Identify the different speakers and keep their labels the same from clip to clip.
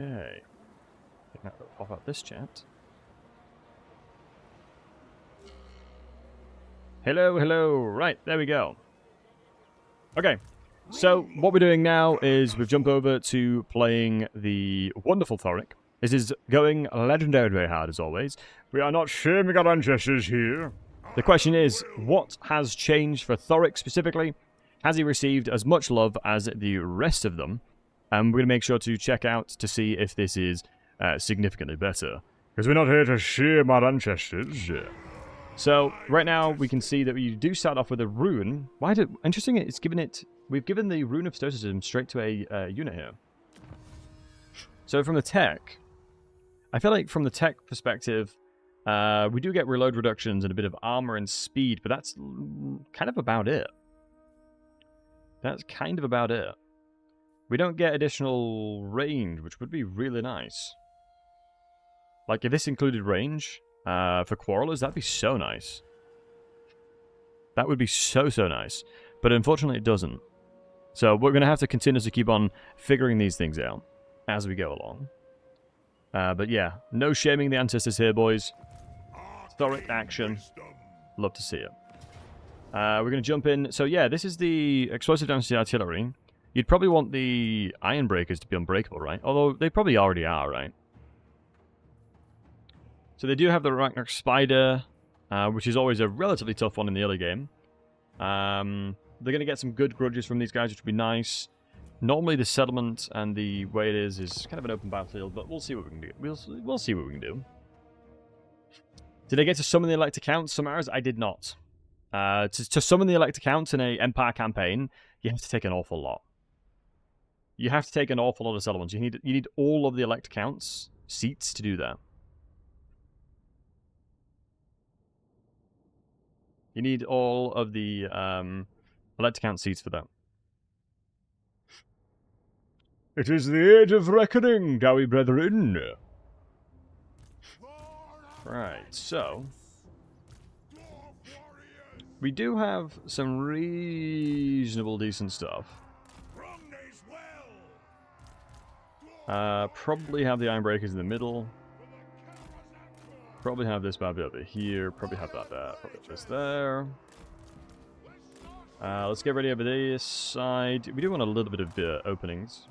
Speaker 1: Okay. Pop out this chat. Hello, hello. Right, there we go. Okay, so what we're doing now is we've jumped over to playing the wonderful Thoric. This is going legendary very hard, as always. We are not shaming our ancestors here. The question is, what has changed for Thoric specifically? Has he received as much love as the rest of them? And we're going to make sure to check out to see if this is significantly better. Because we're not here to shame our ancestors. So, right now, we can see that we do start off with a rune. Interesting, it's given it... We've given the Rune of Stoicism straight to a unit here. So, from the tech... I feel like from the tech perspective, we do get reload reductions and a bit of armor and speed, but that's kind of about it. That's kind of about it. We don't get additional range, which would be really nice. Like, if this included range for Quarrelers, that'd be so nice. That would be so nice. But unfortunately, it doesn't. So we're going to have to continue to keep on figuring these things out as we go along. But yeah, no shaming the ancestors here, boys. Thoric action. Love to see it. We're going to jump in. So yeah, this is the explosive damage to the artillery. You'd probably want the Ironbreakers to be unbreakable, right? Although they probably already are, right? So they do have the Ragnarok Spider, which is always a relatively tough one in the early game. They're going to get some good grudges from these guys, which would be nice. Normally the settlement and the way it is kind of an open battlefield, but we'll see what we can do. We'll see what we can do. Did I get to summon the Elector Counts, Samaras? I did not. To summon the Elector Counts in an Empire campaign, you have to take an awful lot. You have to take an awful lot of settlements. You need all of the Elector Counts seats to do that. You need all of the Elector Count seats for that. It is the age of reckoning, Dowie brethren. Right, so we do have some reasonable decent stuff. Probably have the Ironbreakers in the middle. Probably have this bad bit over here. Probably have that there. Probably have this there. Let's get ready over this side. We do want a little bit of openings.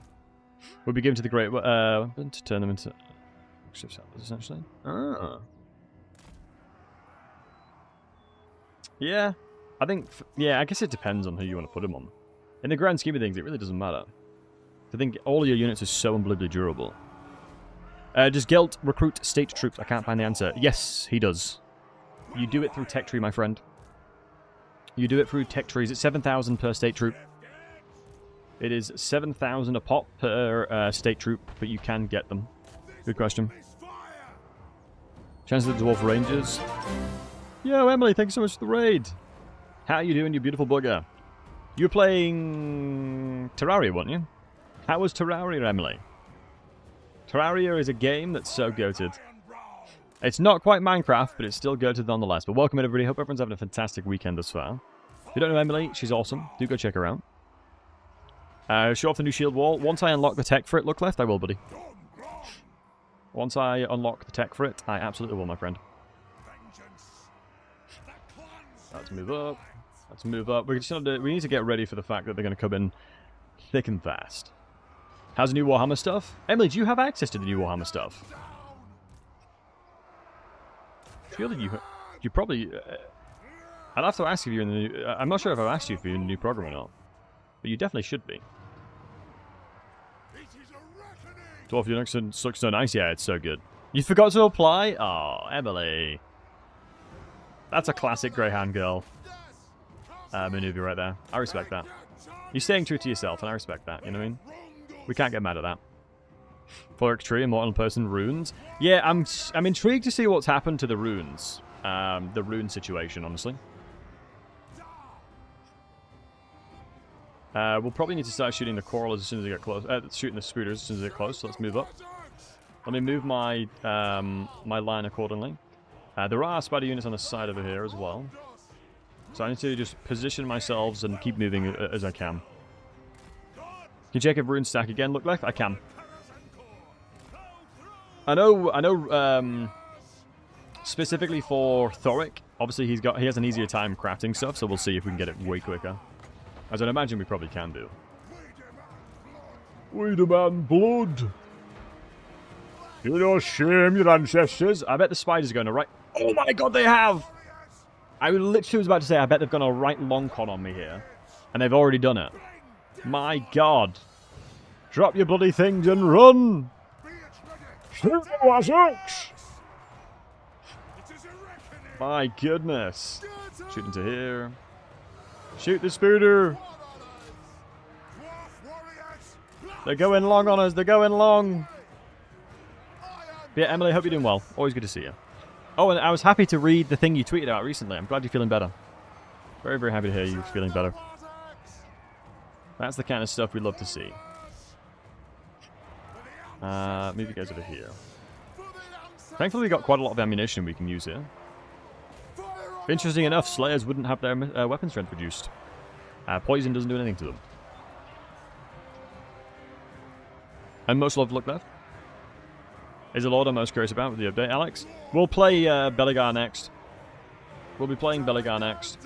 Speaker 1: We'll be given to the Great Weapon to turn them into ship samples, essentially. Ah. Yeah, I think... Yeah, I guess it depends on who you want to put them on. In the grand scheme of things, it really doesn't matter. I think all of your units are so unbelievably durable. Does Gelt recruit state troops? I can't find the answer. Yes, he does. You do it through tech tree, my friend. You do it through tech trees. It's 7,000 per state troop. It is 7,000 a pop per state troop, but you can get them. Good question. Chance of the Dwarf Rangers. Yo, Emily, thank you so much for the raid. How are you doing, you beautiful bugger? You were playing Terraria, weren't you? How was Terraria, Emily? Terraria is a game that's so goated. It's not quite Minecraft, but it's still goated nonetheless. But welcome, everybody. Hope everyone's having a fantastic weekend thus far. If you don't know Emily, she's awesome. Do go check her out. Show off the new shield wall. Once I unlock the tech for it, look left, I will, buddy. Once I unlock the tech for it, I absolutely will, my friend. Let's move up. Let's move up. We need to get ready for the fact that they're going to come in thick and fast. How's the new Warhammer stuff? Emily, do you have access to the new Warhammer stuff? I feel that you probably... I'd have to ask if you're in the new... I'm not sure if I've asked you if you're in the new program or not. But you definitely should be. Dwarf Unix looks so nice. Yeah, it's so good. You forgot to apply? Oh, Emily. That's a classic Greyhound girl maneuver right there. I respect that. You're staying true to yourself, and I respect that. You know what I mean? We can't get mad at that. Thoric Tree, Immortal Person, Runes. Yeah, I'm intrigued to see what's happened to the runes. The rune situation, honestly. We'll probably need to start shooting the Quarrelers as soon as they get close. Shooting the Spooters as soon as they get close, so let's move up. Let me move my my line accordingly. There are spider units on the side over here as well. So I need to just position myself and keep moving as I can. Can you check if runes stack again? Look left? I can. I know, specifically for Thoric, obviously he has an easier time crafting stuff, so we'll see if we can get it way quicker. As I'd imagine we probably can do. We demand blood. You don't shame your ancestors. I bet the spiders are going to right... Oh my god, they have! I literally was about to say, I bet they've gone a right long con on me here. And they've already done it. My god. Drop your bloody things and run! Shoot the wazooks! My goodness. Shoot into here. Shoot the speeder! They're going long on us, they're going long! But yeah, Emily, I hope you're doing well. Always good to see you. Oh, and I was happy to read the thing you tweeted out recently. I'm glad you're feeling better. Very, very happy to hear you feeling better. That's the kind of stuff we love to see. Move you guys over here. Thankfully, we got quite a lot of ammunition we can use here. Interesting enough, Slayers wouldn't have their weapon strength reduced. Poison doesn't do anything to them. And much love to look left. Is the Lord I'm most curious about with the update, Alex? We'll play Belegar next. We'll be playing Belegar next.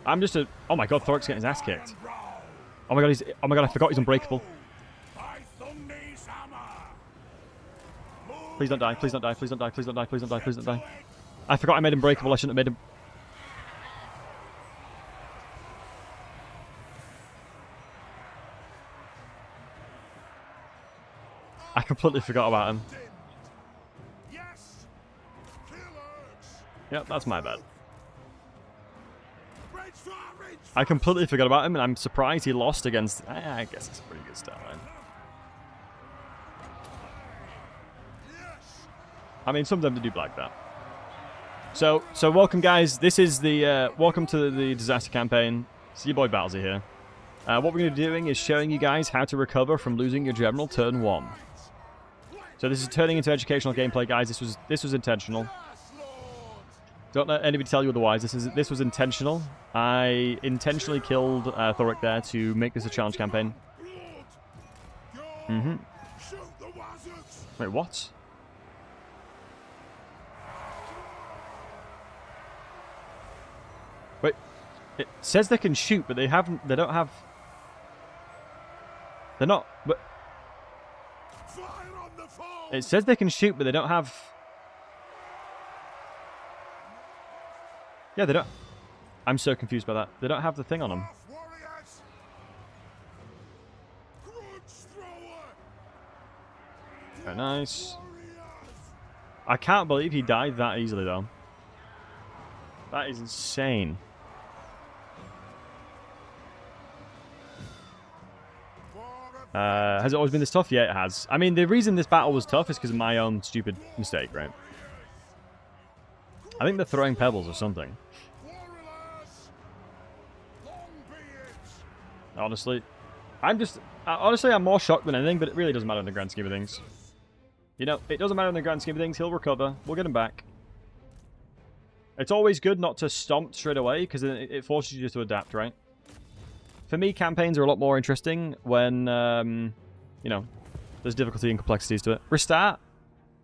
Speaker 1: I'm just a... Oh my god, Thorik's getting his ass kicked. Oh my god, oh my god, I forgot he's unbreakable. Please don't die, please don't die, please don't die, please don't die, please don't die, please don't die. I forgot I made him breakable, I shouldn't have made him... I completely forgot about him. Yep, that's my bad. I completely forgot about him, and I'm surprised he lost against... I guess it's a pretty good start line. I mean, sometimes they do like that. So welcome, guys. This is the... welcome to the disaster campaign. It's your boy Balzy here. What we're going to be doing is showing you guys how to recover from losing your general turn 1. So this is turning into educational gameplay, guys. This was intentional. Don't let anybody tell you otherwise. This was intentional. I intentionally killed Thoric there to make this a challenge campaign. Wait, what? Wait, it says they can shoot, but they don't have. They're not. But it says they can shoot, but they don't have. Yeah, they don't. I'm so confused by that. They don't have the thing on them. Very nice. I can't believe he died that easily, though. That is insane. Has it always been this tough? Yeah, it has. I mean, the reason this battle was tough is because of my own stupid mistake, right? I think they're throwing pebbles or something. Honestly, I'm more shocked than anything, but it really doesn't matter in the grand scheme of things. You know, it doesn't matter in the grand scheme of things. He'll recover. We'll get him back. It's always good not to stomp straight away, because it forces you to adapt, right? For me, campaigns are a lot more interesting when, you know, there's difficulty and complexities to it. Restart?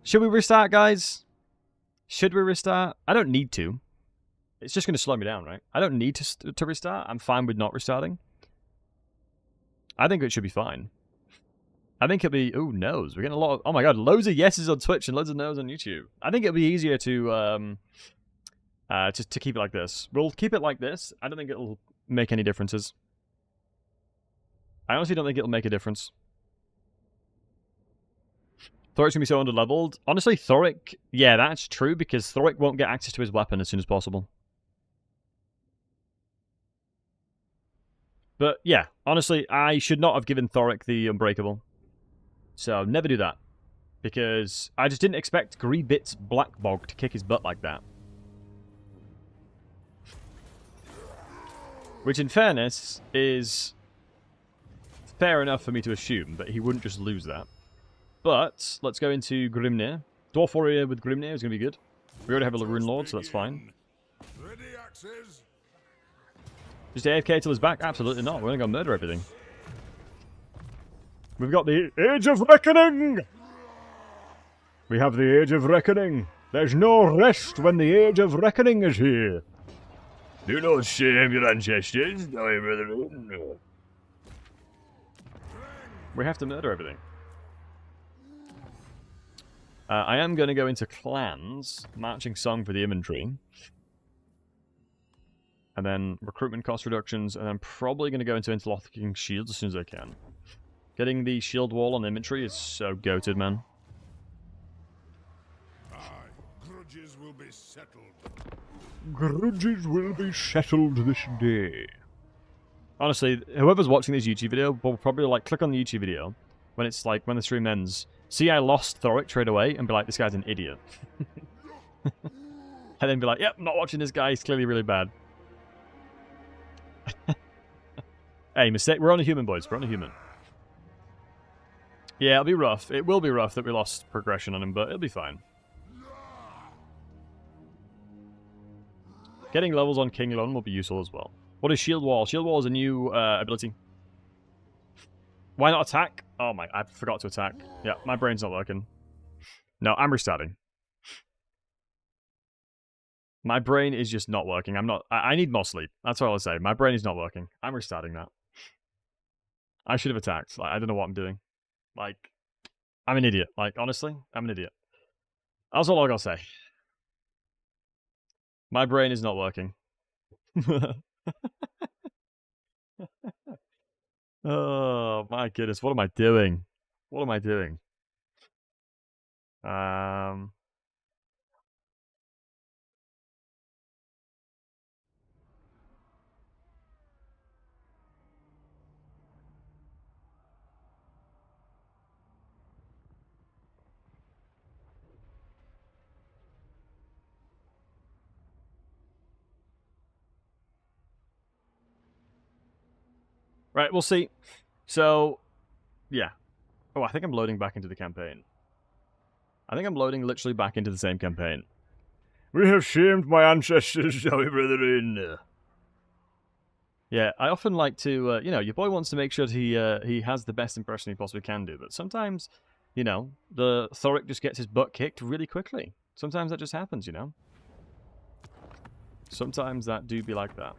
Speaker 1: Should we restart, guys? Should we restart? I don't need to. It's just going to slow me down, right? I don't need to restart. I'm fine with not restarting. I think it should be fine. I think it'll be... Ooh, no's. We're getting a lot of... Oh my god, loads of yeses on Twitch and loads of no's on YouTube. I think it'll be easier to keep it like this. We'll keep it like this. I don't think it'll make any differences. I honestly don't think it'll make a difference. Thoric's gonna be so underleveled. Honestly, Thoric... Yeah, that's true, because Thoric won't get access to his weapon as soon as possible. But yeah, honestly, I should not have given Thoric the Unbreakable. So, never do that. Because I just didn't expect Greebit's Blackbog to kick his butt like that. Which, in fairness, is fair enough for me to assume that he wouldn't just lose that. But, let's go into Grimnir. Dwarf Warrior with Grimnir is going to be good. We already have a Rune Lord, so that's fine. Just AFK till he's back? Absolutely not. We're going to go murder everything. We've got the Age of Reckoning! We have the Age of Reckoning. There's no rest when the Age of Reckoning is here. Do not shame your ancestors, my brethren. We have to murder everything. I am going to go into clans, marching song for the inventory. And then recruitment cost reductions, and I'm probably going to go into interlocking shields as soon as I can. Getting the shield wall on the inventory is so goated, man.
Speaker 2: Grudges will be settled.
Speaker 1: Grudges will be settled this day. Honestly, whoever's watching this YouTube video will probably like click on the YouTube video when it's like when the stream ends. See, I lost Thoric straight away and be like, this guy's an idiot. And then be like, yep, I'm not watching this guy. He's clearly really bad. Hey, mistake. We're on a human, boys. We're on a human. Yeah, it'll be rough. It will be rough that we lost progression on him, but it'll be fine. Getting levels on King alone will be useful as well. What is Shield Wall? Shield Wall is a new ability. Why not attack? Oh my, I forgot to attack. Yeah, my brain's not working. No, I'm restarting. My brain is just not working. I need more sleep. That's what I'll say. My brain is not working. I'm restarting that. I should have attacked. Like, I don't know what I'm doing. Like, I'm an idiot. Like, honestly, I'm an idiot. That's all I gotta say. My brain is not working. Oh my goodness, what am I doing? What am I doing? Right, we'll see. So, yeah. Oh, I think I'm loading back into the campaign. I think I'm loading literally back into the same campaign. We have shamed my ancestors, shall we, brethren? Yeah, I often like to, you know, your boy wants to make sure that he has the best impression he possibly can do, but sometimes, you know, the Thoric just gets his butt kicked really quickly. Sometimes that just happens, you know? Sometimes that do be like that.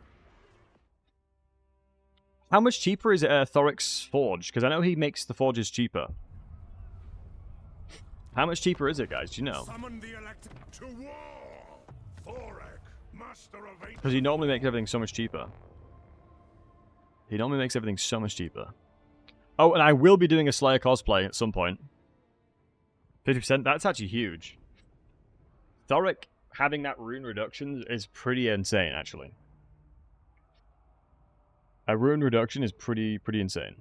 Speaker 1: How much cheaper is Thoric's forge? Because I know he makes the forges cheaper. How much cheaper is it, guys? Do you know? Because he normally makes everything so much cheaper. He normally makes everything so much cheaper. Oh, and I will be doing a Slayer cosplay at some point. 50%? That's actually huge. Thoric having that rune reduction is pretty insane, actually. A rune reduction is pretty insane.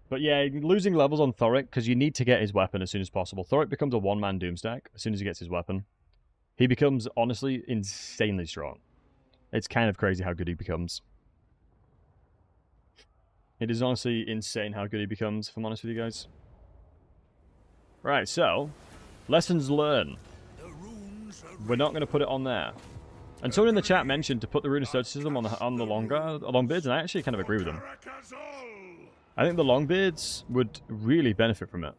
Speaker 1: But yeah, losing levels on Thoric, because you need to get his weapon as soon as possible. Thoric becomes a one-man doomstack as soon as he gets his weapon. He becomes, honestly, insanely strong. It's kind of crazy how good he becomes. It is honestly insane how good he becomes, if I'm honest with you guys. Right, so, lessons learned. We're not going to put it on there. And someone in the chat mentioned to put the rune of stoicism on the longbeards, and I actually kind of agree with them. I think the longbeards would really benefit from it.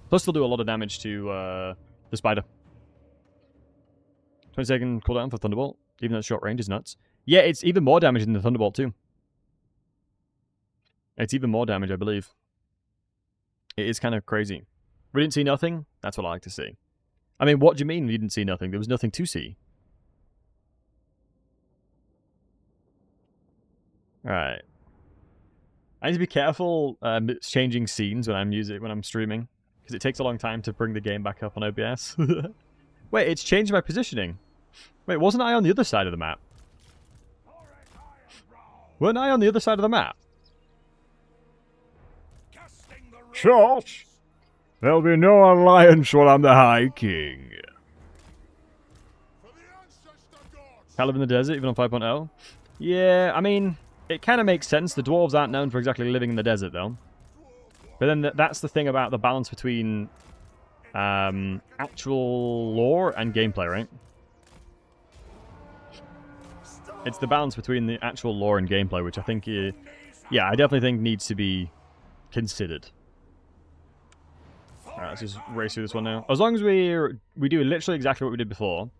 Speaker 1: Plus, they'll do a lot of damage to the spider. 20-second cooldown for Thunderbolt, even though it's short range is nuts. Yeah, it's even more damage than the Thunderbolt too. It's even more damage, I believe. It is kind of crazy. We didn't see nothing? That's what I like to see. I mean, what do you mean we didn't see nothing? There was nothing to see. Alright. I need to be careful changing scenes when I'm streaming. Because it takes a long time to bring the game back up on OBS. Wait, it's changed my positioning. Wait, wasn't I on the other side of the map? Weren't I on the other side of the map? Short! There'll be no alliance while I'm the High King. Caleb in the desert, even on 5.0? Yeah, I mean, it kind of makes sense. The dwarves aren't known for exactly living in the desert, though. But then that's the thing about the balance between actual lore and gameplay, right? It's the balance between the actual lore and gameplay, which I think yeah, I definitely think needs to be considered. Alright, let's just race through this one now. As long as we do literally exactly what we did before,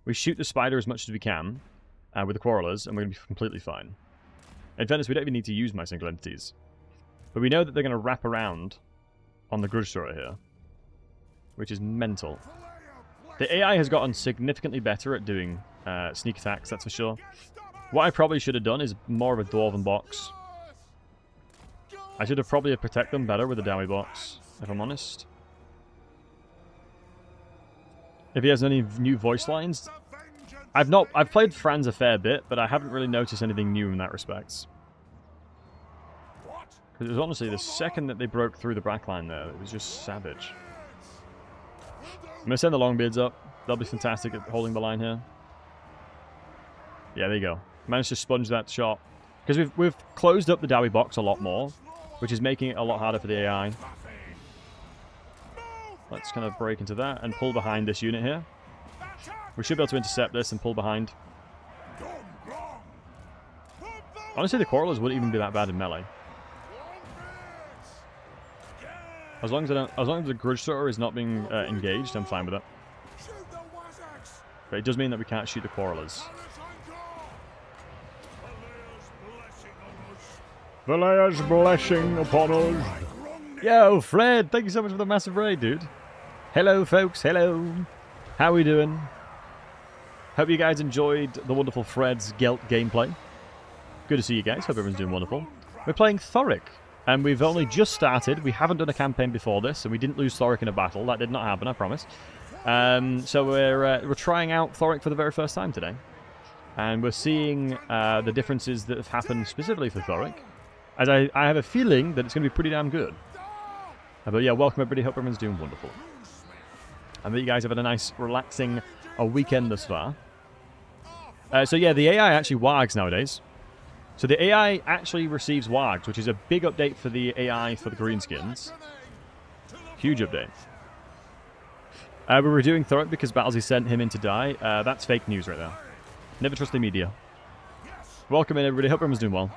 Speaker 1: we shoot the spider as much as we can with the quarrelers, and we're going to be completely fine. In fairness, we don't even need to use my single entities. But we know that they're going to wrap around on the Grudge thrower here, which is mental. The AI has gotten significantly better at doing sneak attacks, that's for sure. What I probably should have done is more of a Dwarven box. I should have probably protected them better with a Dowie box, if I'm honest. If he has any new voice lines, I've played Franz a fair bit, but I haven't really noticed anything new in that respect. Because it was honestly the second that they broke through the backline there, it was just savage. I'm gonna send the Longbeards up. They'll be fantastic at holding the line here. Yeah, there you go. Managed to sponge that shot. Because we've closed up the Dowie box a lot more, which is making it a lot harder for the AI. Let's kind of break into that and pull behind this unit here. We should be able to intercept this and pull behind. Honestly, the Quarrelers wouldn't even be that bad in melee. As long as the Grudge thrower is not being engaged, I'm fine with it. But it does mean that we can't shoot the Quarrelers. Valea's blessing upon us. Yo, Fred, thank you so much for the massive raid, dude. Hello, folks. Hello. How are we doing? Hope you guys enjoyed the wonderful Fred's Gelt gameplay. Good to see you guys. Hope everyone's doing wonderful. We're playing Thoric, and we've only just started. We haven't done a campaign before this, and we didn't lose Thoric in a battle. That did not happen, I promise. So we're trying out Thoric for the very first time today. And we're seeing the differences that have happened specifically for Thoric. As I have a feeling that it's going to be pretty damn good. But yeah, welcome everybody. Hope everyone's doing wonderful. I bet you guys have had a nice, relaxing weekend thus far. So yeah, the AI actually wargs nowadays. So the AI actually receives wargs, which is a big update for the AI for the greenskins. Huge update. We were doing Thoric because Battlesy sent him in to die. That's fake news right there. Never trust the media. Welcome in everybody. Hope everyone's doing well.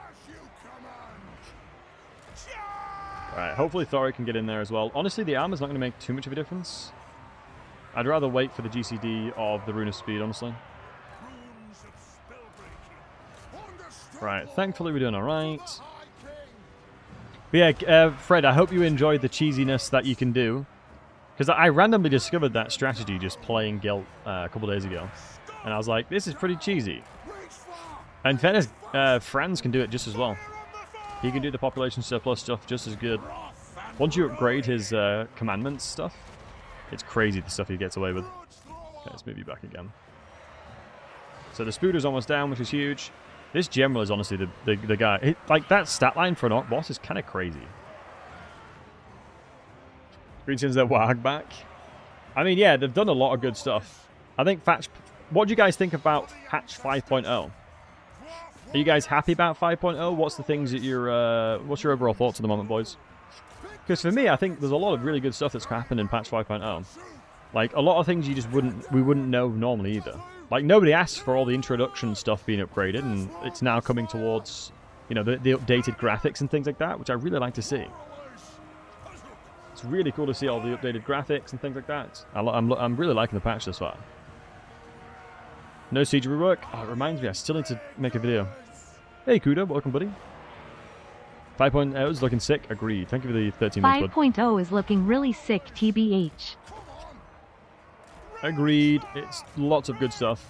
Speaker 1: Alright, hopefully Thoric can get in there as well. Honestly, the armor's not going to make too much of a difference. I'd rather wait for the GCD of the Rune of Speed, honestly. Right, thankfully we're doing alright. But yeah, Fred, I hope you enjoyed the cheesiness that you can do. Because I randomly discovered that strategy just playing Guild a couple days ago. And I was like, this is pretty cheesy. And in fairness, Franz can do it just as well. He can do the population surplus stuff just as good. Once you upgrade his commandments stuff, it's crazy the stuff he gets away with. Okay, let's move you back again. So the Spooder's almost down, which is huge. This general is honestly the guy. Like, that stat line for an Orc boss is kind of crazy. Greenskins their Warg back. I mean, yeah, they've done a lot of good stuff. I think what do you guys think about patch 5.0? Are you guys happy about 5.0? What's the things that what's your overall thoughts at the moment, boys? Because for me, I think there's a lot of really good stuff that's happened in patch 5.0. Like, a lot of things we wouldn't know normally either. Like, nobody asked for all the introduction stuff being upgraded, and it's now coming towards, you know, the updated graphics and things like that, which I really like to see. It's really cool to see all the updated graphics and things like that. I'm really liking the patch this far. No siege rework. Oh, it reminds me, I still need to make a video. Hey, Kuda, welcome, buddy. 5.0 is looking sick. Agreed. Thank you for the 13 months, bud.
Speaker 3: 5.0 is looking really sick, TBH.
Speaker 1: Agreed. It's lots of good stuff.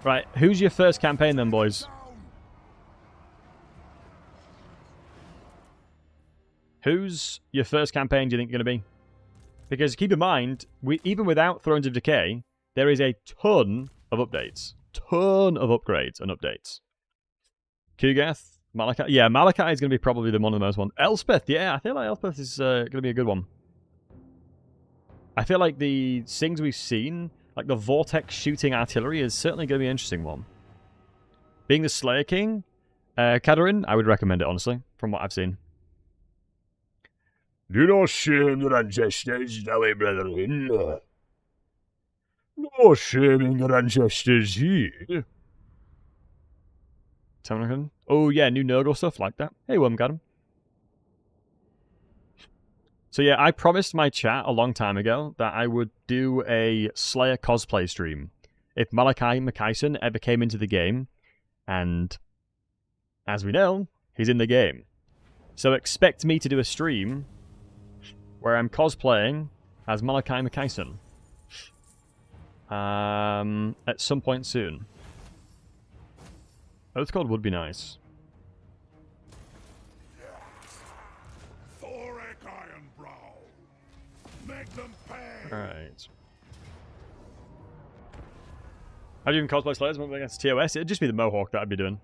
Speaker 1: Right, who's your first campaign then, boys? Who's your first campaign do you think you're going to be? Because keep in mind, even without Thrones of Decay, there is a ton of updates. Ton of upgrades and updates. Kugath, Malachi. Yeah, Malachi is going to be probably one of the most ones. Elspeth, yeah, I feel like Elspeth is going to be a good one. I feel like the things we've seen, like the Vortex shooting artillery, is certainly going to be an interesting one. Being the Slayer King, Kadarin, I would recommend it, honestly, from what I've seen.
Speaker 2: Do not shame your ancestors, Dowie brethren. No shaming your ancestors here.
Speaker 1: Oh yeah, new Nurgle stuff like that. Hey, Worm got him. So yeah, I promised my chat a long time ago that I would do a Slayer cosplay stream if Malachi McKyson ever came into the game, and as we know, he's in the game. So expect me to do a stream where I'm cosplaying as Malachi McKyson at some point soon. Oath Code would be nice.
Speaker 2: Thoric Ironbrow. Make them pay.
Speaker 1: Alright. How do you even cosplay Slayers against TOS? It'd just be the Mohawk that I'd be doing.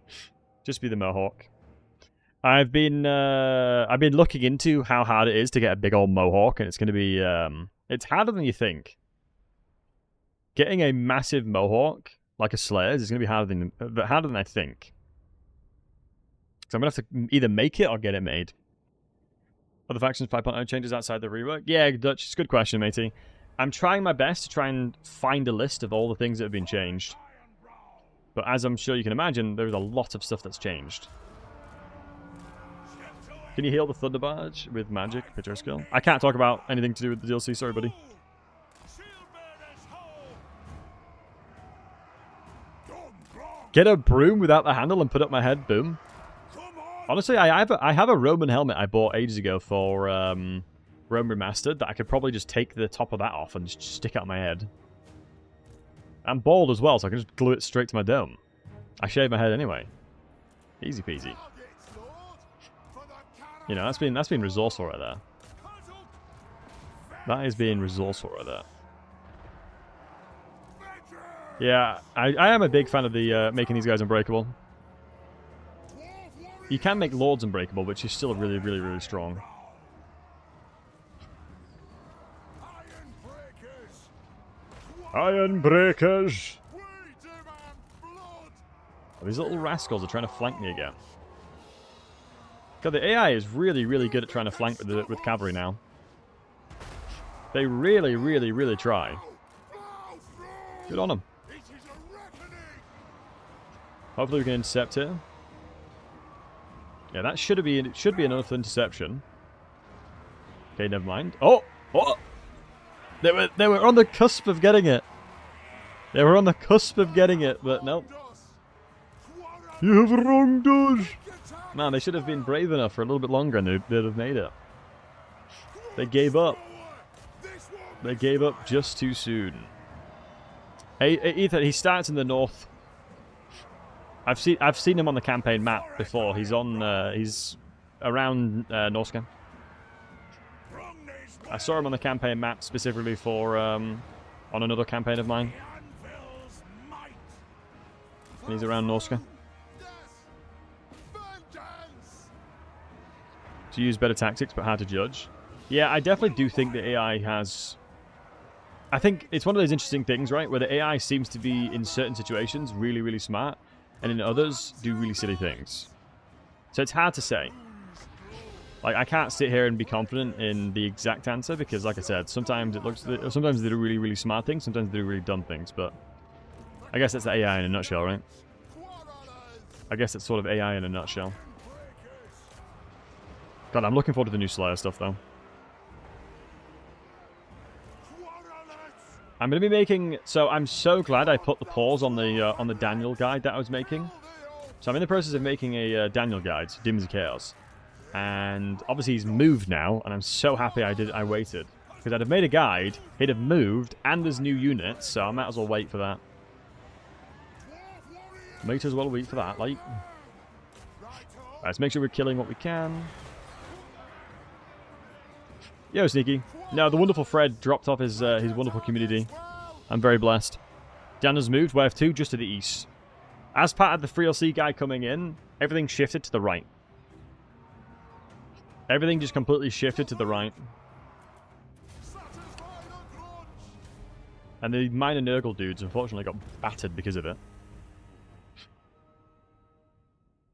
Speaker 1: Just be the Mohawk. I've been looking into how hard it is to get a big old Mohawk, and it's going to be it's harder than you think. Getting a massive Mohawk like a Slayers is going to be harder than I think. So I'm going to have to either make it or get it made. Other factions 5.0 changes outside the rework? Yeah, Dutch, it's a good question, matey. I'm trying my best to try and find a list of all the things that have been changed. But as I'm sure you can imagine, there's a lot of stuff that's changed. Can you heal the Thunder Barge with magic, picture skill? I can't talk about anything to do with the DLC, sorry buddy. Get a broom without the handle and put up my head, boom. Honestly, I have a Roman helmet I bought ages ago for Rome Remastered that I could probably just take the top of that off and just stick it on my head. I'm bald as well, so I can just glue it straight to my dome. I shave my head anyway. Easy peasy. You know, that's been resourceful right there. That is being resourceful right there. Yeah, I am a big fan of the making these guys unbreakable. You can make Lords unbreakable, which is still really, really, really strong. Ironbreakers! Oh, these little rascals are trying to flank me again. God, the AI is really, really good at trying to flank with cavalry now. They really, really, really try. Good on them. Hopefully we can intercept here. Yeah, that should be enough interception. Okay, never mind. Oh! Oh! They were on the cusp of getting it. They were on the cusp of getting it, but no. You have wronged us! Man, they should have been brave enough for a little bit longer and they'd have made it. They gave up. They gave up just too soon. Hey, Ethan, he starts in the north. I've seen him on the campaign map before. He's on he's around Norska. I saw him on the campaign map specifically for on another campaign of mine. And he's around Norska. To use better tactics, but hard to judge. Yeah, I definitely do think the AI has... I think it's one of those interesting things, right? Where the AI seems to be, in certain situations, really, really smart. And in others, do really silly things. So it's hard to say. Like, I can't sit here and be confident in the exact answer, because, like I said, sometimes sometimes they do really, really smart things, sometimes they do really dumb things, but... I guess that's the AI in a nutshell, right? I guess it's sort of AI in a nutshell. God, I'm looking forward to the new Slayer stuff, though. I'm going to be making... So, I'm so glad I put the pause on the Daniel guide that I was making. So, I'm in the process of making a Daniel guide, Demons of Chaos. And, obviously, he's moved now, and I'm so happy I waited. Because I'd have made a guide, he'd have moved, and there's new units, so I might as well wait for that. Might as well wait for that, like... Right, let's make sure we're killing what we can. Yo, Sneaky. No, the wonderful Fred dropped off his wonderful community. I'm very blessed. Daniel's moved, Wave 2, just to the east. As part of the 3LC guy coming in, everything shifted to the right. Everything just completely shifted to the right. And the minor Nurgle dudes, unfortunately, got battered because of it.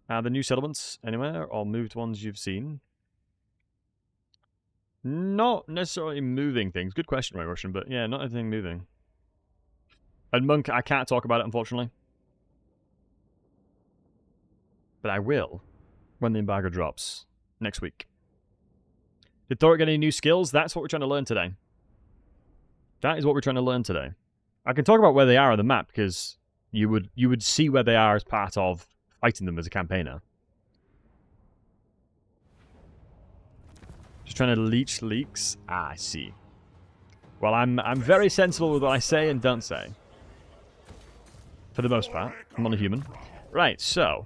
Speaker 1: The new settlements, anywhere, or moved ones you've seen? Not necessarily moving things. Good question, Ray Russian, but yeah, not anything moving. And Monk, I can't talk about it, unfortunately. but I will when the embargo drops next week. Did Thoric get any new skills? That's what we're trying to learn today. That is what we're trying to learn today. I can talk about where they are on the map, because you would see where they are as part of fighting them as a campaigner. Just trying to leech leaks. Ah, I see. Well, I'm very sensible with what I say and don't say. For the most part. I'm not a human. Right, so.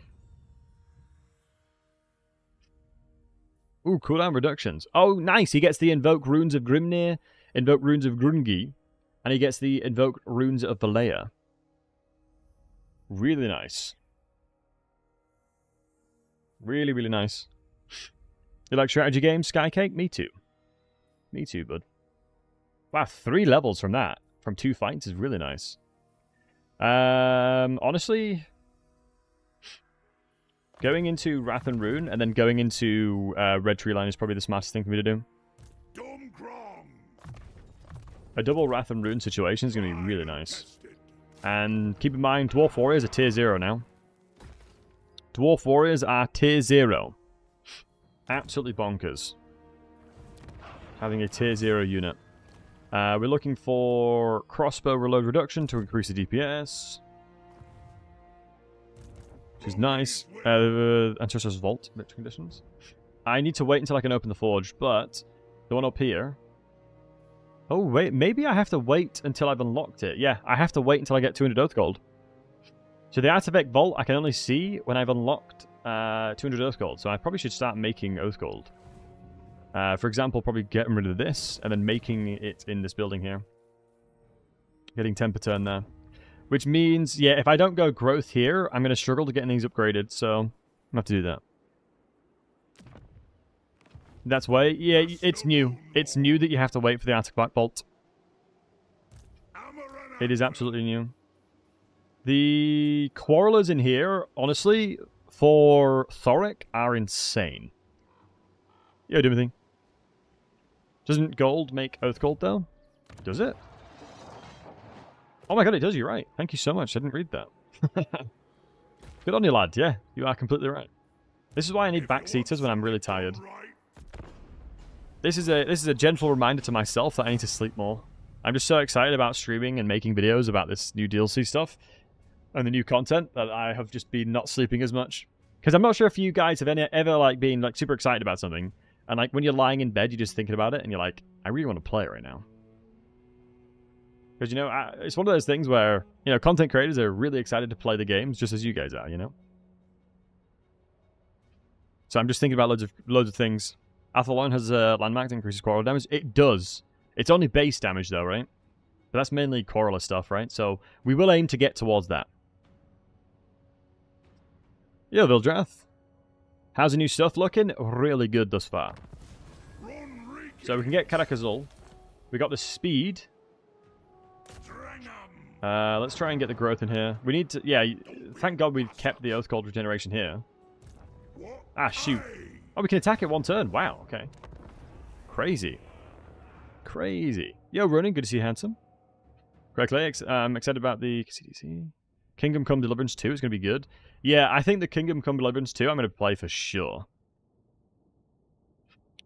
Speaker 1: Ooh, cooldown reductions. Oh, nice. He gets the Invoke Runes of Grimnir, Invoke Runes of Grungi, and he gets the Invoke Runes of Valea. Really nice. Really, really nice. You like strategy games, Skycake? Me too. Me too, bud. Wow, 3 levels from that. From 2 fights is really nice. Honestly, going into Wrath and Rune and then going into Red Tree Line is probably the smartest thing for me to do. A double Wrath and Rune situation is going to be really nice. And keep in mind, Dwarf Warriors are tier 0 now. Dwarf Warriors are tier 0. Absolutely bonkers. Having a tier 0 unit. We're looking for crossbow reload reduction to increase the DPS. Which is nice. Ancestor's Vault, rich conditions. I need to wait until I can open the forge, but the one up here... Oh, wait, maybe I have to wait until I've unlocked it. Yeah, I have to wait until I get 200 Oath Gold. So the Artifact Vault I can only see when I've unlocked 200 Oath Gold, so I probably should start making Oath Gold. For example, probably getting rid of this, and then making it in this building here. Getting 10 per turn there. Which means, yeah, if I don't go growth here, I'm going to struggle to get things upgraded, so I'm going to have to do that. That's why, yeah, it's new. It's new that you have to wait for the Artifact Vault. It is absolutely new. The Quarrelers in here, honestly, for Thoric, are insane. Yeah, do anything. Doesn't gold make Oath Gold, though? Does it? Oh my god, it does, you're right. Thank you so much, I didn't read that. Good on you, lad. Yeah, you are completely right. This is why I need backseaters when I'm really tired. This is a gentle reminder to myself that I need to sleep more. I'm just so excited about streaming and making videos about this new DLC stuff and the new content that I have just been not sleeping as much. Because I'm not sure if you guys have ever like been like super excited about something, and like when you're lying in bed, you're just thinking about it, and you're like, I really want to play it right now. Because, you know, it's one of those things where, you know, content creators are really excited to play the games, just as you guys are, you know? So I'm just thinking about loads of things. Athelon has landmark that increases quarrel damage. It does. It's only base damage, though, right? But that's mainly quarreler stuff, right? So we will aim to get towards that. Yo, Vildrath. How's the new stuff looking? Really good thus far. So we can get Karakazul. We got the speed. Let's try and get the growth in here. We need to... Yeah, thank God we've kept the Oath Gold regeneration here. Ah, shoot. Oh, we can attack it 1 turn. Wow, okay. Crazy. Crazy. Yo, Ronin, good to see you, handsome. Correctly, I'm excited about the CDC. Kingdom Come Deliverance 2 is going to be good. Yeah, I think the Kingdom Come Deliverance 2 I'm going to play for sure.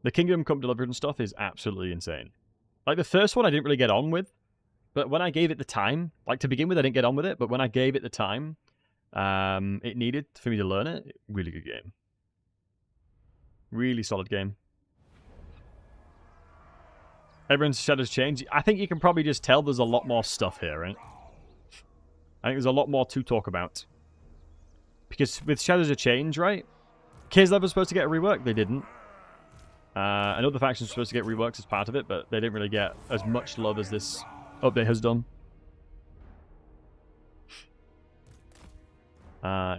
Speaker 1: The Kingdom Come Deliverance stuff is absolutely insane. Like, the first one I didn't really get on with, but when I gave it the time, like, to begin with I didn't get on with it, but when I gave it the time it needed for me to learn it, really good game. Really solid game. Everyone's shadows change. I think you can probably just tell there's a lot more stuff here, right? I think there's a lot more to talk about. Because with Shadows of Change, right? Kislev was supposed to get a rework. They didn't. And other factions were supposed to get reworks as part of it, but they didn't really get as much love as this update has done.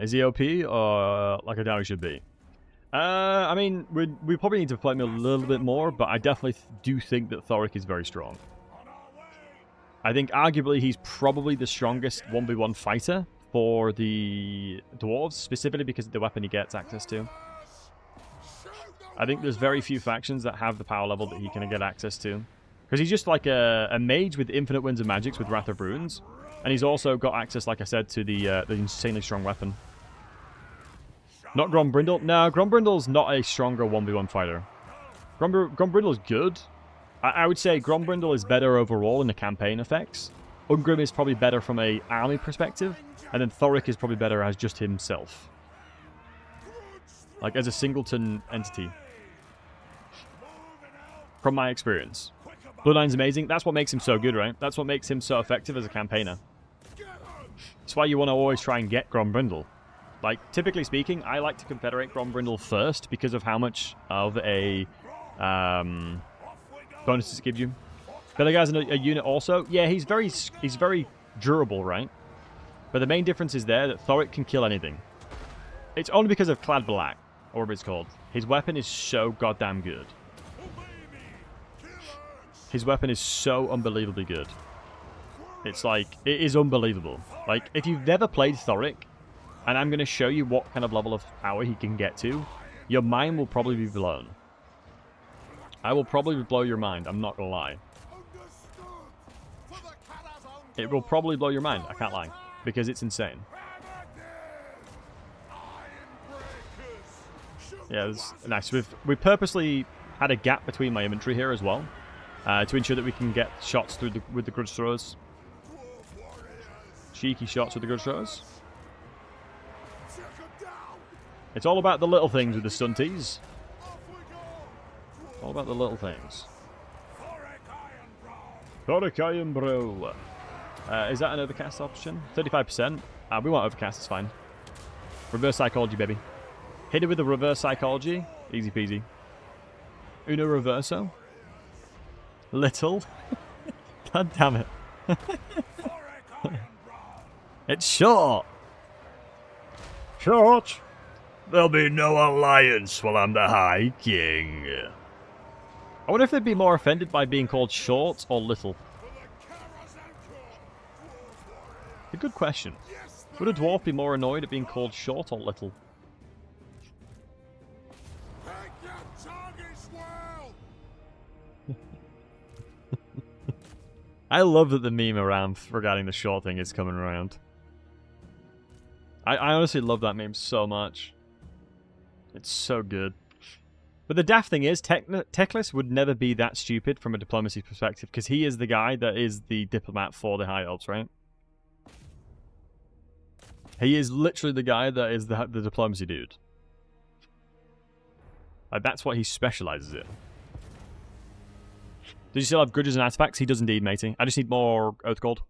Speaker 1: Is he OP or like I doubt he should be? I mean, we probably need to play him a little bit more, but I definitely do think that Thoric is very strong. I think arguably he's probably the strongest 1v1 fighter for the Dwarves, specifically because of the weapon he gets access to. I think there's very few factions that have the power level that he can get access to. Because he's just like a mage with infinite winds of magics with Wrath of Runes. And he's also got access, like I said, to the insanely strong weapon. Not Grombrindle? No, Grombrindle's not a stronger 1v1 fighter. Grombrindle's good. I would say Grombrindle is better overall in the campaign effects. Ungrim is probably better from a army perspective. And then Thoric is probably better as just himself. Like, as a singleton entity. From my experience. Bloodline's amazing. That's what makes him so good, right? That's what makes him so effective as a campaigner. That's why you want to always try and get Grombrindle. Like, typically speaking, I like to confederate Grombrindle first because of how much of a bonus it gives you. The other guy's a unit also. Yeah, he's very durable, right? But the main difference is there that Thoric can kill anything. It's only because of Clad Black, or whatever it's called. His weapon is so goddamn good. His weapon is so unbelievably good. It's like, it is unbelievable. Like, if you've never played Thoric, and I'm going to show you what kind of level of power he can get to, your mind will probably be blown. I will probably blow your mind, I'm not going to lie. It will probably blow your mind, I can't lie. Because it's insane. Yeah, it's nice. We've purposely had a gap between my inventory here as well. To ensure that we can get shots through with the Grudge throwers. Cheeky shots with the Grudge throwers. It's all about the little things with the stunties. All about the little things. Thoric Ironbrow. Is that an overcast option? 35%. We won't overcast, it's fine. Reverse psychology, baby. Hit it with the reverse psychology. Easy peasy. Uno reverso. Little. God damn it. It's short.
Speaker 2: Short? There'll be no alliance while I'm the High King.
Speaker 1: I wonder if they'd be more offended by being called short or little. A good question. Would a dwarf be more annoyed at being called short or little? I love that the meme around regarding the short thing is coming around. I honestly love that meme so much. It's so good. But the daft thing is, Teclis would never be that stupid from a diplomacy perspective, because he is the guy that is the diplomat for the High Elves, right? He is literally the guy that is the diplomacy dude. Like, that's what he specializes in. Does he still have grudges and artifacts? He does indeed, matey. I just need more Oath Gold.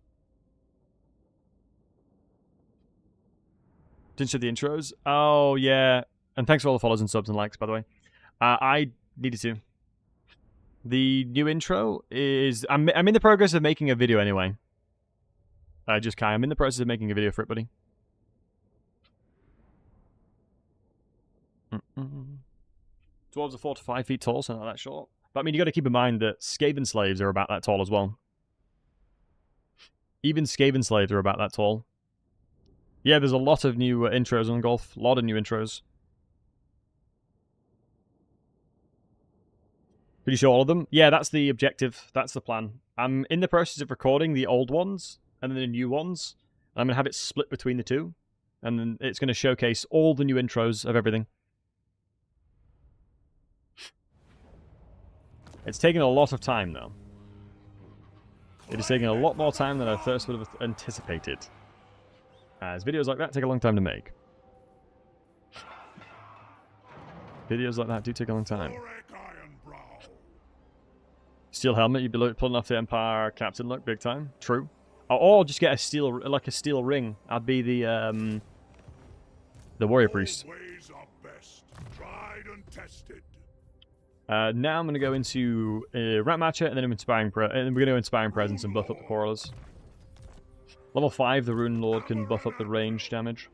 Speaker 1: Didn't show the intros? Oh, yeah. And thanks for all the follows and subs and likes, by the way. I needed to. The new intro is... I'm in the progress of making a video anyway. Just Kai. I'm in the process of making a video for it, buddy. Dwarves are 4 to 5 feet tall, so not that short. But I mean, you got to keep in mind that Skaven slaves are about that tall as well. Even Skaven slaves are about that tall. Yeah, there's a lot of new intros on Golf. A lot of new intros. Did you show all of them? Yeah, that's the objective. That's the plan. I'm in the process of recording the old ones and then the new ones. I'm going to have it split between the two. And then it's going to showcase all the new intros of everything. It's taking a lot of time, though. It is taking a lot more time than I first would have anticipated. As videos like that take a long time to make. Videos like that do take a long time. Steel helmet, you'd be pulling off the Empire Captain look, big time. True. Or just get a steel, like a steel ring. I'd be the warrior priest. Now I'm going to go into Rat Matcher and then Inspiring and we're going to Inspiring Presence and buff up the Quarrelers. Level 5, the Rune Lord can buff up the range damage.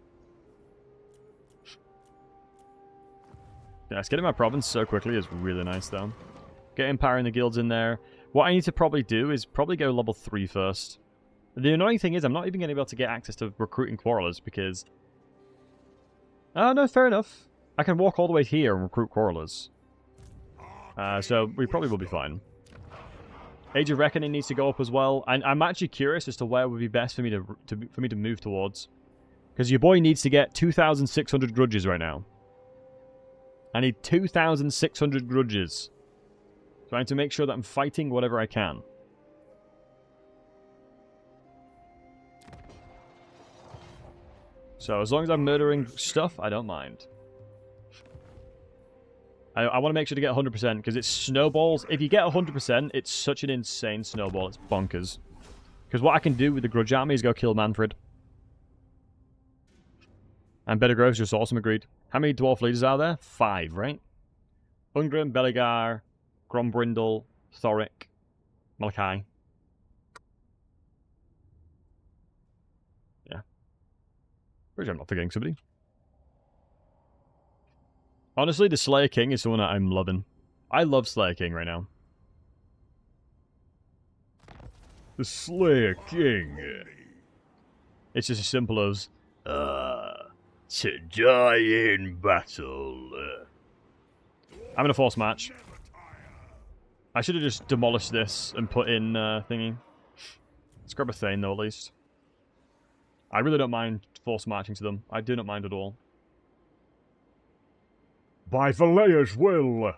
Speaker 1: Yeah, getting my province so quickly is really nice, though. Get Empire and the guilds in there. What I need to probably do is probably go level 3 first. The annoying thing is I'm not even going to be able to get access to recruiting Quarrelers because... Oh, no, fair enough. I can walk all the way here and recruit Quarrelers. So we probably will be fine. Age of Reckoning needs to go up as well. And I'm actually curious as to where would be best for me to move towards. Because your boy needs to get 2,600 grudges right now. I need 2,600 grudges. So I need to make sure that I'm fighting whatever I can. So as long as I'm murdering stuff, I don't mind. I want to make sure to get 100% because it snowballs. If you get 100%, it's such an insane snowball. It's bonkers. Because what I can do with the Grudge army is go kill Manfred. And Better Grove's just awesome, agreed. How many dwarf leaders are there? 5, right? Ungrim, Beligar, Grombrindle, Thoric, Malachi. Yeah. Pretty sure I'm not forgetting somebody. Honestly, the Slayer King is someone that I'm loving. I love Slayer King right now.
Speaker 2: The Slayer King.
Speaker 1: It's just as simple as...
Speaker 2: To die in battle.
Speaker 1: I'm in a force match. I should have just demolished this and put in thingy. Let's grab a Thane though at least. I really don't mind force marching to them. I do not mind at all.
Speaker 2: By Valea's will.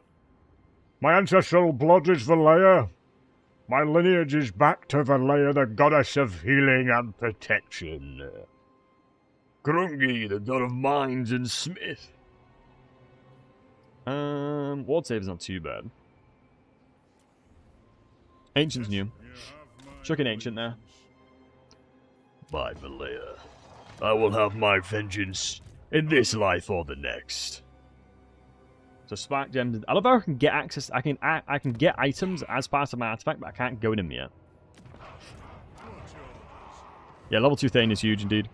Speaker 2: My ancestral blood is Valea. My lineage is back to Valea, the goddess of healing and protection. Grungi, the god of mines and smith.
Speaker 1: Ward save is not too bad. Ancient's new. Chuck an Ancient there.
Speaker 2: By Valea, I will have my vengeance in this life or the next.
Speaker 1: So Spark Gems. I love how I can get access. I can get items as part of my artifact, but I can't go in them yet. Yeah, level 2 Thane is huge indeed.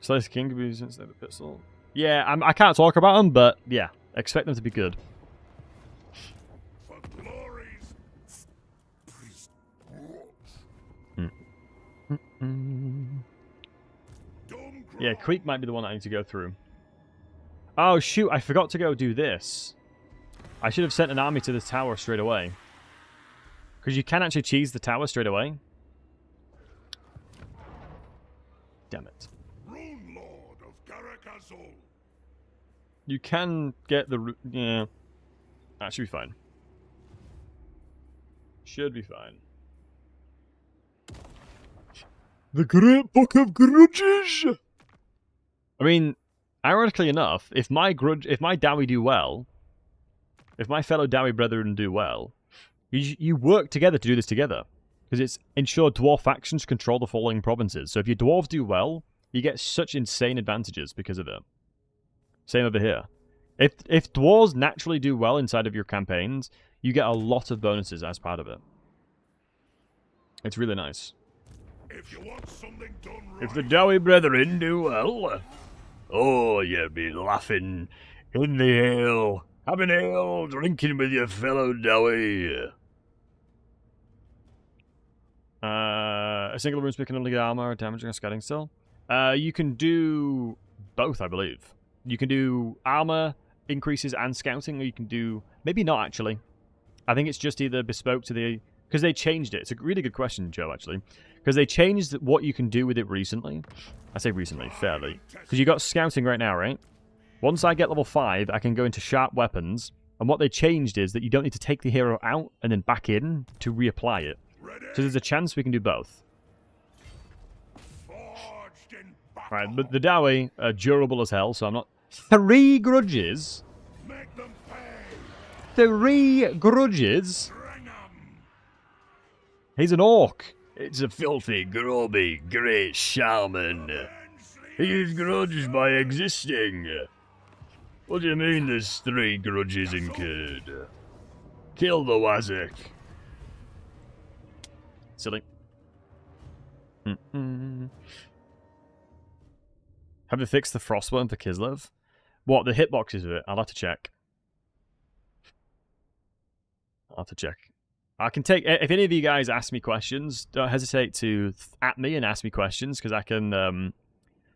Speaker 1: Slice King could be used instead of pistol. Yeah, I can't talk about them, but yeah, expect them to be good. Yeah, Creek might be the one I need to go through. Oh shoot, I forgot to go do this. I should have sent an army to the tower straight away. Because you can actually cheese the tower straight away. Damn it.
Speaker 2: Rune Lord of
Speaker 1: You can get the... Yeah. That should be fine. Should be fine.
Speaker 2: The Great Book of Grudges!
Speaker 1: I mean, ironically enough, if my Dowie do well, if my fellow Dowie brethren do well, you work together to do this together. Because it's ensured dwarf factions control the following provinces. So if your dwarves do well, you get such insane advantages because of it. Same over here. If dwarves naturally do well inside of your campaigns, you get a lot of bonuses as part of it. It's really nice.
Speaker 2: If you want something done right,
Speaker 1: If the Dowie brethren do well,
Speaker 2: oh, you'll be laughing in the ale, having ale, drinking with your fellow Dowie.
Speaker 1: A single rune speaking only armor, damaging or scouting still. You can do both, I believe. You can do armor increases and scouting, or you can do... Maybe not, actually. I think it's just either bespoke to the... Because they changed it. It's a really good question, Joe, actually. Because they changed what you can do with it recently. I say recently, fairly. Because you got scouting right now, right? Once I get level 5, I can go into sharp weapons. And what they changed is that you don't need to take the hero out and then back in to reapply it. So there's a chance we can do both. Alright, but the Dowie are durable as hell, so I'm not... 3 grudges? 3 grudges? He's an orc.
Speaker 2: It's a filthy, grubby, great shaman. He is grudged by existing. What do you mean there's 3 grudges incurred? Kill the Wazak.
Speaker 1: Silly. Have they fixed the frostworm for Kislev? What, the hitboxes of it? I'll have to check. I can take... If any of you guys ask me questions, don't hesitate to at me and ask me questions, because I can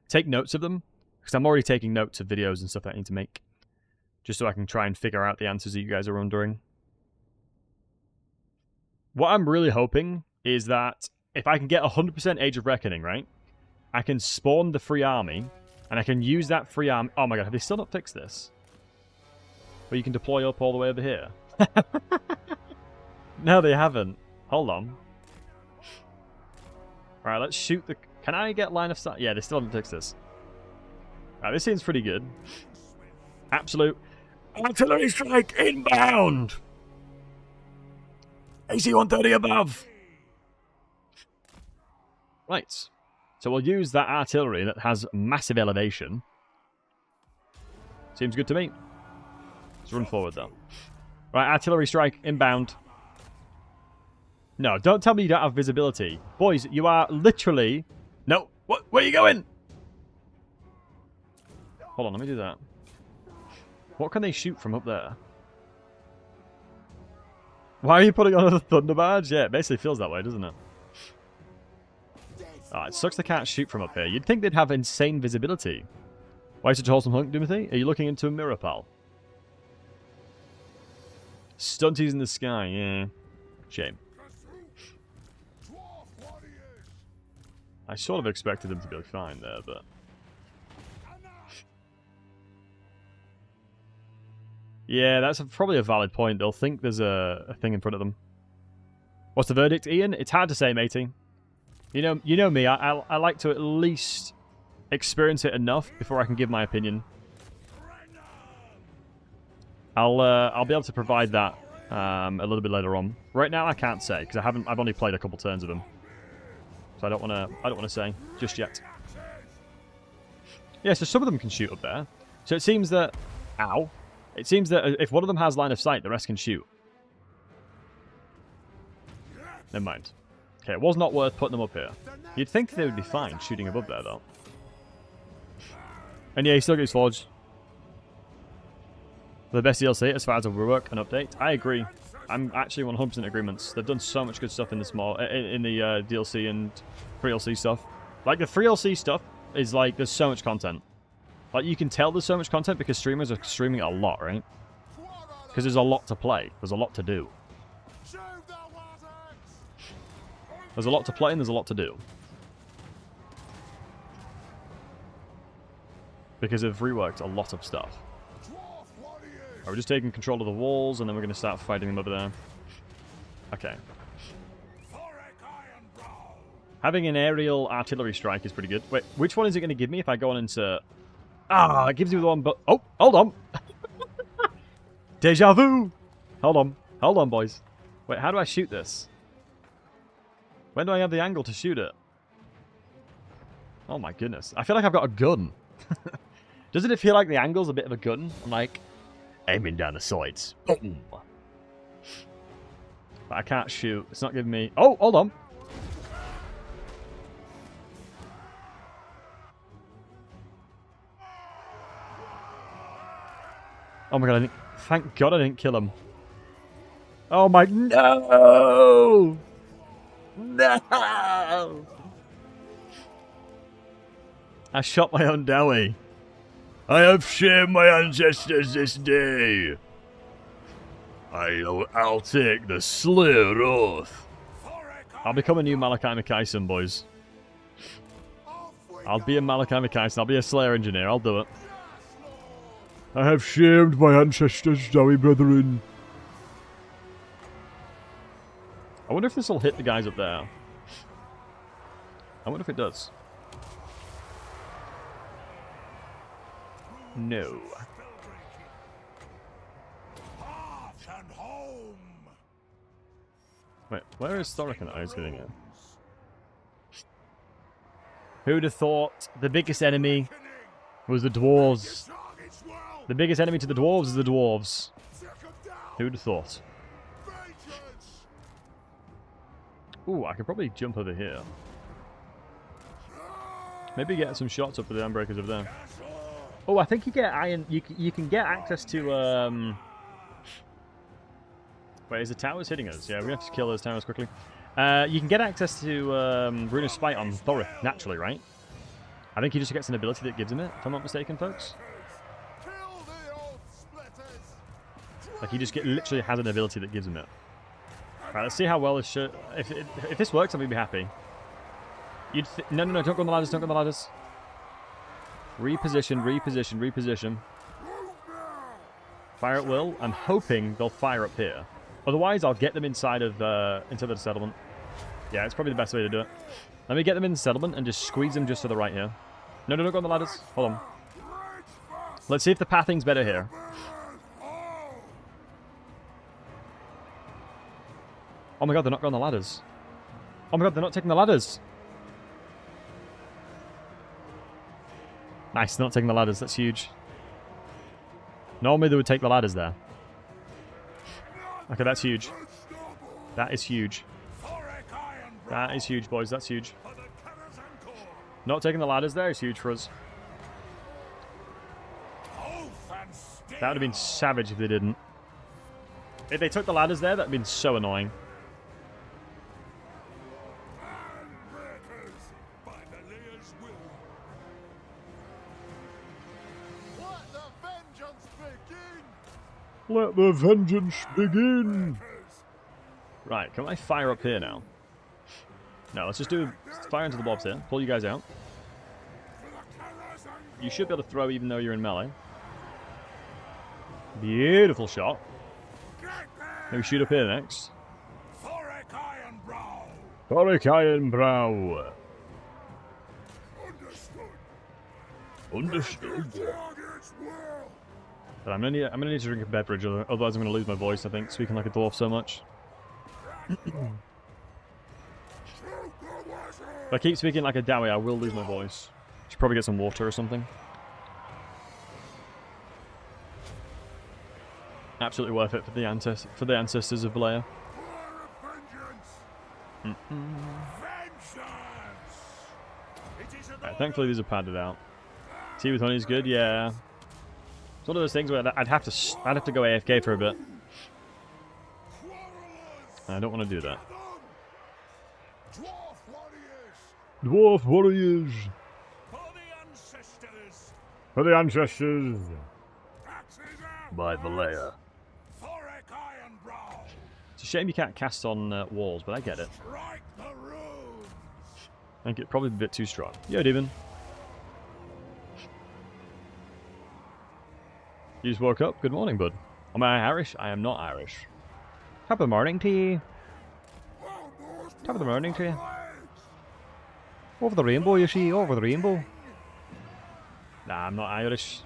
Speaker 1: take notes of them. Because I'm already taking notes of videos and stuff that I need to make. Just so I can try and figure out the answers that you guys are wondering. What I'm really hoping is that if I can get 100% Age of Reckoning, right? I can spawn the free army, and I can use that free army... Oh my god, have they still not fixed this? Where you can deploy up all the way over here. No, they haven't. Hold on. Alright, let's shoot the... Can I get line of sight? Yeah, they still haven't fixed this. Alright, this seems pretty good. Absolute artillery strike inbound! AC 130 above! Right. So we'll use that artillery that has massive elevation. Seems good to me. Let's run forward, though. Right, artillery strike inbound. No, don't tell me you don't have visibility. Boys, you are literally... No, what? Where are you going? Hold on, let me do that. What can they shoot from up there? Why are you putting on a thunder barge? Yeah, it basically feels that way, doesn't it? Oh, it sucks they can't shoot from up here. You'd think they'd have insane visibility. Why such a wholesome hunk, Timothy? Are you looking into a mirror, pal? Stunties in the sky, yeah. Shame. I sort of expected them to be fine there, but... Yeah, that's probably a valid point. They'll think there's a thing in front of them. What's the verdict, Ian? It's hard to say, matey. You know me. I like to at least experience it enough before I can give my opinion. I'll be able to provide that a little bit later on. Right now, I can't say because I've only played a couple turns of them, so I don't want to say just yet. Yeah, so some of them can shoot up there. So it seems that it seems that if one of them has line of sight, the rest can shoot. Never mind. Okay, it was not worth putting them up here. You'd think they would be fine shooting above there, though. And yeah, he still gets forged. The best DLC as far as a rework and update. I agree. I'm actually 100% agreements. They've done so much good stuff in the DLC and free DLC stuff. Like the free DLC stuff is like there's so much content. Like you can tell there's so much content because streamers are streaming a lot, right? Because there's a lot to play. There's a lot to do. There's a lot to play and there's a lot to do. Because they've reworked a lot of stuff. Right, we're just taking control of the walls and then we're going to start fighting them over there. Okay. Having an aerial artillery strike is pretty good. Wait, which one is it going to give me if I go on insert? Ah, it gives you the one, but... Oh, hold on. Deja vu. Hold on, boys. Wait, how do I shoot this? When do I have the angle to shoot it? Oh my goodness. I feel like I've got a gun. Doesn't it feel like the angle's a bit of a gun? I'm like, aiming down the sides. Boom. But I can't shoot. It's not giving me... Oh, hold on. Oh my god, thank god I didn't kill him. Oh my... No! No! I shot my own dowie. I have shamed my ancestors this day. I'll take the Slayer Oath. I'll become a new Malachi McKayson, boys. I'll be a Malachi McKayson. I'll be a Slayer engineer. I'll do it.
Speaker 2: I have shamed my ancestors, dowie brethren.
Speaker 1: I wonder if this will hit the guys up there. I wonder if it does. No. Wait, where is Thoric and I was getting it? Who'd have thought the biggest enemy was the dwarves? The biggest enemy to the dwarves is the dwarves. Who'd have thought? Ooh, I could probably jump over here. Maybe get some shots up for the Ironbreakers over there. Oh, I think you get iron. You can get access to. Wait, is the towers hitting us? Yeah, we have to kill those towers quickly. You can get access to Rune Spite on Thoric naturally, right? I think he just gets an ability that gives him it, if I'm not mistaken, folks. Like he just literally has an ability that gives him it. Right, let's see how well this should. If this works, I'm gonna be happy. No, don't go on the ladders. Don't go on the ladders. Reposition. Fire at will. I'm hoping they'll fire up here. Otherwise, I'll get them inside of into the settlement. Yeah, it's probably the best way to do it. Let me get them in the settlement and just squeeze them just to the right here. No, don't go on the ladders. Hold on. Let's see if the pathing's better here. Oh my god, they're not going on the ladders. Oh my god, they're not taking the ladders. Nice, they're not taking the ladders. That's huge. Normally they would take the ladders there. Okay, that's huge. That is huge. That is huge, boys. That's huge. Not taking the ladders there is huge for us. That would have been savage if they didn't. If they took the ladders there, that would have been so annoying.
Speaker 2: Let the vengeance begin!
Speaker 1: Right, can I fire up here now? No, let's just do fire into the blobs here. Pull you guys out. You should be able to throw even though you're in melee. Beautiful shot. Maybe shoot up here next.
Speaker 2: Thoric Ironbrow. Understood.
Speaker 1: But I'm gonna need to drink a beverage, otherwise I'm gonna lose my voice. I think speaking like a dwarf so much. If I keep speaking like a Dowie, I will lose my voice. Should probably get some water or something. Absolutely worth it for the ancestors of Valleya. Right, thankfully these are padded out. Tea with honey is good, yeah. It's one of those things where I'd have to go AFK for a bit. I don't want to do that.
Speaker 2: Dwarf warriors! For the ancestors! By Valleya.
Speaker 1: It's a shame you can't cast on walls, but I get it. I think it's probably a bit too strong. Yo, demon. You just woke up? Good morning, bud. Am I Irish? I am not Irish. Top of the morning to you. Top of the morning to you. Over the rainbow, you see? Over the rainbow. Nah, I'm not Irish.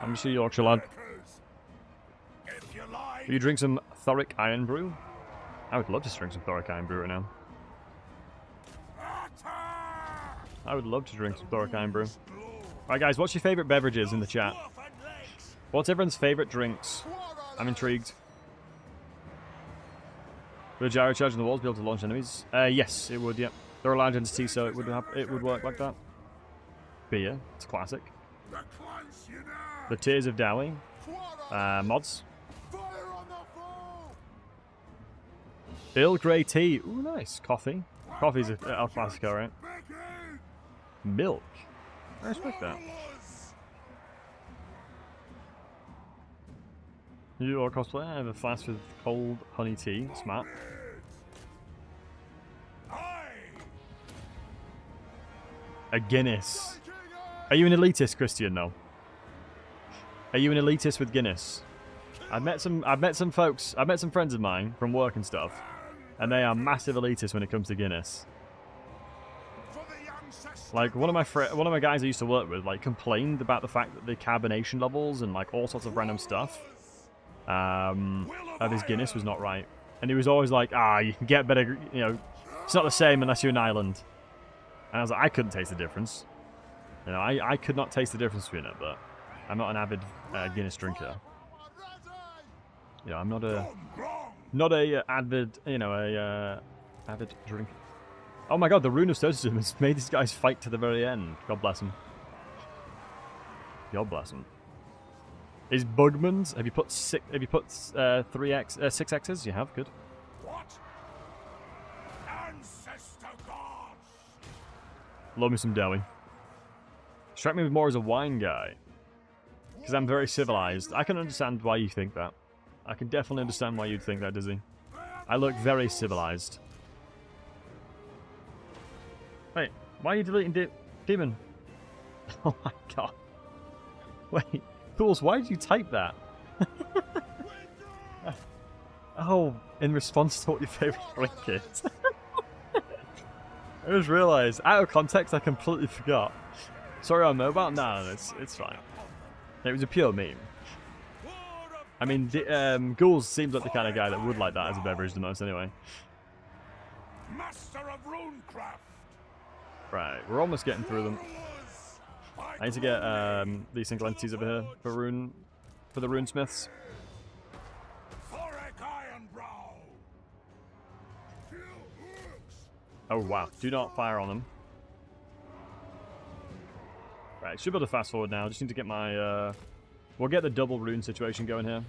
Speaker 1: I'm just a Yorkshire lad. Will you drink some Thoric Iron Brew? I would love to drink some Thoric Iron Brew right now. I would love to drink some Thoric Iron Brew. Alright guys, what's your favourite beverages in the chat? What's everyone's favourite drinks? I'm intrigued. Would a gyro charge on the walls be able to launch enemies? Yes, it would, yep. They're a large entity, so it would work like that. Beer, it's classic. The Tears of Dowie. Mods. Earl Grey tea. Ooh, nice. Coffee. Coffee's a El Clasico, right? Milk. I respect that. You are cosplay. I have a flask with cold honey tea. Smart. A Guinness. Are you an elitist, Christian? No. Are you an elitist with Guinness? I've met some folks. I've met some friends of mine from work and stuff, and they are massive elitists when it comes to Guinness. Like one of my guys I used to work with, like, complained about the fact that the carbonation levels and like all sorts of random stuff of his Guinness was not right, and he was always like, you can get better, you know, it's not the same unless you're in Ireland. And I was like, I couldn't taste the difference. You know, I could not taste the difference between it, but I'm not an avid Guinness drinker. You know, I'm not a avid, you know, avid drinker. Oh my god, the Rune of Stoicism has made these guys fight to the very end. God bless them. God bless them. Is Bugman's? Have you put 6 X's? You have, good.
Speaker 4: What? Ancestor gods.
Speaker 1: Love me some Dowie. Strike me more as a wine guy. Because I'm very civilized. I can understand why you think that. I can definitely understand why you'd think that, Dizzy. I look very civilized. Wait, why are you deleting Demon? Oh my god. Wait, Fools, why did you type that? Oh, in response to what your favourite drink is. I just realised, out of context, I completely forgot. Sorry on mobile? No, it's fine. It was a pure meme. I mean, Ghouls seems like the kind of guy that would like that as a beverage the most anyway.
Speaker 4: Master of runecraft.
Speaker 1: Right, we're almost getting through them. I need to get these single entities over here for the runesmiths.
Speaker 4: Thoric Ironbrow.
Speaker 1: Oh wow, do not fire on them. Right, should be able to fast forward now. Just need to get my we'll get the double rune situation going here.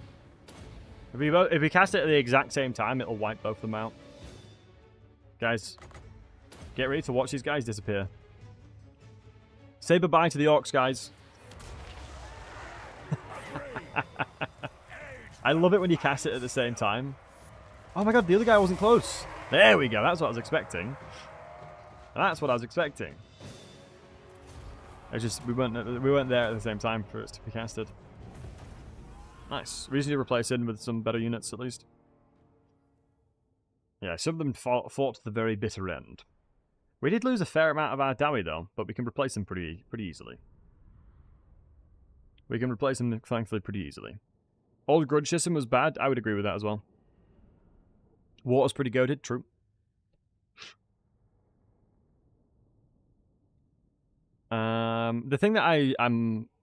Speaker 1: If we cast it at the exact same time, it'll wipe both of them out. Guys, get ready to watch these guys disappear. Say bye-bye to the orcs, guys. I love it when you cast it at the same time. Oh my god, the other guy wasn't close. There we go, that's what I was expecting. That's what I was expecting. It's just we weren't there at the same time for it to be casted. Nice. We just need to replace it with some better units at least. Yeah, some of them fought to the very bitter end. We did lose a fair amount of our Dowie though, but we can replace them pretty easily. We can replace them thankfully pretty easily. Old Grudge system was bad. I would agree with that as well. Water's pretty goated, true. The thing that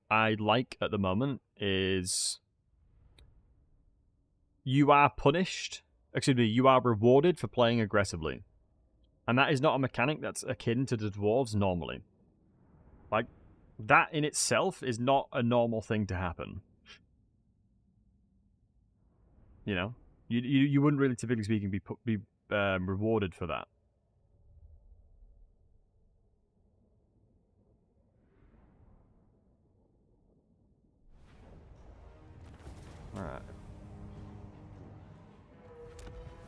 Speaker 1: I like at the moment is you are punished. Excuse me, you are rewarded for playing aggressively. And that is not a mechanic that's akin to the dwarves normally. Like, that in itself is not a normal thing to happen. You know? You wouldn't really, typically speaking, be rewarded for that. Alright.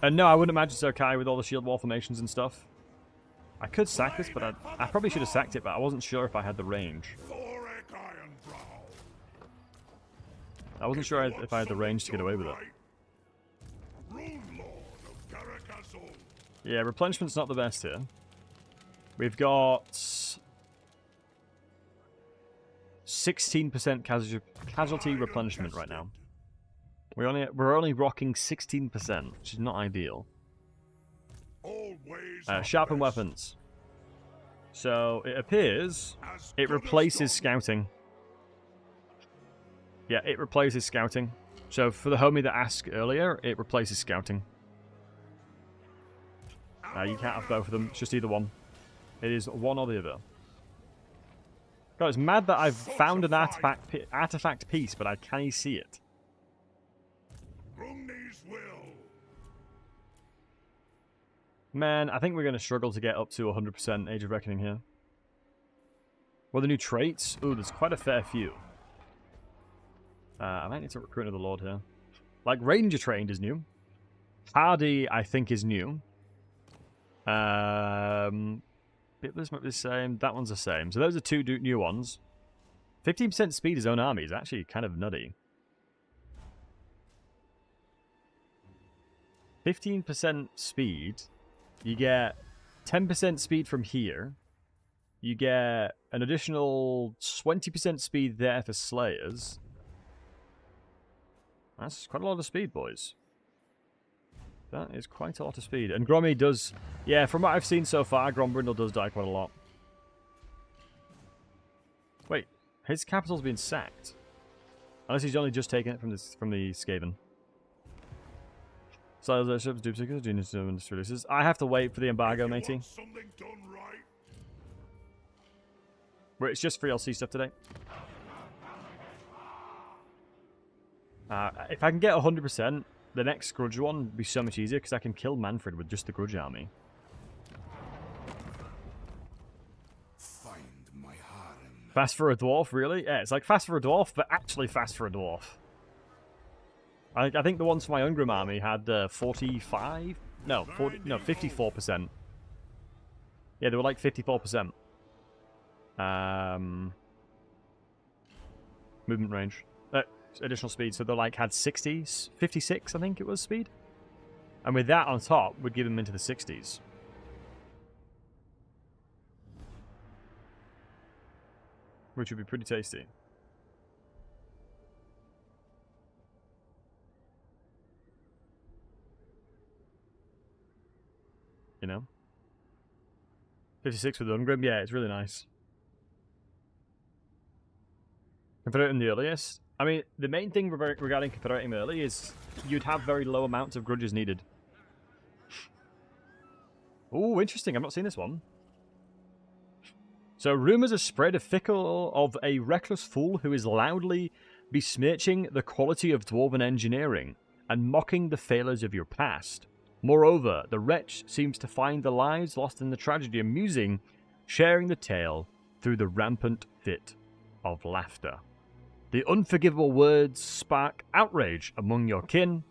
Speaker 1: And no, I wouldn't imagine Sokai with all the shield wall formations and stuff. I could sack this, but I probably should have sacked it, but I wasn't sure if I had the range.
Speaker 4: Thoric Ironbrow.
Speaker 1: I wasn't sure if I had the range to get away with it.
Speaker 4: Rune Lord of Garagazzle.
Speaker 1: Yeah, replenishment's not the best here. We've got 16% casualty replenishment right now. We're only rocking 16%, which is not ideal. Sharpen weapons. So it appears it replaces scouting. Yeah, it replaces scouting. So for the homie that asked earlier, it replaces scouting. You can't have both of them. It's just either one. It is one or the other. God, it's mad that I've found an artifact piece, but I can't see it. Man, I think we're going to struggle to get up to 100% Age of Reckoning here. Well, the new traits? Ooh, there's quite a fair few. I might need to recruit another Lord here. Like, Ranger Trained is new. Hardy, I think, is new. Bitless might be the same. That one's the same. So those are two new ones. 15% speed his own army is actually kind of nutty. 15% speed. You get 10% speed from here. You get an additional 20% speed there for Slayers. That's quite a lot of speed, boys. That is quite a lot of speed. And Grommy does... Yeah, from what I've seen so far, Grombrindle does die quite a lot. Wait, his capital's been sacked. Unless he's only just taken it from the Skaven. So the ships do particular genius releases. I have to wait for the embargo, matey. Where it's just free LC stuff today. If I can get 100%, the next Grudge one would be so much easier because I can kill Manfred with just the Grudge army.
Speaker 4: Find my harem.
Speaker 1: Fast for a dwarf, really? Yeah, it's like fast for a dwarf, but actually fast for a dwarf. I think the ones for my Ungrim army had 45? No, 54%. Yeah, they were like 54%. Movement range. additional speed. So they like had 60s, 56, I think it was speed. And with that on top, would give them into the 60s. Which would be pretty tasty. You know? 56 with Ungrim, yeah, it's really nice. Confederating the earliest. I mean, the main thing regarding confederating early is you'd have very low amounts of grudges needed. Oh, interesting. I've not seen this one. So, rumours are spread of a reckless fool who is loudly besmirching the quality of Dwarven engineering and mocking the failures of your past. Moreover, the wretch seems to find the lives lost in the tragedy amusing, sharing the tale through the rampant fit of laughter. The unforgivable words spark outrage among your kin.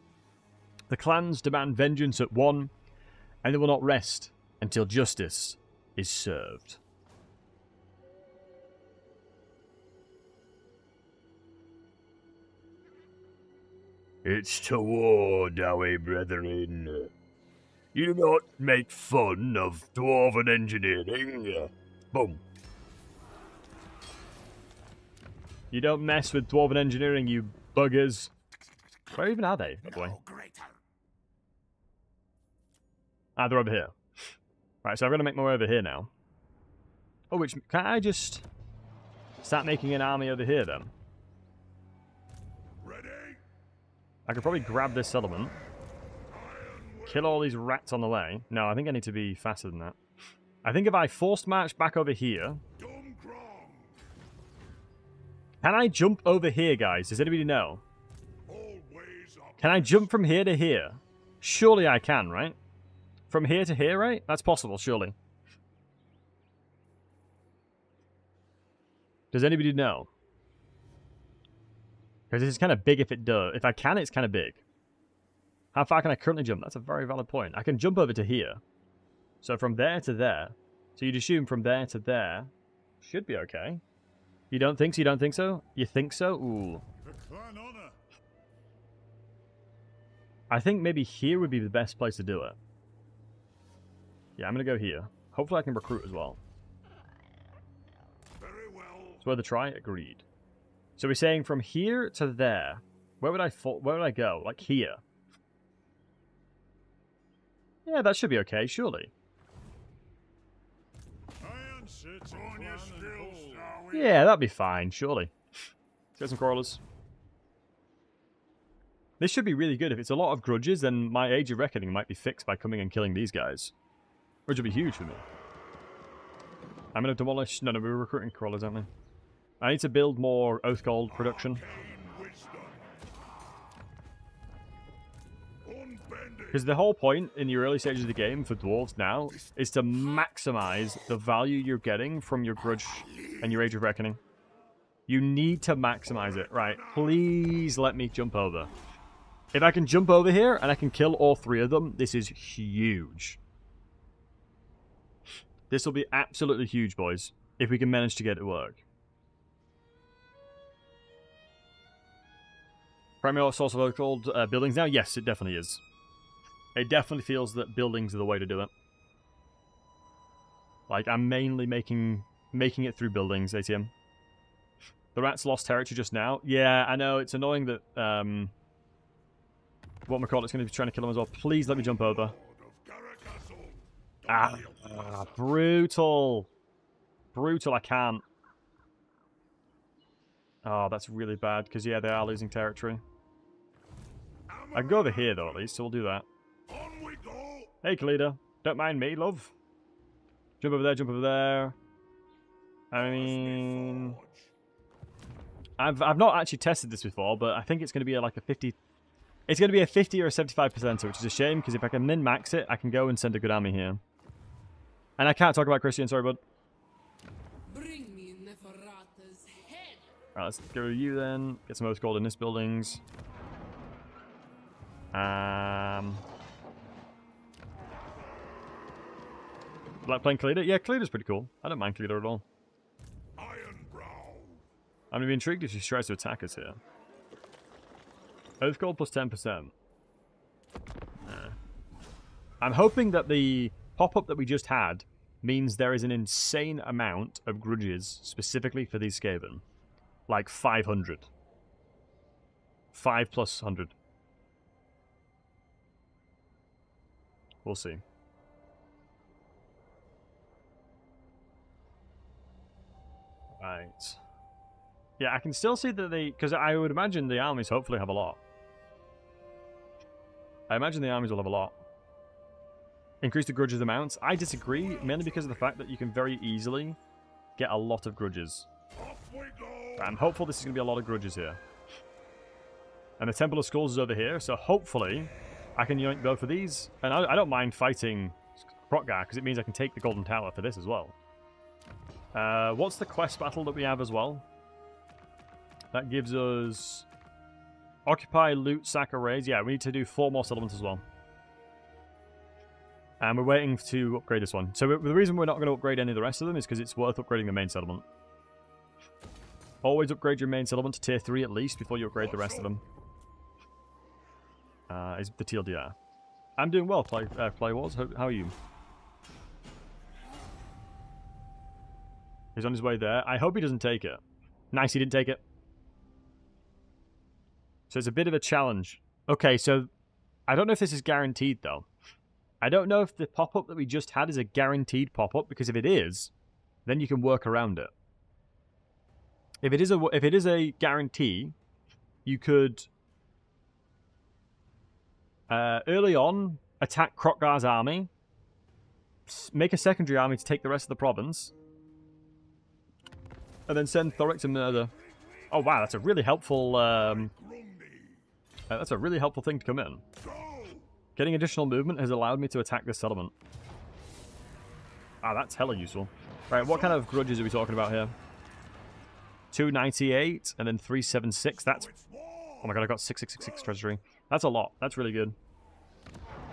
Speaker 1: The clans demand vengeance at one, and they will not rest until justice is served.
Speaker 2: It's toward our brethren. You do not make fun of Dwarven engineering. Boom.
Speaker 1: You don't mess with Dwarven engineering, you buggers. Where even are they, by the way? Ah, they're over here. Right, so I'm going to make my way over here now. Oh, which... Can't I just start making an army over here, then?
Speaker 4: Ready?
Speaker 1: I could probably grab this settlement. Kill all these rats on the way. No, I think I need to be faster than that. I think if I forced march back over here... Can I jump over here, guys? Does anybody know? Can I jump from here to here? Surely I can, right? From here to here, right? That's possible, surely. Does anybody know? Because this is kind of big if it does. If I can, it's kind of big. How far can I currently jump? That's a very valid point. I can jump over to here. So from there to there. So you'd assume from there to there should be okay. You don't think so? You don't think so? You think so? Ooh. I think maybe here would be the best place to do it. Yeah, I'm going to go here. Hopefully I can recruit as well.
Speaker 4: Very well.
Speaker 1: It's worth a try. Agreed. So we're saying from here to there. Where would I go? Like here. Yeah, that should be okay, surely. Yeah, that'd be fine, surely. Let's get some crawlers. This should be really good. If it's a lot of grudges, then my Age of Reckoning might be fixed by coming and killing these guys. Which would be huge for me. I'm going to demolish... No, we're recruiting crawlers, aren't we? I need to build more Oath Gold production. Because the whole point in the early stages of the game for dwarves now is to maximize the value you're getting from your Grudge and your Age of Reckoning. You need to maximize it. Right, please let me jump over. If I can jump over here and I can kill all three of them, this is huge. This will be absolutely huge, boys, if we can manage to get it to work. Primary source of Oath-Gold buildings now? Yes, it definitely is. It definitely feels that buildings are the way to do it. Like, I'm mainly making it through buildings, ATM. The rats lost territory just now. Yeah, I know, it's annoying that, what McCall is going to be trying to kill him as well. Please let me jump over. Brutal. Brutal, I can't. Oh, that's really bad, because, yeah, they are losing territory. I can go over here, though, at least, so we'll do that. Hey, Kalida. Don't mind me, love. Jump over there, jump over there. I mean... I've not actually tested this before, but I think it's going to be like a 50... It's going to be a 50 or a 75%, which is a shame, because if I can min-max it, I can go and send a good army here. And I can't talk about Christian, sorry, bud. Alright, let's go to you then. Get some Oath Gold in this buildings. Like playing Kalida? Yeah, Kalida's pretty cool. I don't mind Kalida at all. I'm going to be intrigued if she tries to attack us here. Oath Gold plus 10%. I'm hoping that the pop-up that we just had means there is an insane amount of grudges specifically for these Skaven. Like 500. 5 plus 100. We'll see. Right. Yeah, I can still see that they... Because I would imagine the armies hopefully have a lot. I imagine the armies will have a lot. Increase the grudges amounts. I disagree, mainly because of the fact that you can very easily get a lot of grudges. I'm hopeful this is going to be a lot of grudges here. And the Temple of Skulls is over here, so hopefully I can yoink both of these. And I don't mind fighting Krogar, because it means I can take the Golden Tower for this as well. What's the quest battle that we have as well? That gives us... Occupy, loot, sack, or raise. Yeah, we need to do 4 more settlements as well. And we're waiting to upgrade this one. So the reason we're not going to upgrade any of the rest of them is because it's worth upgrading the main settlement. Always upgrade your main settlement to tier 3 at least before you upgrade the rest of them. Is the TLDR. I'm doing well, Play Wars. How are you? He's on his way there. I hope he doesn't take it. Nice, he didn't take it. So it's a bit of a challenge. Okay, so I don't know if this is guaranteed, though. I don't know if the pop-up that we just had is a guaranteed pop-up, because if it is, then you can work around it. If it is a guarantee, you could early on attack Krogar's army, make a secondary army to take the rest of the province, and then send Thoric to murder. Oh wow, that's a really helpful. That's a really helpful thing to come in. Getting additional movement has allowed me to attack this settlement. Ah, that's hella useful. Right, what kind of grudges are we talking about here? 298 and then 376. That's... Oh my god, I got 6666 treasury. That's a lot. That's really good.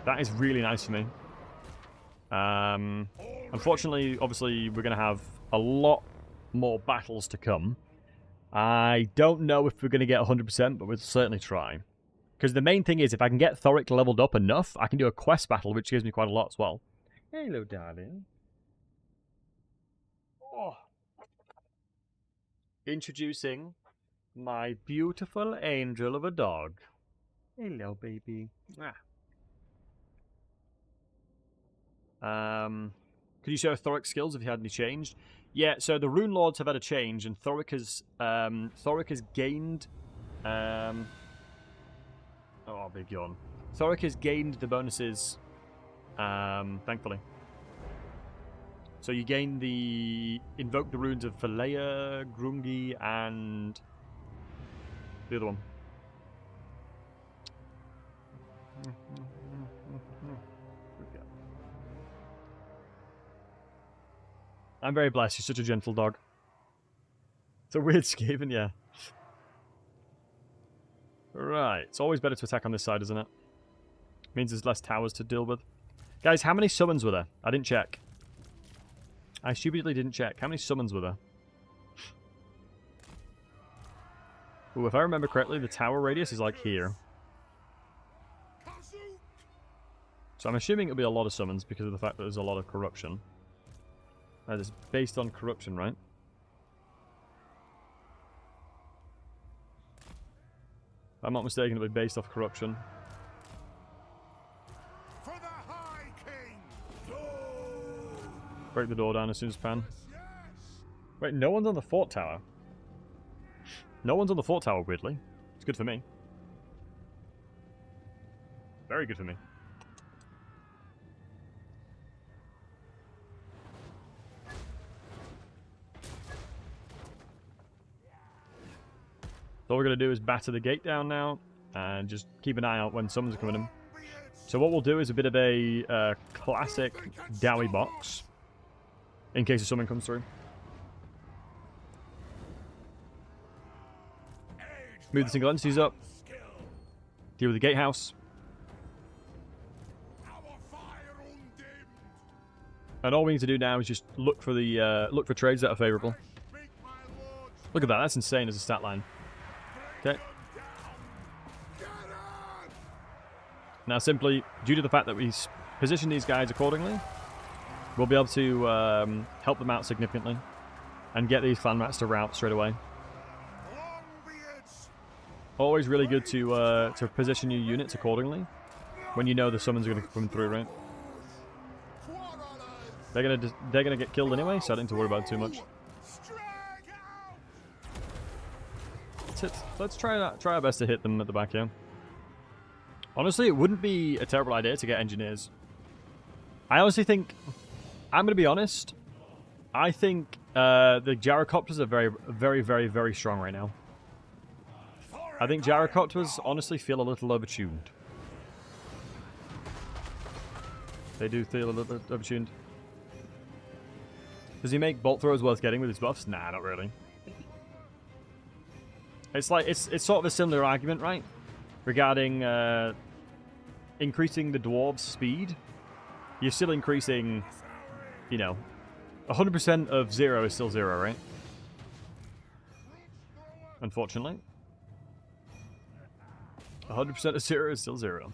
Speaker 1: That is really nice for me. Unfortunately, obviously, we're going to have a lot more battles to come. I don't know if we're going to get 100%, but we'll certainly try. Because the main thing is, if I can get Thoric leveled up enough, I can do a quest battle, which gives me quite a lot as well. Hello, darling. Oh. Introducing my beautiful angel of a dog. Hello, baby. Could you show Thoric skills if you had any changed? Yeah, so the Rune Lords have had a change, and Thoric has gained... Oh, big yawn. Thoric has gained the bonuses, thankfully. So you gain the... Invoke the runes of Falea, Grungi, and... the other one. I'm very blessed. You're such a gentle dog. It's a weird Skaven, yeah. Right. It's always better to attack on this side, isn't it? Means there's less towers to deal with. Guys, how many summons were there? I didn't check. I stupidly didn't check. How many summons were there? Ooh, if I remember correctly, the tower radius is like here. So I'm assuming it'll be a lot of summons because of the fact that there's a lot of corruption. That is based on corruption, right? If I'm not mistaken, it'll be based off corruption.
Speaker 4: For the High King!
Speaker 1: Break the door down as soon as pan. Wait, no one's on the fort tower. No one's on the fort tower, weirdly. It's good for me. Very good for me. So all we're going to do is batter the gate down now, and just keep an eye out when someone's coming in. So what we'll do is a bit of a classic Dowie box, in case if someone comes through. Move the single entities up. Deal with the gatehouse. And all we need to do now is just look for the look for trades that are favourable. Look at that, that's insane as a stat line. Okay. Now, simply due to the fact that we position these guys accordingly, we'll be able to help them out significantly and get these clan rats to rout straight away. Always really good to position your units accordingly when you know the summons are going to come through, right? They're gonna get killed anyway, so I don't need to worry about it too much. Let's try our best to hit them at the back here. Honestly, it wouldn't be a terrible idea to get engineers. I honestly think, I'm gonna be honest, I think the gyrocopters are very, very, very, very strong right now. I think gyrocopters honestly feel a little overtuned. They do feel a little bit overtuned. Does he make bolt throws worth getting with his buffs? Nah, not really. It's like it's sort of a similar argument, right? Regarding increasing the dwarves' speed. You're still increasing, you know, 100% of 0 is still 0, right? Unfortunately. 100% of 0 is still 0.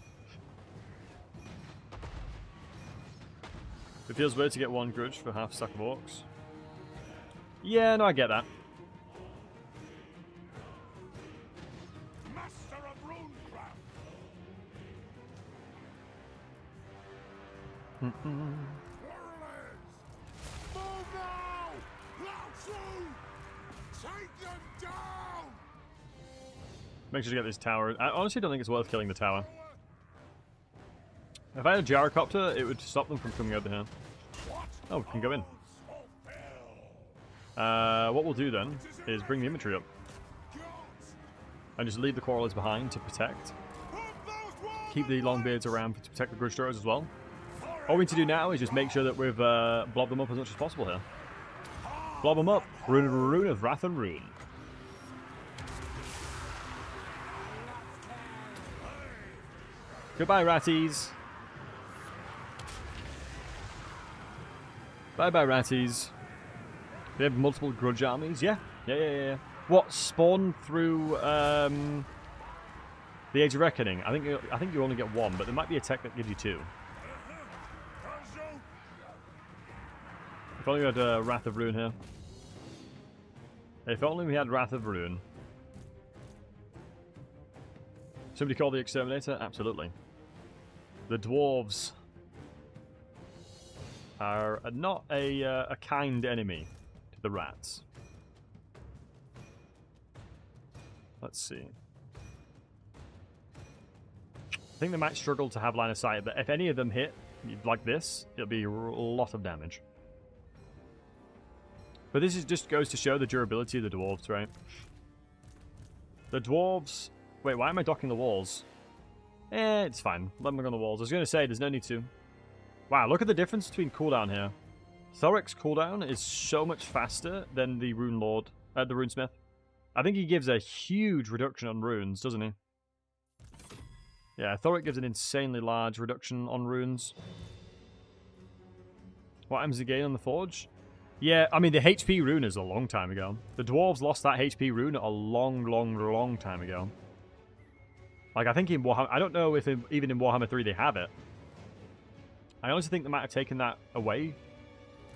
Speaker 1: It feels weird to get one grudge for half a stack of orcs. Yeah, no, I get that.
Speaker 4: Master of Runecraft. Move now! Lao-Tzu! Take them down!
Speaker 1: Make sure to get this tower. I honestly don't think it's worth killing the tower. If I had a gyrocopter, it would stop them from coming over here. Oh, we can go in. What we'll do then is bring the infantry up. And just leave the quarrelers behind to protect. Keep the longbeards around to protect the grudge throwers as well. All we need to do now is just make sure that we've blobbed them up as much as possible here. Blob them up. Rune of Wrath and Rune. Goodbye, ratties. Bye-bye, ratties. They have multiple grudge armies? Yeah. Yeah. What, spawn through the Age of Reckoning? I think you only get one, but there might be a tech that gives you two. If only we had Wrath of Rune here. If only we had Wrath of Rune. Somebody call the Exterminator? Absolutely. The dwarves are not a kind enemy to the rats. Let's see. I think they might struggle to have line of sight, but if any of them hit like this, it'll be a lot of damage. But this just goes to show the durability of the dwarves, right? The dwarves... Wait, why am I docking the walls? It's fine. Let them go on the walls. I was going to say, there's no need to. Wow, look at the difference between cooldown here. Thoric's cooldown is so much faster than the Rune Lord, the Runesmith. I think he gives a huge reduction on runes, doesn't he? Yeah, Thoric gives an insanely large reduction on runes. What happens again on the Forge? Yeah, I mean, the HP rune is a long time ago. The dwarves lost that HP rune a long time ago. Like, I think in Warhammer... I don't know if even in Warhammer 3 they have it. I honestly think they might have taken that away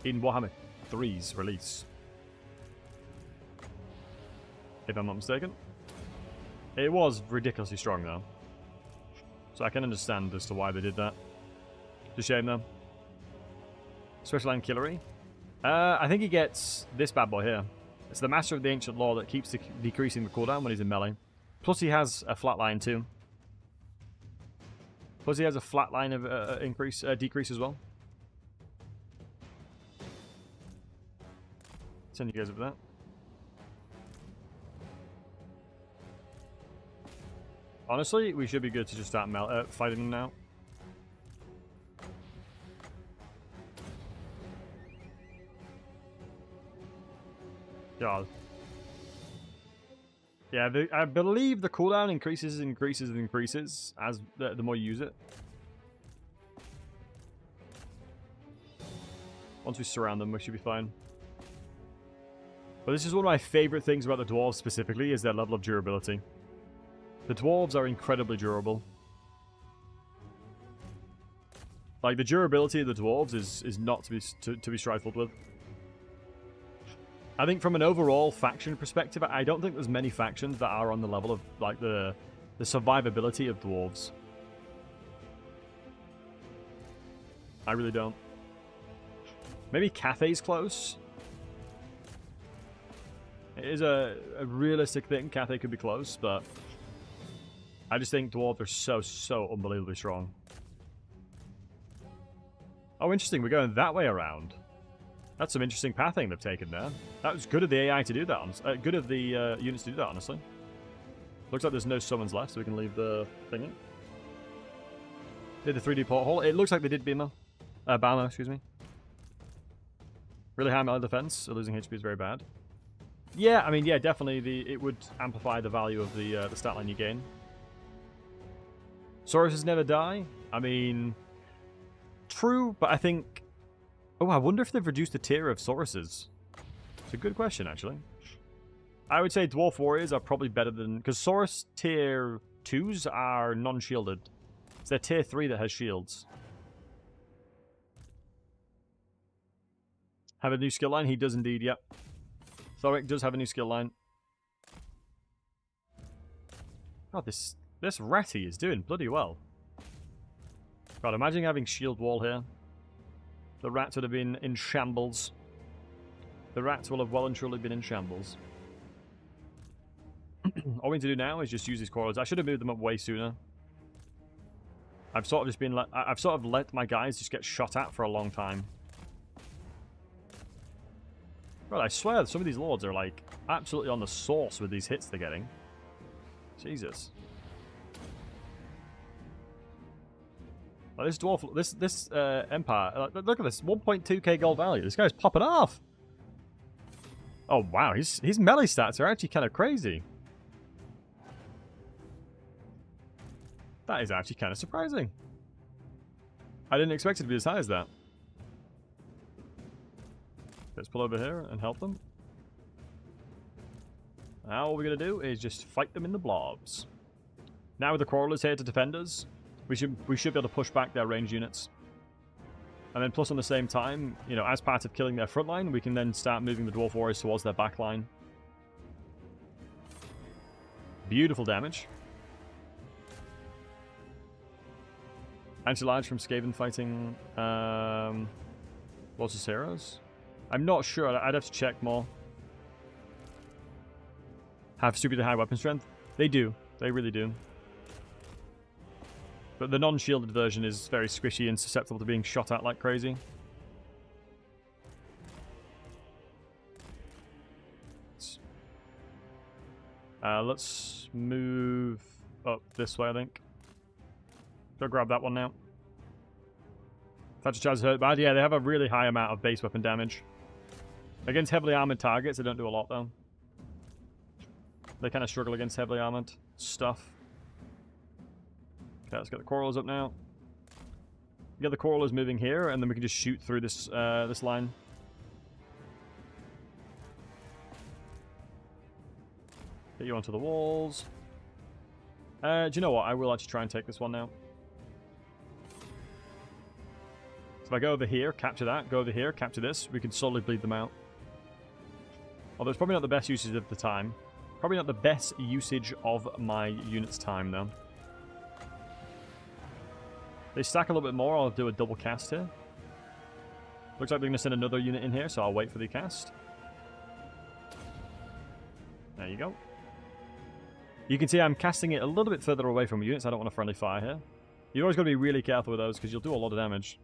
Speaker 1: in Warhammer 3's release. If I'm not mistaken. It was ridiculously strong, though. So I can understand as to why they did that. It's a shame, though. Special Ancillary. I think he gets this bad boy here. It's the Master of the Ancient Law that keeps decreasing the cooldown when he's in melee. Plus he has a flatline too. Plus he has a flatline of decrease as well. Send you guys over that. Honestly, we should be good to just start fighting them now. God. Yeah, I believe the cooldown increases as the more you use it. Once we surround them, we should be fine. But this is one of my favorite things about the dwarves specifically, is their level of durability. The dwarves are incredibly durable. Like, the durability of the dwarves is not to be trifled with. I think from an overall faction perspective, I don't think there's many factions that are on the level of, like, the survivability of dwarves. I really don't. Maybe Cathay's close. It is a realistic thing. Cathay could be close, but I just think dwarves are so unbelievably strong. Oh, interesting. We're going that way around. That's some interesting pathing they've taken there. That was good of the AI to do that. Good of the units to do that, honestly. Looks like there's no summons left, so we can leave the thing in. Did the 3D porthole. It looks like they did Bama, excuse me. Really high melee defense, so losing HP is very bad. Yeah, I mean, yeah, definitely it would amplify the value of the stat line you gain. Sauruses never die. I mean, true, but I think... Oh, I wonder if they've reduced the tier of Sauruses. It's a good question, actually. I would say Dwarf Warriors are probably better than... Because Saurus tier 2s are non-shielded. It's their tier 3 that has shields. Have a new skill line? He does indeed, yep. Thoric does have a new skill line. God, this ratty is doing bloody well. God, imagine having shield wall here. The rats would have been in shambles. The rats will have well and truly been in shambles. All we need to do now is just use these quarrels. I should have moved them up way sooner. I've sort of let my guys just get shot at for a long time. God, I swear some of these lords are like absolutely on the sauce with these hits they're getting. Jesus. Like this dwarf, this empire. Look at this, 1.2k gold value. This guy's popping off. Oh wow, his melee stats are actually kind of crazy. That is actually kind of surprising. I didn't expect it to be as high as that. Let's pull over here and help them. Now all we're going to do is just fight them in the blobs. Now with the Crawlers here to defend us, we should be able to push back their ranged units. And then plus on the same time, you know, as part of killing their front line, we can then start moving the Dwarf Warriors towards their back line. Beautiful damage. Anti-large from Skaven fighting Lotus Heroes. I'm not sure. I'd have to check more. Have stupidly high weapon strength? They do. They really do. But the non-shielded version is very squishy and susceptible to being shot at like crazy. Let's move up this way, I think. Go grab that one now. Thatcher Chaz hurt bad. Yeah, they have a really high amount of base weapon damage. Against heavily armored targets, they don't do a lot, though. They kind of struggle against heavily armored stuff. Okay, let's get the Corals up now. Get the Corals moving here, and then we can just shoot through this this line. Get you onto the walls. Do you know what? I will actually try and take this one now. So if I go over here, capture that, go over here, capture this, we can slowly bleed them out. Although it's probably not the best usage of the time. Probably not the best usage of my unit's time, though. They stack a little bit more, I'll do a double cast here. Looks like they're going to send another unit in here, so I'll wait for the cast. There you go. You can see I'm casting it a little bit further away from units. I don't want a friendly fire here. You've always got to be really careful with those, because you'll do a lot of damage.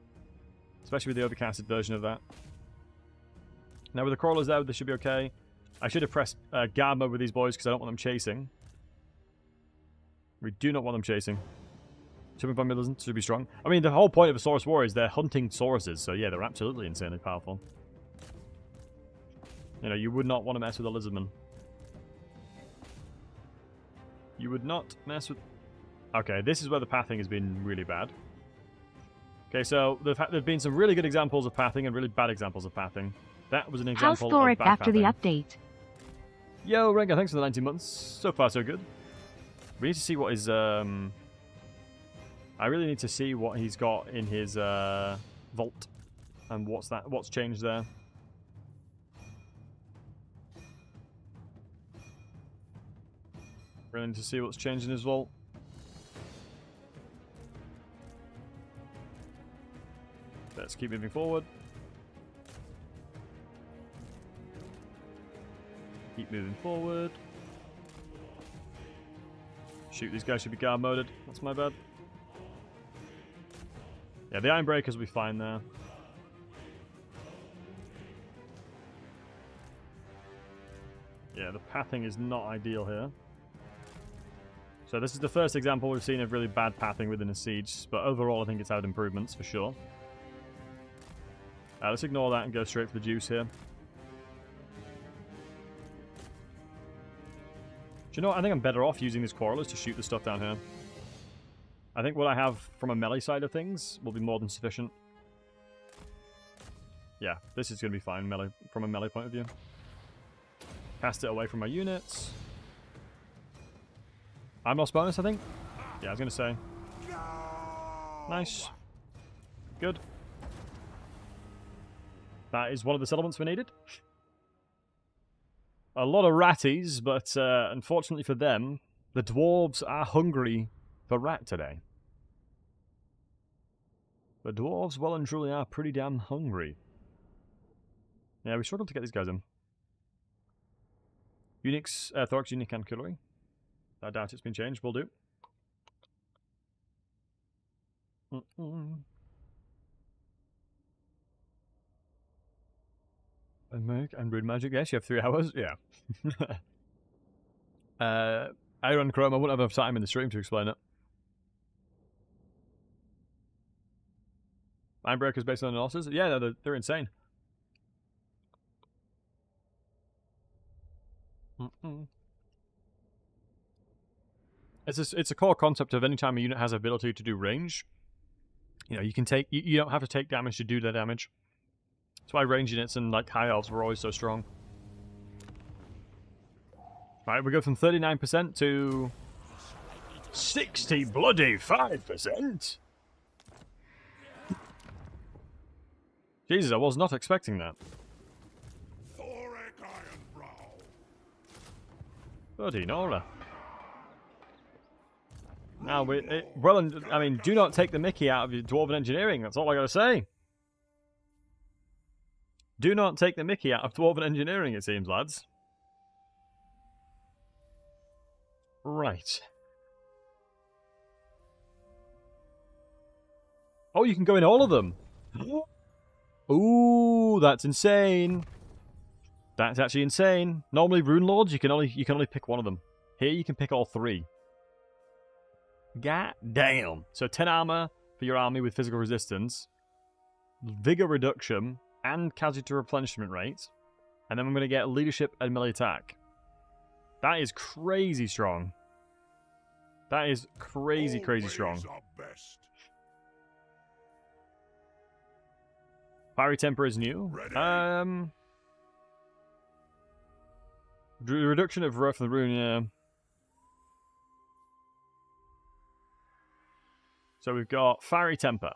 Speaker 1: Especially with the overcasted version of that. Now with the crawlers there, they should be okay. I should have pressed guard mode with these boys because I don't want them chasing. We do not want them chasing. 2.5 million should be strong. I mean, the whole point of a Saurus War is they're hunting Sauruses, so yeah, they're absolutely insanely powerful. You know, you would not want to mess with a Lizardman. You would not mess with... Okay, this is where the pathing has been really bad. Okay, so there've been some really good examples of pathing and really bad examples of pathing. That was an example
Speaker 3: How's Thoric
Speaker 1: of bad
Speaker 3: after
Speaker 1: pathing.
Speaker 3: the update?
Speaker 1: Yo, Renga, thanks for the 19 months. So far, so good. We need to see what is... I I really need to see what he's got in his vault. And what's changed there. Really need to see what's changed in his vault. Let's keep moving forward. Keep moving forward. Shoot, these guys should be guard moded. That's my bad. Yeah, the Ironbreakers will be fine there. Yeah, the pathing is not ideal here. So this is the first example we've seen of really bad pathing within a siege, but overall I think it's had improvements for sure. Let's ignore that and go straight for the juice here. Do you know what? I think I'm better off using these quarrelers to shoot the stuff down here. I think what I have from a melee side of things will be more than sufficient. Yeah, this is going to be fine from a melee point of view. Cast it away from my units. I'm lost bonus, I think. Yeah, I was going to say. Nice. Good. That is one of the settlements we needed. A lot of ratties, but unfortunately for them, the dwarves are hungry for rat today. The dwarves, well and truly, are pretty damn hungry. Yeah, we struggled to get these guys in. Unix, Thoric's unique artillery. I doubt it's been changed. Will do. And Rude Magic, yes, you have 3 hours. Yeah. Iron Chrome, I wouldn't have enough time in the stream to explain it. Ironbreakers based on analysis? Yeah, they're insane. It's a core concept of any time a unit has ability to do range. You know, you can take you don't have to take damage to do the damage. That's why range units and like high elves were always so strong. Right, we go from 39% to 60 bloody 5%. Jesus, I was not expecting that.
Speaker 4: Thoric Ironbrow.
Speaker 1: Bloody Nora. Now, I mean, do not take the mickey out of your Dwarven engineering. That's all I gotta say. Do not take the mickey out of Dwarven engineering, it seems, lads. Right. Oh, you can go in all of them. Ooh, that's insane. That's actually insane. Normally, Rune Lords, you can only pick one of them. Here, you can pick all 3. God damn. So 10 armor for your army with physical resistance, vigor reduction, and casualty replenishment rate. And then I'm going to get leadership and melee attack. That is crazy strong. That is crazy, crazy strong. Fiery Temper is new. Reduction of rough and the rune, yeah. So we've got Fiery Temper.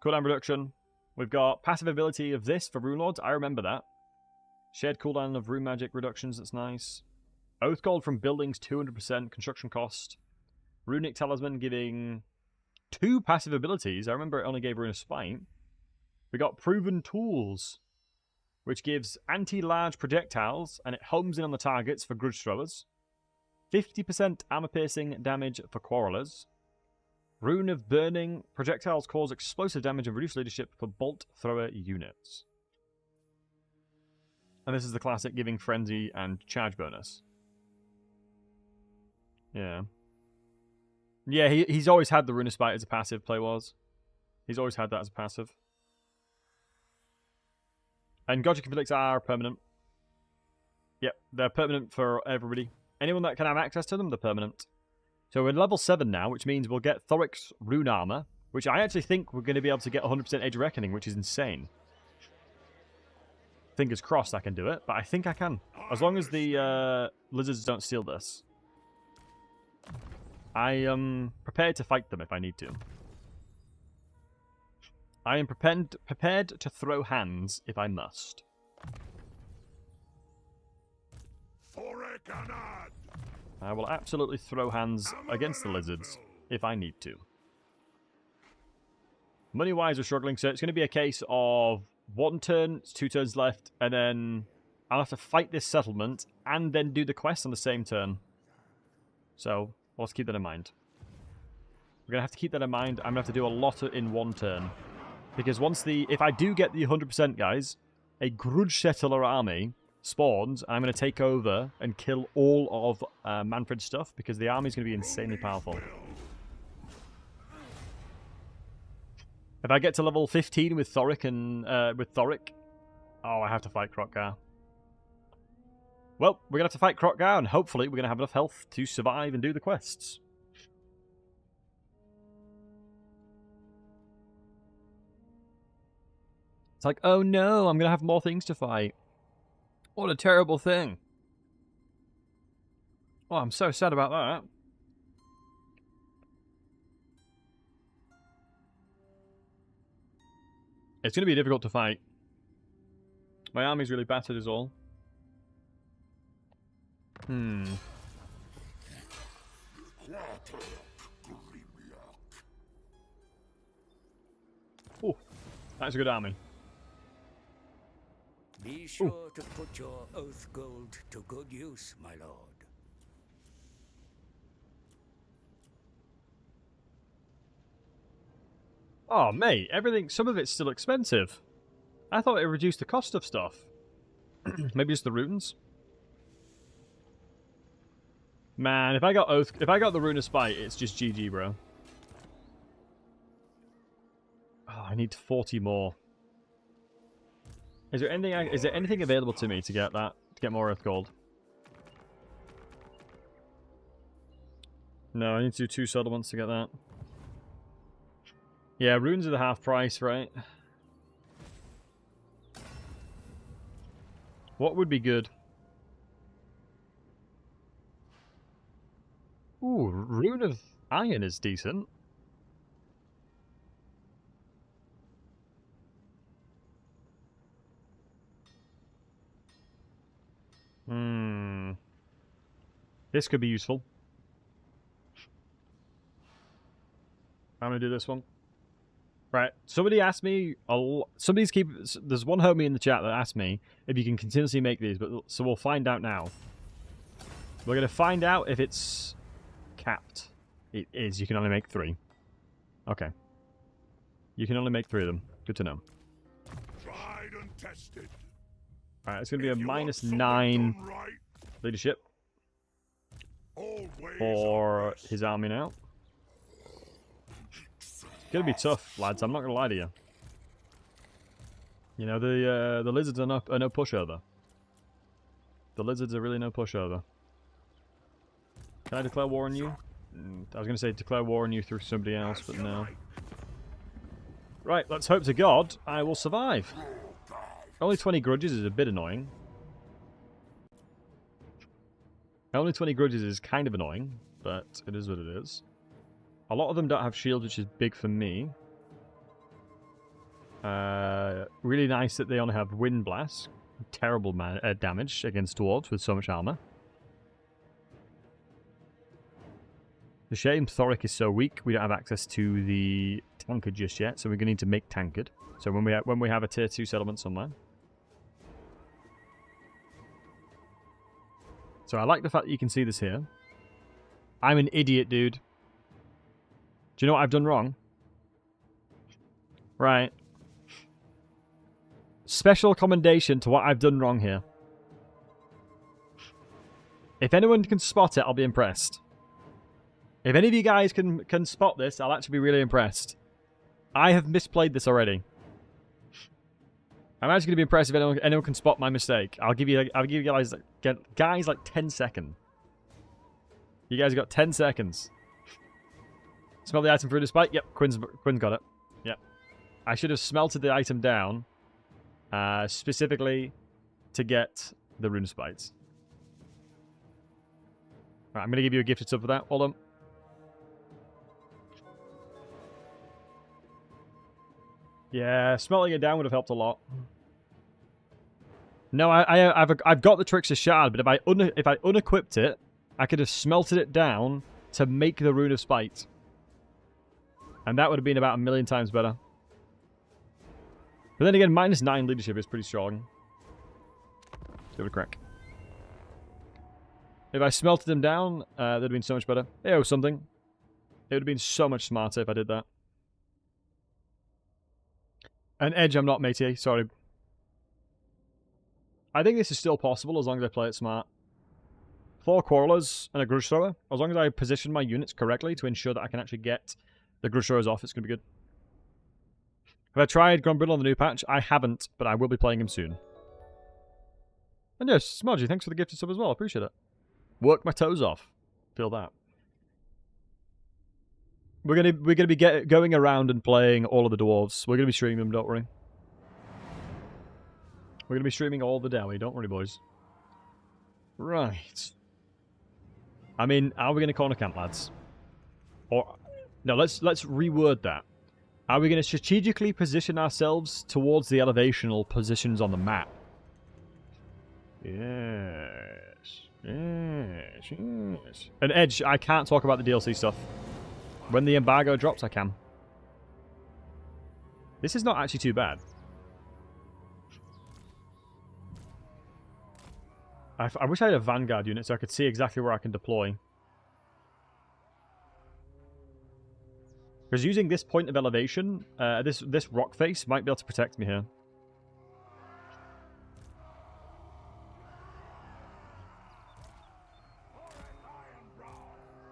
Speaker 1: Cooldown reduction. We've got passive ability of this for Rune Lords. I remember that. Shared cooldown of rune magic reductions. That's nice. Oath Gold from buildings, 200% construction cost. Runic Talisman giving 2 passive abilities. I remember it only gave Rune of Spite. We got Proven Tools, which gives anti-large projectiles, and it homes in on the targets for Grudge throwers. 50% armor-piercing damage for Quarrelers. Rune of Burning. Projectiles cause explosive damage and reduce leadership for bolt thrower units. And this is the classic giving Frenzy and Charge bonus. Yeah. Yeah, he's always had the Rune of Spite as a passive, Play Wars. He's always had that as a passive. And Godric Conflicts are permanent. Yep, they're permanent for everybody. Anyone that can have access to them, they're permanent. So we're level 7 now, which means we'll get Thoric's Rune Armor, which I actually think we're going to be able to get 100% Age of Reckoning, which is insane. Fingers crossed I can do it, but I think I can. As long as the lizards don't steal this. I am prepared to fight them if I need to. I am prepared to throw hands if I must.
Speaker 4: Thorek anad.
Speaker 1: I will absolutely throw hands against the lizards if I need to. Money-wise, we're struggling, so it's going to be a case of 1 turn, it's 2 turns left, and then I'll have to fight this settlement and then do the quest on the same turn. So, let's keep that in mind. We're going to have to keep that in mind. I'm going to have to do a lot in 1 turn. Because if I do get the 100%, guys, a Grudge settler army spawns, I'm going to take over and kill all of Manfred's stuff, because the army is going to be insanely powerful. If I get to level 15 with Thoric oh, I have to fight Krokgar. Well, we're going to have to fight Krokgar, and hopefully we're going to have enough health to survive and do the quests. It's like, oh no, I'm going to have more things to fight. What a terrible thing. Oh, I'm so sad about that. It's going to be difficult to fight. My army's really battered is all. Oh, that's a good army.
Speaker 5: Be sure to put your oath gold to good use, my lord.
Speaker 1: Oh, mate, some of it's still expensive. I thought it reduced the cost of stuff. Maybe it's the runes? Man, if I got the Rune of Spite, it's just GG, bro. Oh, I need 40 more. Is there anything available to me to get that? To get more Earth Gold? No, I need to do 2 settlements to get that. Yeah, runes are the half price, right? What would be good? Ooh, Rune of Iron is decent. This could be useful. I'm gonna do this one. Right. Somebody asked me. There's one homie in the chat that asked me if you can continuously make these, so we'll find out now. We're gonna find out if it's capped. It is. You can only make 3. Okay. You can only make 3 of them. Good to know.
Speaker 4: Tried and tested.
Speaker 1: Alright, it's gonna be a -9
Speaker 4: right,
Speaker 1: leadership
Speaker 4: old ways
Speaker 1: for
Speaker 4: are best.
Speaker 1: his army now. It's gonna be tough, lads. I'm not gonna lie to you. You know, the lizards are no pushover. The lizards are really no pushover. Can I declare war on you? I was gonna say declare war on you through somebody else, but no. Right, let's hope to God I will survive. Only 20 grudges is a bit annoying. Only 20 grudges is kind of annoying, but it is what it is. A lot of them don't have shields, which is big for me. Really nice that they only have Wind Blast. Terrible damage against dwarves with so much armor. The shame Thoric is so weak, we don't have access to the tankard just yet, so we're going to need to make tankard. So when we have a tier 2 settlement somewhere. So I like the fact that you can see this here. I'm an idiot, dude. Do you know what I've done wrong? Right. Special commendation to what I've done wrong here. If anyone can spot it, I'll be impressed. If any of you guys can spot this, I'll actually be really impressed. I have misplayed this already. I'm actually going to be impressed if anyone can spot my mistake. I'll give you guys like 10 seconds. You guys got 10 seconds. Smell the item through the spike? Yep, Quinn's got it. Yep. I should have smelted the item down specifically to get the rune spikes. Right, I'm going to give you a gifted sub for that. Hold on. Yeah, smelting it down would have helped a lot. No, I've got the Trickster Shard, but if I unequipped it, I could have smelted it down to make the Rune of Spite. And that would have been about 1,000,000 times better. But then again, -9 leadership is pretty strong. Give it a crack. If I smelted them down, that would have been so much better. Ew, something. It would have been so much smarter if I did that. An edge, I'm not, matey. Sorry. I think this is still possible as long as I play it smart. 4 Quarrelers and a Grudge Thrower. As long as I position my units correctly to ensure that I can actually get the Grudge Throwers off, it's going to be good. Have I tried Grombril on the new patch? I haven't, but I will be playing him soon. And yes, Smudgy, thanks for the gifted sub as well. I appreciate it. Work my toes off. Feel that. We're gonna be going around and playing all of the dwarves. We're gonna be streaming them, don't worry. We're gonna be streaming all the Dowie, don't worry, boys. Right. I mean, are we gonna corner camp, lads? Or no, let's reword that. Are we gonna strategically position ourselves towards the elevational positions on the map? Yes. Yes. Yes. An edge, I can't talk about the DLC stuff. When the embargo drops, I can. This is not actually too bad. I wish I had a Vanguard unit so I could see exactly where I can deploy. Because using this point of elevation, this rock face might be able to protect me here.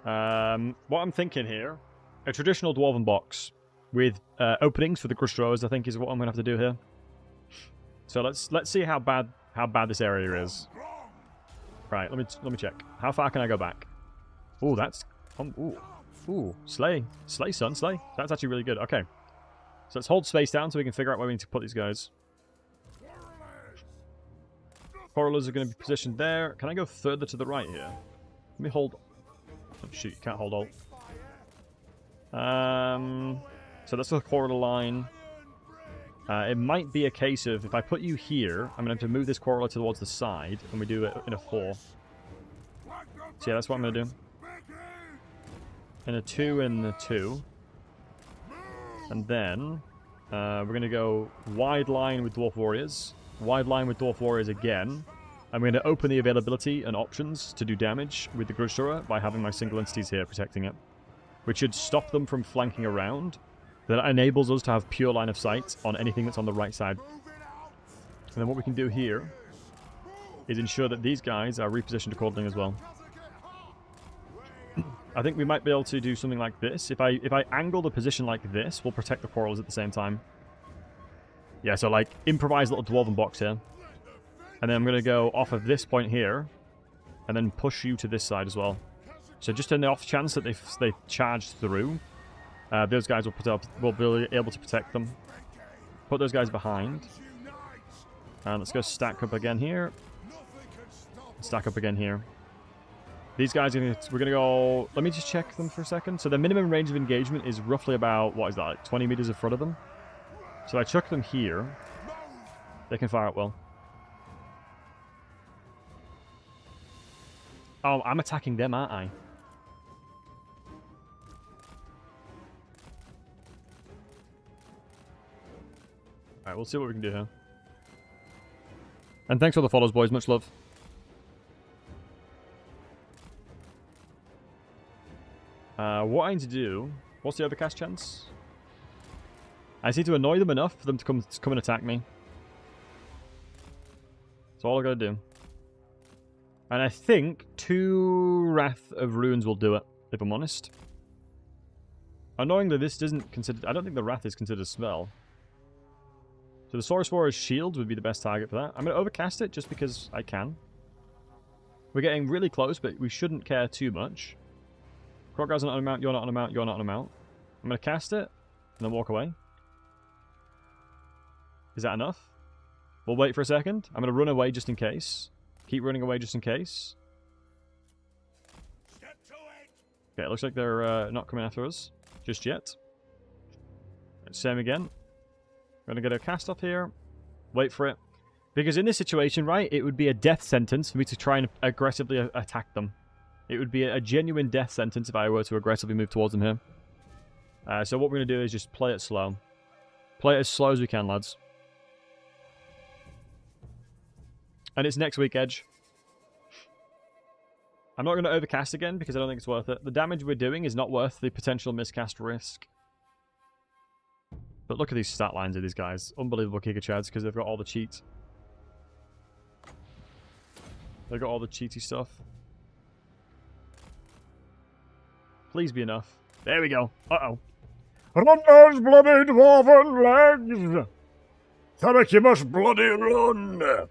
Speaker 1: What I'm thinking here, a traditional Dwarven box with openings for the Grudge Throwers, I think, is what I'm gonna have to do here. So let's see how bad this area is. Right, let me check. How far can I go back? Ooh, that's ooh, slay, son, slay. That's actually really good. Okay, so let's hold space down so we can figure out where we need to put these guys. Quarrelers are going to be positioned there. Can I go further to the right here? Let me hold. Oh, shoot, you can't hold alt. So that's the quarreler line. It might be a case of, if I put you here, I'm going to have to move this quarreler towards the side, and we do it in a 4. So yeah, that's what I'm going to do. In a 2 and a 2. And then, we're going to go wide line with Dwarf Warriors. Wide line with Dwarf Warriors again. I'm going to open the availability and options to do damage with the Grudge Thrower by having my single entities here protecting it. Which should stop them from flanking around. That enables us to have pure line of sight on anything that's on the right side. And then what we can do here is ensure that these guys are repositioned accordingly as well. I think we might be able to do something like this. If I angle the position like this, we'll protect the quarrels at the same time. Yeah, so like improvise little Dwarven box here. And then I'm going to go off of this point here and then push you to this side as well. So just in the off chance that they charge through, those guys will be able to protect them. Put those guys behind. And let's go stack up again here. Stack up again here. These guys, we're going to go... Let me just check them for a second. So the minimum range of engagement is roughly about, what is that, like 20 meters in front of them? So I chuck them here. They can fire up well. Oh, I'm attacking them, aren't I? Alright, we'll see what we can do here. And thanks for the follows, boys. Much love. What I need to do... What's the other cast chance? I just need to annoy them enough for them to come and attack me. That's all I gotta do. And I think 2 Wrath of Runes will do it, if I'm honest. Annoyingly, this isn't considered... I don't think the Wrath is considered a spell. So the Saurus Warrior's Shield would be the best target for that. I'm going to overcast it just because I can. We're getting really close, but we shouldn't care too much. Krograz's not on a mount, you're not on a mount, you're not on a mount. I'm going to cast it, and then walk away. Is that enough? We'll wait for a second. I'm going to run away just in case. Keep running away just in case. Okay, it looks like they're not coming after us just yet. Same again. Gonna get a cast off here. Wait for it. Because in this situation, right, it would be a death sentence for me to try and aggressively attack them. It would be a genuine death sentence if I were to aggressively move towards them here. So what we're going to do is just play it slow. Play it as slow as we can, lads. And it's next week, Edge. I'm not going to overcast again because I don't think it's worth it. The damage we're doing is not worth the potential miscast risk. But look at these stat lines of these guys. Unbelievable Gigachads because they've got all the cheats. They've got all the cheaty stuff. Please be enough. There we go. Uh-oh.
Speaker 2: Run those bloody dwarven legs! Thoric, you must bloody run!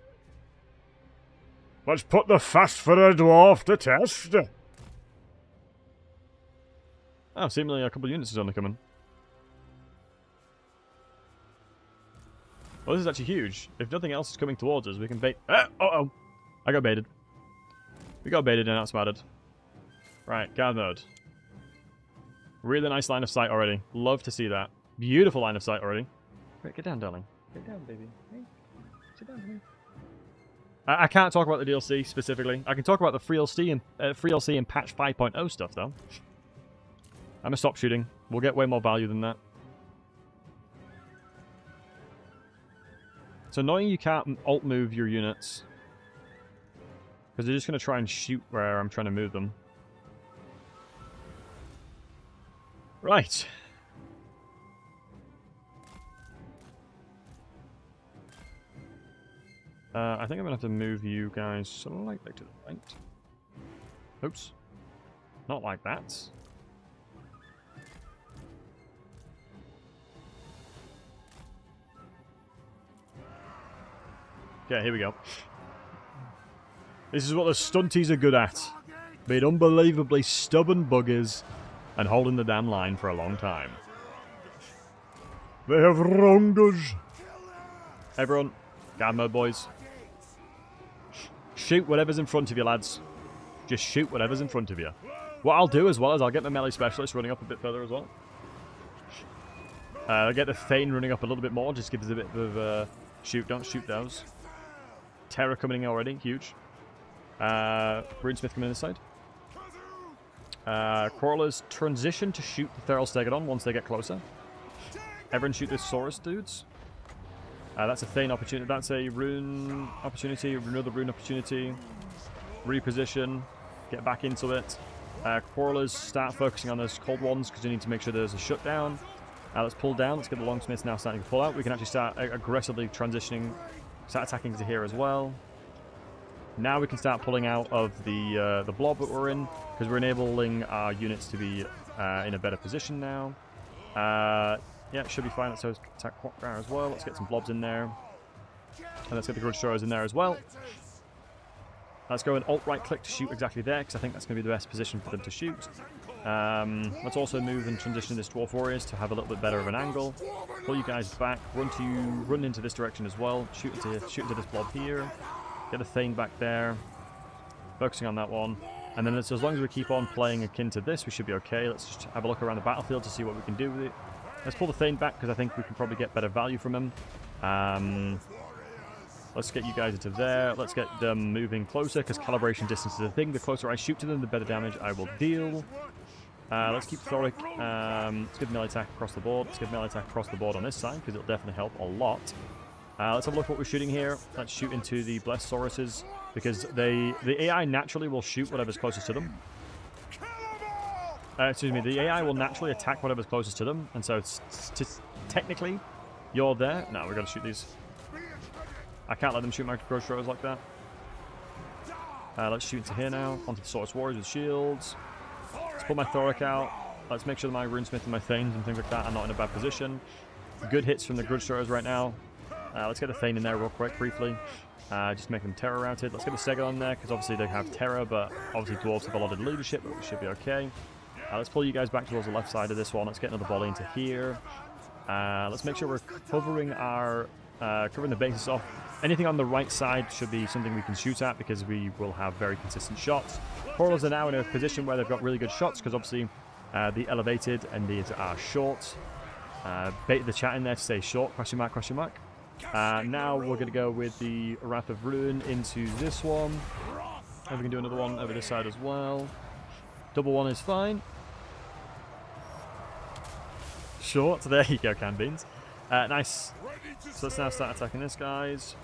Speaker 2: Let's put the fast for a dwarf to test.
Speaker 1: Oh, seemingly a couple of units is only coming. Well, this is actually huge. If nothing else is coming towards us, we can bait... Uh-oh! I got baited. We got baited and outsmarted. Right, guard mode. Really nice line of sight already. Love to see that. Beautiful line of sight already. Right, get down, darling. Get down, baby. Hey, sit down to me. I can't talk about the DLC specifically. I can talk about the free DLC and patch 5.0 stuff, though. I'm gonna stop shooting. We'll get way more value than that. It's annoying you can't alt move your units. Because they're just going to try and shoot where I'm trying to move them. Right. I think I'm going to have to move you guys slightly to the right. Oops. Not like that. Okay, here we go. This is what the stunties are good at. Being unbelievably stubborn buggers and holding the damn line for a long time.
Speaker 2: They have wronged us.
Speaker 1: Everyone, guard mode, boys. Shoot whatever's in front of you, lads. Just shoot whatever's in front of you. What I'll do as well is I'll get my melee specialist running up a bit further as well. I'll get the Thane running up a little bit more, just give us a bit of shoot, don't shoot those. Terror coming in already, huge. Runesmith coming in this side. Crawlers transition to shoot the Feral Stegodon once they get closer. Everyone shoot the Saurus dudes. That's a Thane opportunity. That's a Rune opportunity. Another Rune opportunity. Reposition. Get back into it. Crawlers start focusing on those cold ones because you need to make sure there's a shutdown. Let's pull down. Let's get the Longsmiths now starting to pull out. We can actually start aggressively transitioning. Start attacking to here as well. Now we can start pulling out of the blob that we're in because we're enabling our units to be in a better position now. Yeah, it should be fine. Let's attack Quackgar as well. Let's get some blobs in there. And let's get the Grudge Throwers in there as well. Let's go and alt-right click to shoot exactly there because I think that's going to be the best position for them to shoot. Let's also move and transition this Dwarf Warriors to have a little bit better of an angle. Pull you guys back. Run into this direction as well. Shoot into this blob here. Get the Thane back there. Focusing on that one. And then as long as we keep on playing akin to this, we should be okay. Let's just have a look around the battlefield to see what we can do with it. Let's pull the Thane back because I think we can probably get better value from him. Let's get you guys into there. Let's get them moving closer because calibration distance is a thing. The closer I shoot to them, the better damage I will deal. Let's keep Thoric. Let's give melee attack across the board. Let's give melee attack across the board on this side because it'll definitely help a lot. Let's have a look at what we're shooting here. Let's shoot into the Blessed Sauruses because the AI naturally will shoot whatever's closest to them. Excuse me, the AI will naturally attack whatever's closest to them, and so technically, you're there. No, we've got to shoot these. I can't let them shoot my Grudge Throwers like that. Let's shoot into here now, onto the Saurus Warriors with shields. Let's pull my Thoric out. Let's make sure that my Runesmith and my Thanes and things like that are not in a bad position. Good hits from the Grudge Throwers right now. Let's get the Thane in there real quick, briefly. Just make them terror routed. Let's get the Stegodon there, because obviously they have terror, but obviously Dwarves have a lot of leadership, but we should be okay. Let's pull you guys back towards the left side of this one. Let's get another volley into here. Let's make sure we're covering the bases off. Anything on the right side should be something we can shoot at, because we will have very consistent shots. Crawlers are now in a position where they've got really good shots, because obviously the elevated and these are short. Bait the chat in there to stay short, question mark, question mark. Now we're going to go with the Wrath of Ruin into this one. And we can do another one over this side as well. Double one is fine. Short, there you go, canned beans. Nice. So let's now start attacking this guys.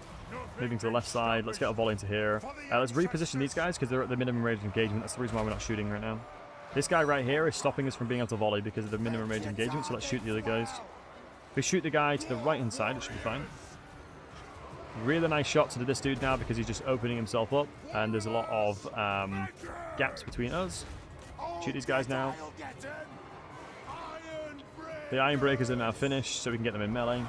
Speaker 1: Moving to the left side, let's get a volley into here. Let's reposition these guys because they're at the minimum range of engagement. That's the reason why we're not shooting right now. This guy right here is stopping us from being able to volley because of the minimum range of engagement, so let's shoot the other guys. If we shoot the guy to the right hand side, it should be fine. Really nice shots into this dude now because he's just opening himself up and there's a lot of gaps between us. Shoot these guys now. The Ironbreakers are now finished, so we can get them in melee.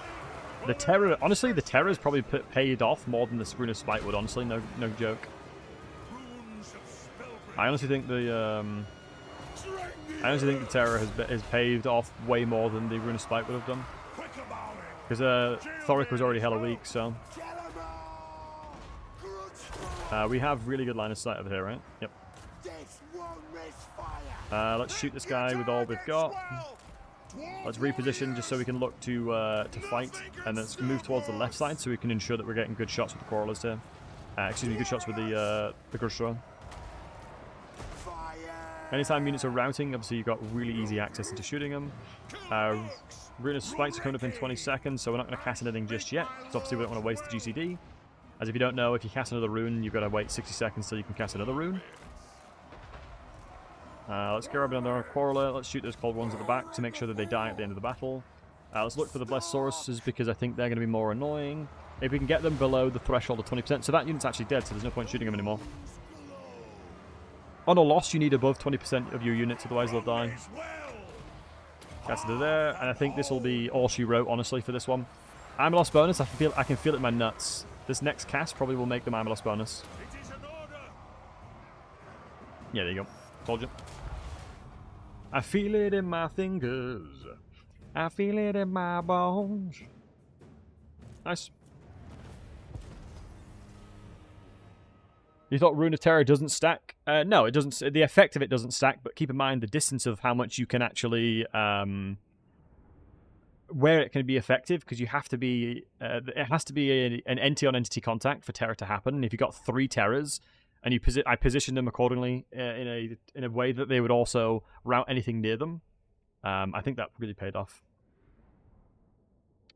Speaker 1: The Terror, honestly, the Terror's probably paid off more than the Rune of Spite would, honestly, no joke. I honestly think the Terror has paved off way more than the Rune of Spite would have done. Because Thoric was already hella weak, so... we have really good line of sight over here, right? Yep. Let's shoot this guy with all we've got. Let's reposition just so we can look to fight, and let's move towards the left side so we can ensure that we're getting good shots with the Quarrelers here. Excuse me, good shots with the Grudge thrower. Anytime units are routing, obviously you've got really easy access into shooting them. Rune of Spikes are coming up in 20 seconds, so we're not going to cast anything just yet, because obviously we don't want to waste the GCD. As if you don't know, if you cast another rune, you've got to wait 60 seconds till you can cast another rune. Let's grab another Quarreler. Let's shoot those cold ones at the back to make sure that they die at the end of the battle. Let's look for the Blessed Sauruses because I think they're going to be more annoying. If we can get them below the threshold of 20%. So that unit's actually dead, so there's no point shooting them anymore. On a loss, you need above 20% of your units, otherwise they'll die. Casted to there, and I think this will be all she wrote, honestly, for this one. Armor loss bonus, I can feel it in my nuts. This next cast probably will make them armor loss bonus. Yeah, there you go. Told you. I feel it in my fingers. I feel it in my bones. Nice. You thought Rune of Terror doesn't stack? No, it doesn't. The effect of it doesn't stack, but keep in mind the distance of how much you can actually... where it can be effective, because you have to be... it has to be an entity-on-entity contact for Terror to happen. And if you've got 3 Terrors, and I position them accordingly in a way that they would also route anything near them, I think that really paid off.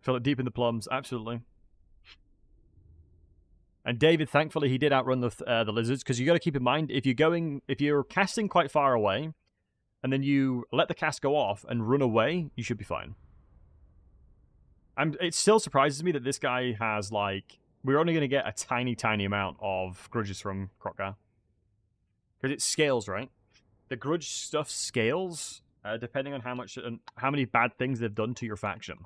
Speaker 1: Feel it deep in the plums, absolutely. And David, thankfully, he did outrun the lizards, because you got to keep in mind if you're casting quite far away, and then you let the cast go off and run away, you should be fine. It still surprises me that this guy has like. We're only going to get a tiny amount of grudges from Krotka. Because it scales, right? The grudge stuff scales depending on how many bad things they've done to your faction.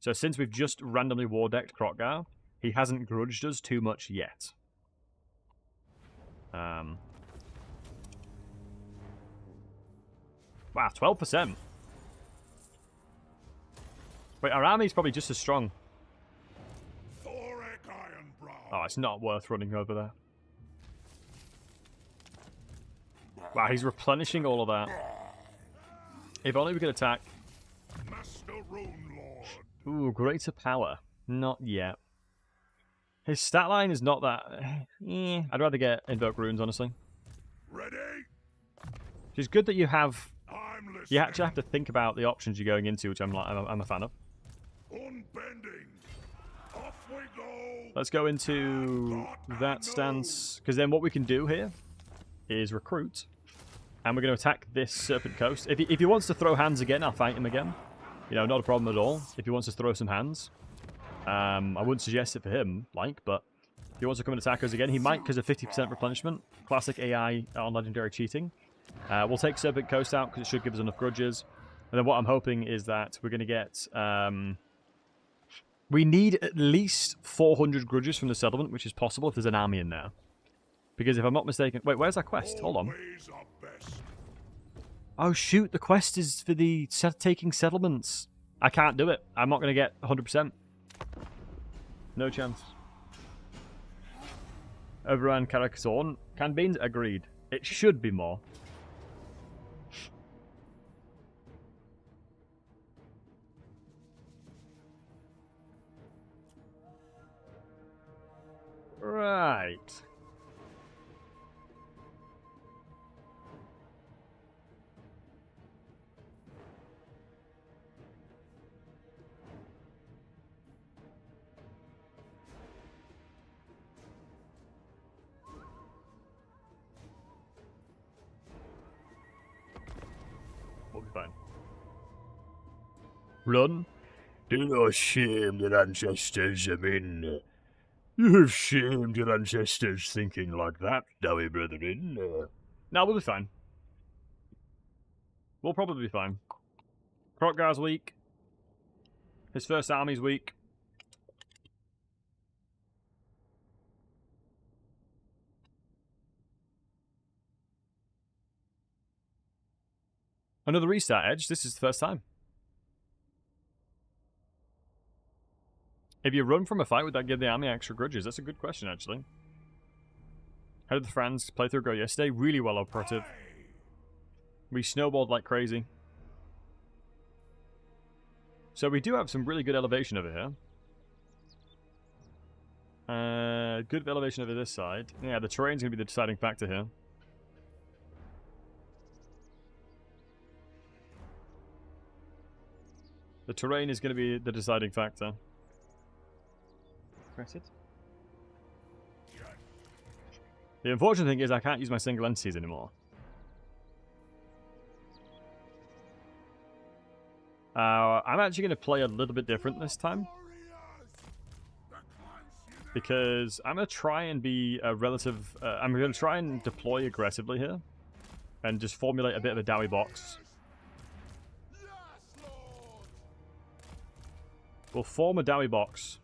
Speaker 1: So since we've just randomly war decked Krotka, he hasn't grudged us too much yet. Wow, 12%. Wait, our army's probably just as strong. Oh, it's not worth running over there. Wow, he's replenishing all of that. If only we could attack.
Speaker 4: Master Rune Lord.
Speaker 1: Ooh, greater power. Not yet. His stat line is not that... I'd rather get Invoke Runes, honestly.
Speaker 4: Ready?
Speaker 1: It's good that you have... You actually have to think about the options you're going into, which I'm a fan of.
Speaker 4: Unbending. Off we go.
Speaker 1: Let's go into that stance, because then what we can do here is recruit, and we're going to attack this Serpent Coast. If he wants to throw hands again, I'll fight him again. You know, not a problem at all. If he wants to throw some hands, I wouldn't suggest it for him, but if he wants to come and attack us again, he might because of 50% replenishment. Classic AI on Legendary cheating. We'll take Serpent Coast out because it should give us enough grudges. And then what I'm hoping is that we're going to get... we need at least 400 grudges from the settlement, which is possible if there's an army in there. Because if I'm not mistaken... Wait, where's that quest? Hold on. Oh, shoot. The quest is for the taking settlements. I can't do it. I'm not going to get 100%. No chance. Overrun Carcassonne. Canned beans? Agreed. It should be more. Right. We'll be fine. Run.
Speaker 2: Do not shame your ancestors, you have shamed your ancestors thinking like that, dowie brethren.
Speaker 1: No, we'll be fine. We'll probably be fine. Krokgar's weak. His first army's weak. Another restart, Edge. This is the first time. If you run from a fight, would that give the army extra grudges? That's a good question, actually. How did the Franz playthrough go yesterday? Really well operative. We snowballed like crazy. So we do have some really good elevation over here. Good elevation over this side. Yeah, the terrain's going to be the deciding factor here. The terrain is going to be the deciding factor. Press it. The unfortunate thing is I can't use my single entities anymore. I'm actually going to play a little bit different this time. Because I'm going to try and be a relative... I'm going to try and deploy aggressively here. And just formulate a bit of a dowie box. We'll form a dowie box.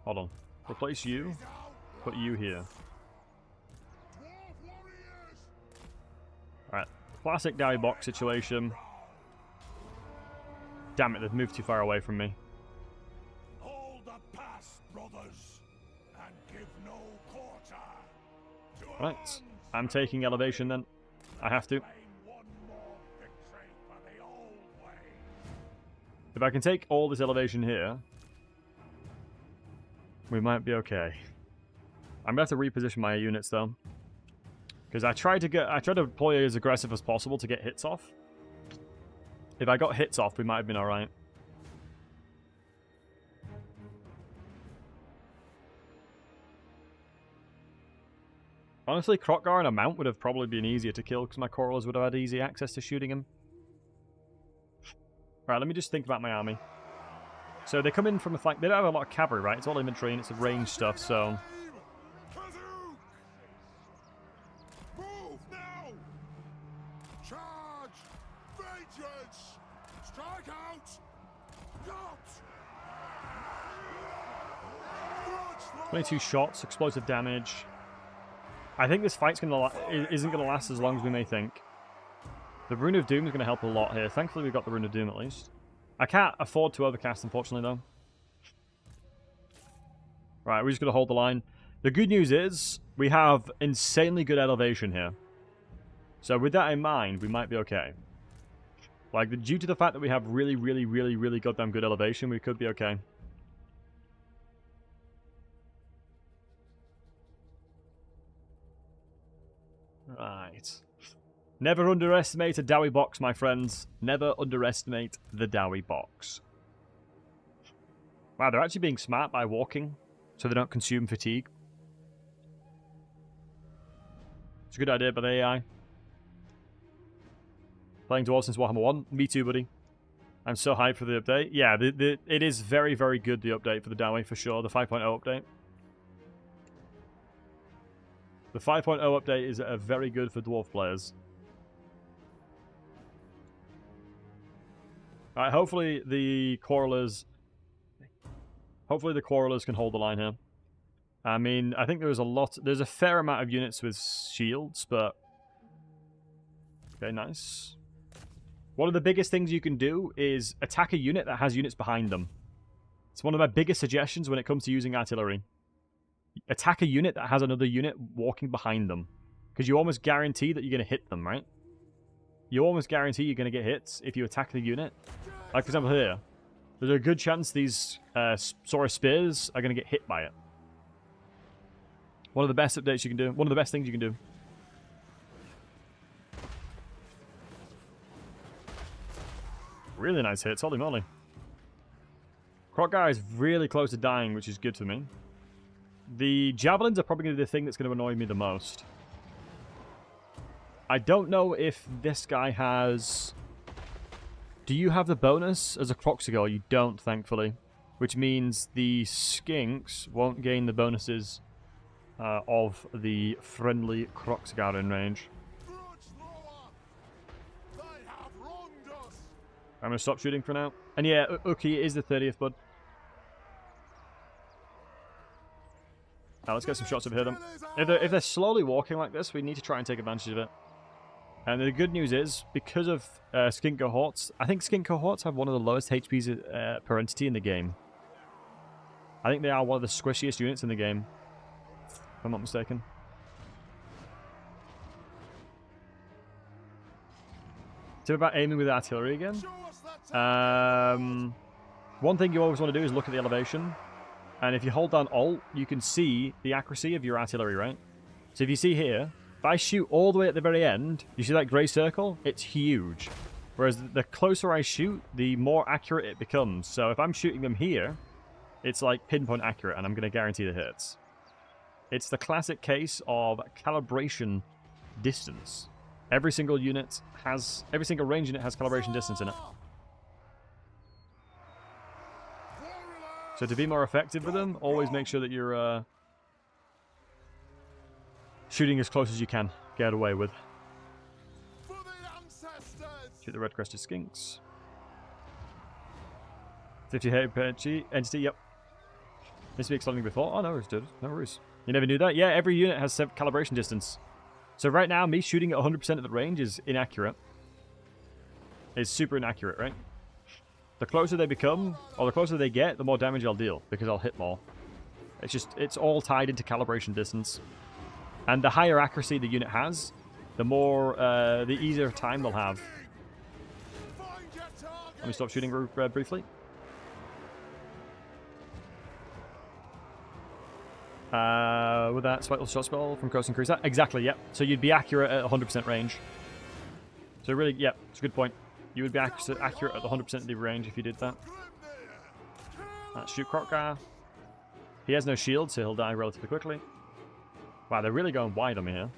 Speaker 1: Hold on. Replace you. Put you here. Alright. Classic dowie box situation. Damn it, they've moved too far away from me.
Speaker 4: Hold the pass, brothers, and give no quarter.
Speaker 1: Right. I'm taking elevation then. I have to.
Speaker 4: One more victory for the old way.
Speaker 1: If I can take all this elevation here, we might be okay. I'm gonna have to reposition my units though, because I tried to deploy as aggressive as possible to get hits off. If I got hits off, we might have been all right. Honestly, Krokgar and a mount would have probably been easier to kill because my Corals would have had easy access to shooting him. Right, let me just think about my army. So they come in from a flank. They don't have a lot of cavalry, right? It's all infantry and it's ranged stuff, so...
Speaker 4: Move now! Charge! Vengeance! Strike out! Not!
Speaker 1: 22 shots, explosive damage. I think this fight's isn't gonna last as long as we may think. The Rune of Doom is gonna help a lot here. Thankfully, we've got the Rune of Doom at least. I can't afford to overcast, unfortunately, though. Right, we're just gonna hold the line. The good news is we have insanely good elevation here. So with that in mind, we might be okay. Like, due to the fact that we have really, really, really, really goddamn good elevation, we could be okay. Right. Never underestimate a dowie box, my friends. Never underestimate the dowie box. Wow, they're actually being smart by walking, so they don't consume fatigue. It's a good idea by the AI. Playing Dwarf since Warhammer 1. Me too, buddy. I'm so hyped for the update. Yeah, it is very, very good, the update for the dowie, for sure. The 5.0 update. The 5.0 update is very good for Dwarf players. Alright, hopefully the Quarrelers can hold the line here. I mean, I think there's a fair amount of units with shields, but... Okay, nice. One of the biggest things you can do is attack a unit that has units behind them. It's one of my biggest suggestions when it comes to using artillery. Attack a unit that has another unit walking behind them. Because you almost guarantee that you're going to hit them, right? You almost guarantee you're going to get hits if you attack the unit. Like, for example, here. There's a good chance these Saurus Spears are going to get hit by it. One of the best updates you can do. One of the best things you can do. Really nice hits, holy moly. Croc guy is really close to dying, which is good for me. The javelins are probably going to be the thing that's going to annoy me the most. I don't know if this guy has... Do you have the bonus as a Croxigar? You don't, thankfully. Which means the skinks won't gain the bonuses of the friendly Croxigar in range. I'm going to stop shooting for now. And yeah, Uki is the 30th, bud. Now let's get some shots of him. If they're slowly walking like this, we need to try and take advantage of it. And the good news is, because of skink cohorts, I think skink cohorts have one of the lowest HPs per entity in the game. I think they are one of the squishiest units in the game, if I'm not mistaken. Tip about aiming with artillery again. One thing you always want to do is look at the elevation. And if you hold down Alt, you can see the accuracy of your artillery, right? So if you see here, if I shoot all the way at the very end, you see that grey circle? It's huge. Whereas the closer I shoot, the more accurate it becomes. So if I'm shooting them here, it's like pinpoint accurate, and I'm going to guarantee the hits. It's the classic case of calibration distance. Every single range unit has calibration distance in it. So to be more effective with them, always make sure that you're shooting as close as you can get away with. Shoot the red crested skinks. 50 hit per entity, yep. Missed to be extending before. Oh no, it's good. No worries. You never knew that? Yeah, every unit has calibration distance. So right now, me shooting at 100% of the range is inaccurate. It's super inaccurate, right? The closer they become, or the closer they get, the more damage I'll deal, because I'll hit more. It's all tied into calibration distance. And the higher accuracy the unit has, the more, the easier time they'll have. Let me stop shooting briefly. With that spiteful shot spell from Cross Increase. Exactly, yep. So you'd be accurate at 100% range. So really, yep, it's a good point. You would be accurate at 100% of the range if you did that. Let's shoot Krokgar. He has no shield, so he'll die relatively quickly. Wow, they're really going wide on me here.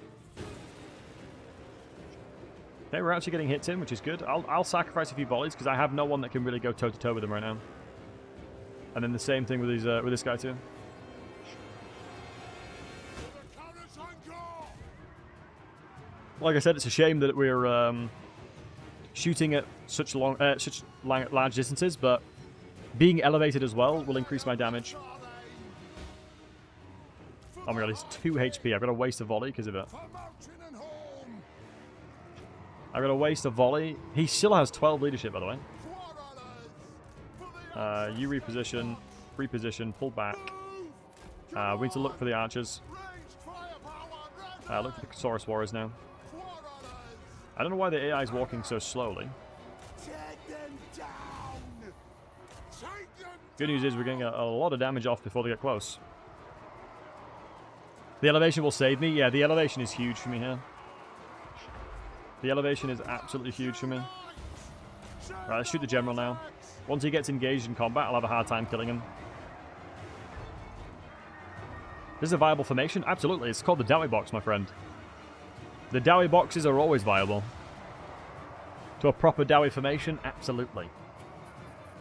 Speaker 1: Okay, we're actually getting hits in, which is good. I'll sacrifice a few volleys, because I have no one that can really go toe-to-toe with him right now. And then the same thing with this guy too. Like I said, it's a shame that we're shooting at such large distances, but being elevated as well will increase my damage. Oh my god, he's 2 HP. I've got to waste a volley because of it. I've got to waste a volley. He still has 12 leadership, by the way. You reposition, pull back. We need to look for the archers. Look for the Saurus Warriors now. I don't know why the AI is walking so slowly. Good news is we're getting a lot of damage off before they get close. The elevation will save me. Yeah, the elevation is huge for me here. The elevation is absolutely huge for me. Right, let's shoot the general now. Once he gets engaged in combat, I'll have a hard time killing him. This is a viable formation? Absolutely. It's called the Dowie box, my friend. The Dowie boxes are always viable. To a proper Dowie formation? Absolutely.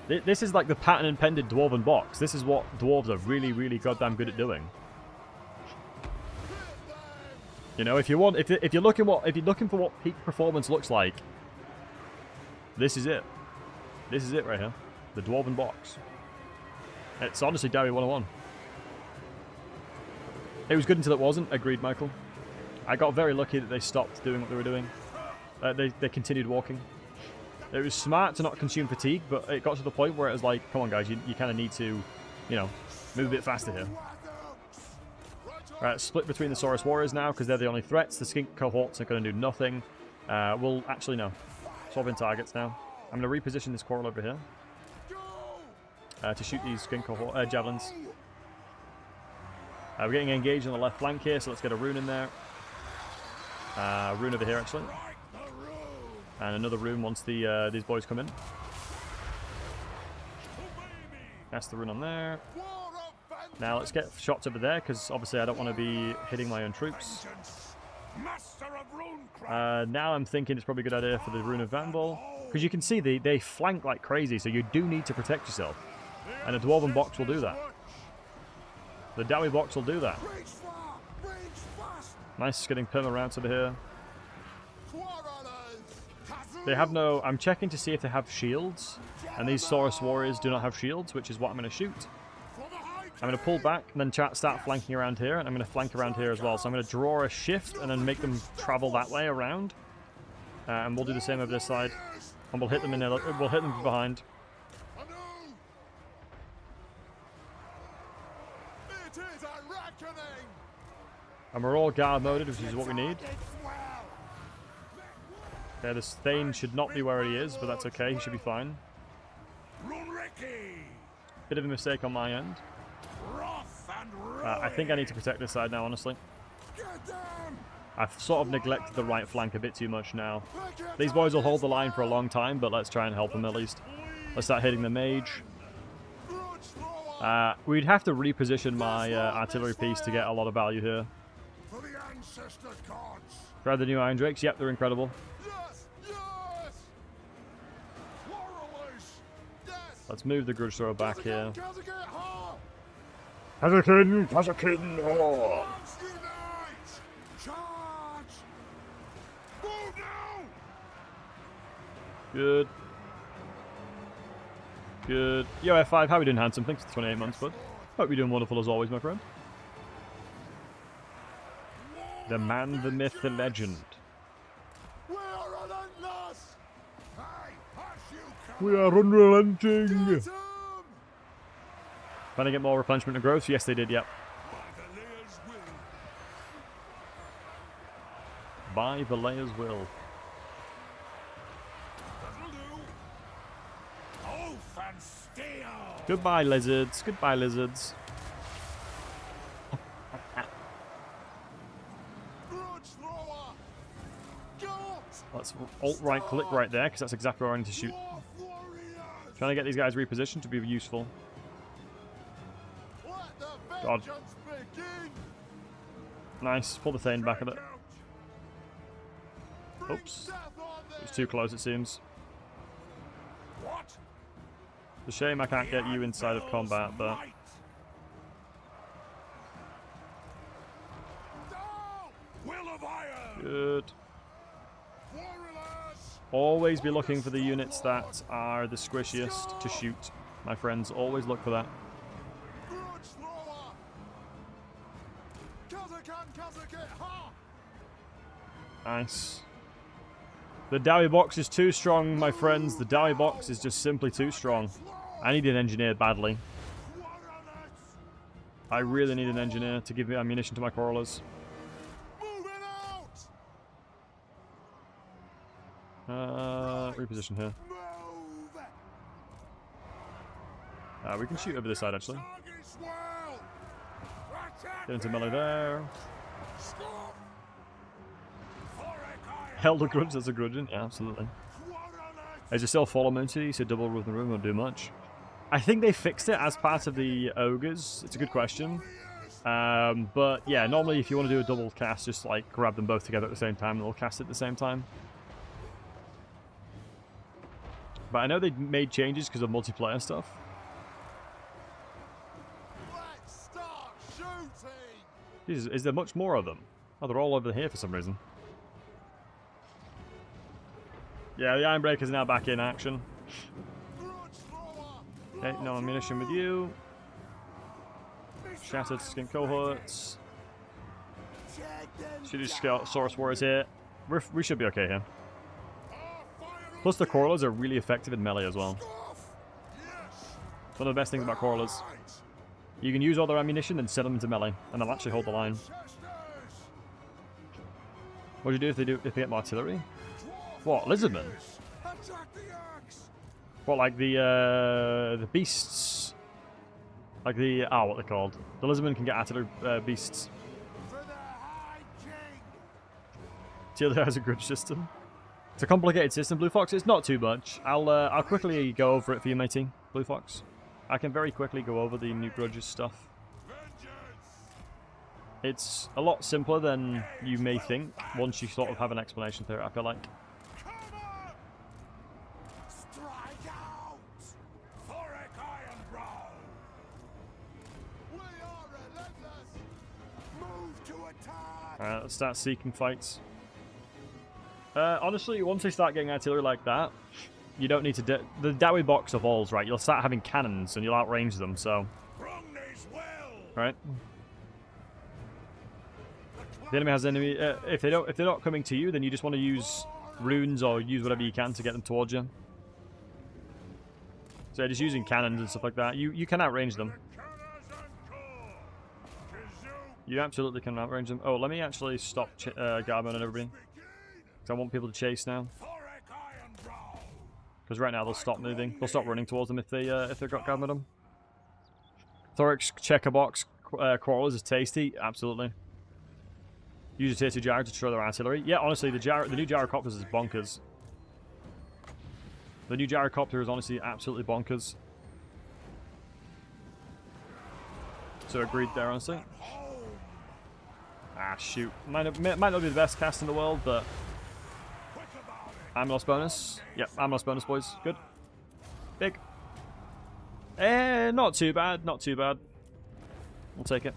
Speaker 1: This is like the pattern and pendant Dwarven box. This is what dwarves are really, really goddamn good at doing. You know, if you're looking for what peak performance looks like, this is it. This is it right here. The Dwarven box. It's honestly Dowie 101. It was good until it wasn't. Agreed, Michael. I got very lucky that they stopped doing what they were doing. They continued walking. It was smart to not consume fatigue, but it got to the point where it was like, come on guys, you kind of need to, you know, move a bit faster here. Right, split between the Saurus Warriors now, because they're the only threats. The skink cohorts are going to do nothing. We'll actually, no. Swap in targets now. I'm going to reposition this coral over here. To shoot these skink cohort javelins. We're getting engaged on the left flank here, so let's get a rune in there. Rune over here, actually. And another rune once these boys come in. That's the rune on there. Now let's get shots over there, because obviously I don't want to be hitting my own troops. Now I'm thinking it's probably a good idea for the Rune of Vanball, because you can see they flank like crazy, so you do need to protect yourself. And a Dwarven box will do that. The Dowie box will do that. Nice getting perma-rounts over here. They have no... I'm checking to see if they have shields, and these Saurus warriors do not have shields, which is what I'm going to shoot. I'm going to pull back and then start flanking around here, and I'm going to flank around here as well. So I'm going to draw a shift and then make them travel that way around. And we'll do the same over this side. And we'll hit them we'll hit them from behind. And we're all guard moded, which is what we need. Okay, this Thane should not be where he is, but that's okay, he should be fine. Bit of a mistake on my end. I think I need to protect this side now, honestly. I've sort of neglected the right flank a bit too much now. These boys will hold the line for a long time, but let's try and help them at least. Let's start hitting the mage. We'd have to reposition my artillery piece to get a lot of value here. Try the new Iron Drakes. Yep, they're incredible. Let's move the Grudge thrower back here.
Speaker 2: Kazakin! Kazakin! Oh.
Speaker 1: Good. Good. Yo, F5, how are we doing, handsome? Thanks for 28 months, bud. Hope you're doing wonderful as always, my friend. The man, the myth, the legend.
Speaker 2: We are unrelenting!
Speaker 1: Trying to get more replenishment and growth? Yes, they did, yep. By Valer's will. Goodbye, lizards. Goodbye, lizards. Let's alt-right click right there, because that's exactly where I need to shoot. Trying to get these guys repositioned to be useful. God. Nice. Pull the Thane back a bit. Oops. It was too close, it seems. It's a shame I can't get you inside of combat, but... Good. Always be looking for the units that are the squishiest to shoot. My friends, always look for that. Nice. The Dowie box is too strong, my friends. The Dowie box is just simply too strong. I need an engineer badly. I really need an engineer to give me ammunition to my crawlers. Reposition here. We can shoot over this side, actually. Get into melee there. Held a grudge, that's a grudging. Yeah, absolutely. Is it still follow Moonty? So double with the room won't do much. I think they fixed it as part of the ogres. It's a good question. But yeah, normally if you want to do a double cast, just like grab them both together at the same time and they'll cast it at the same time. But I know they made changes because of multiplayer stuff. Jesus, is there much more of them? Oh, they're all over here for some reason. Yeah, the Ironbreaker is now back in action. Okay, no ammunition with you. Shattered skin cohorts. Should just scout Saurus warriors here. We should be okay here. Plus the crawlers are really effective in melee as well. It's one of the best things about crawlers. You can use all their ammunition and set them into melee, and they'll actually hold the line. What do you do if they get more artillery? What, Lizardmen? What, like the beasts? Like the, what they're called. The Lizardmen can get artillery beasts.
Speaker 4: For the High King!
Speaker 1: Teal has a Grudge system. It's a complicated system, Blue Fox. It's not too much. I'll quickly go over it for you, matey, Blue Fox. I can very quickly go over the new Grudges stuff. It's a lot simpler than you may think once you sort of have an explanation for it, I feel like.
Speaker 4: Come on! Strike out! Thoric Ironbrow! We are relentless! Move to attack!
Speaker 1: Alright, let's start seeking fights. Honestly, once they start getting artillery like that, you don't need to... the Dowie box evolves, right? You'll start having cannons and you'll outrange them, so... Right? If the enemy has enemy... if they're not coming to you, then you just want to use runes or use whatever you can to get them towards you. So just using cannons and stuff like that, you can outrange them. You absolutely can outrange them. Oh, let me actually stop Garmin and everybody. Because I want people to chase now. Because right now they'll stop moving. They'll stop running towards them if they've got Garmin them. Thoric's checker box crawlers is tasty. Absolutely. Use a tier 2 gyro to destroy their artillery. Yeah, honestly, the new gyrocopters is bonkers. The new gyrocopter is honestly absolutely bonkers. So agreed there, honestly. Ah, shoot. Might not be the best cast in the world, but... Armor loss bonus. Yep, armor loss bonus, boys. Good. Big. Not too bad. Not too bad. We'll take it.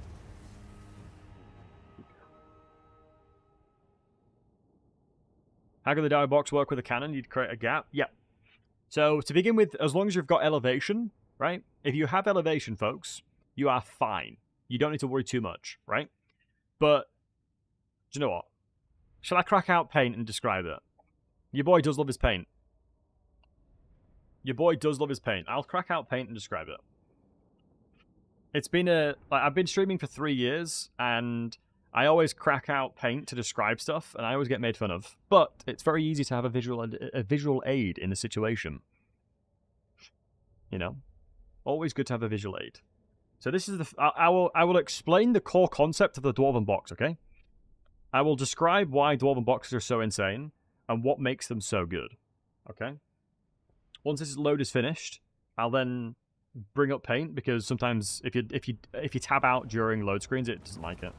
Speaker 1: How can the Dowie box work with a cannon? You'd create a gap. Yep. So, to begin with, as long as you've got elevation, right? If you have elevation, folks, you are fine. You don't need to worry too much, right? But, do you know what? Shall I crack out paint and describe it? Your boy does love his paint. Your boy does love his paint. I'll crack out paint and describe it. It's been I've been streaming for 3 years, and I always crack out paint to describe stuff, and I always get made fun of. But it's very easy to have a visual aid in the situation. You know? Always good to have a visual aid. So this is I will explain the core concept of the Dwarven box, okay? I will describe why Dwarven boxes are so insane, and what makes them so good, okay? Once this load is finished, I'll then bring up paint, because sometimes if you tab out during load screens, it doesn't like it.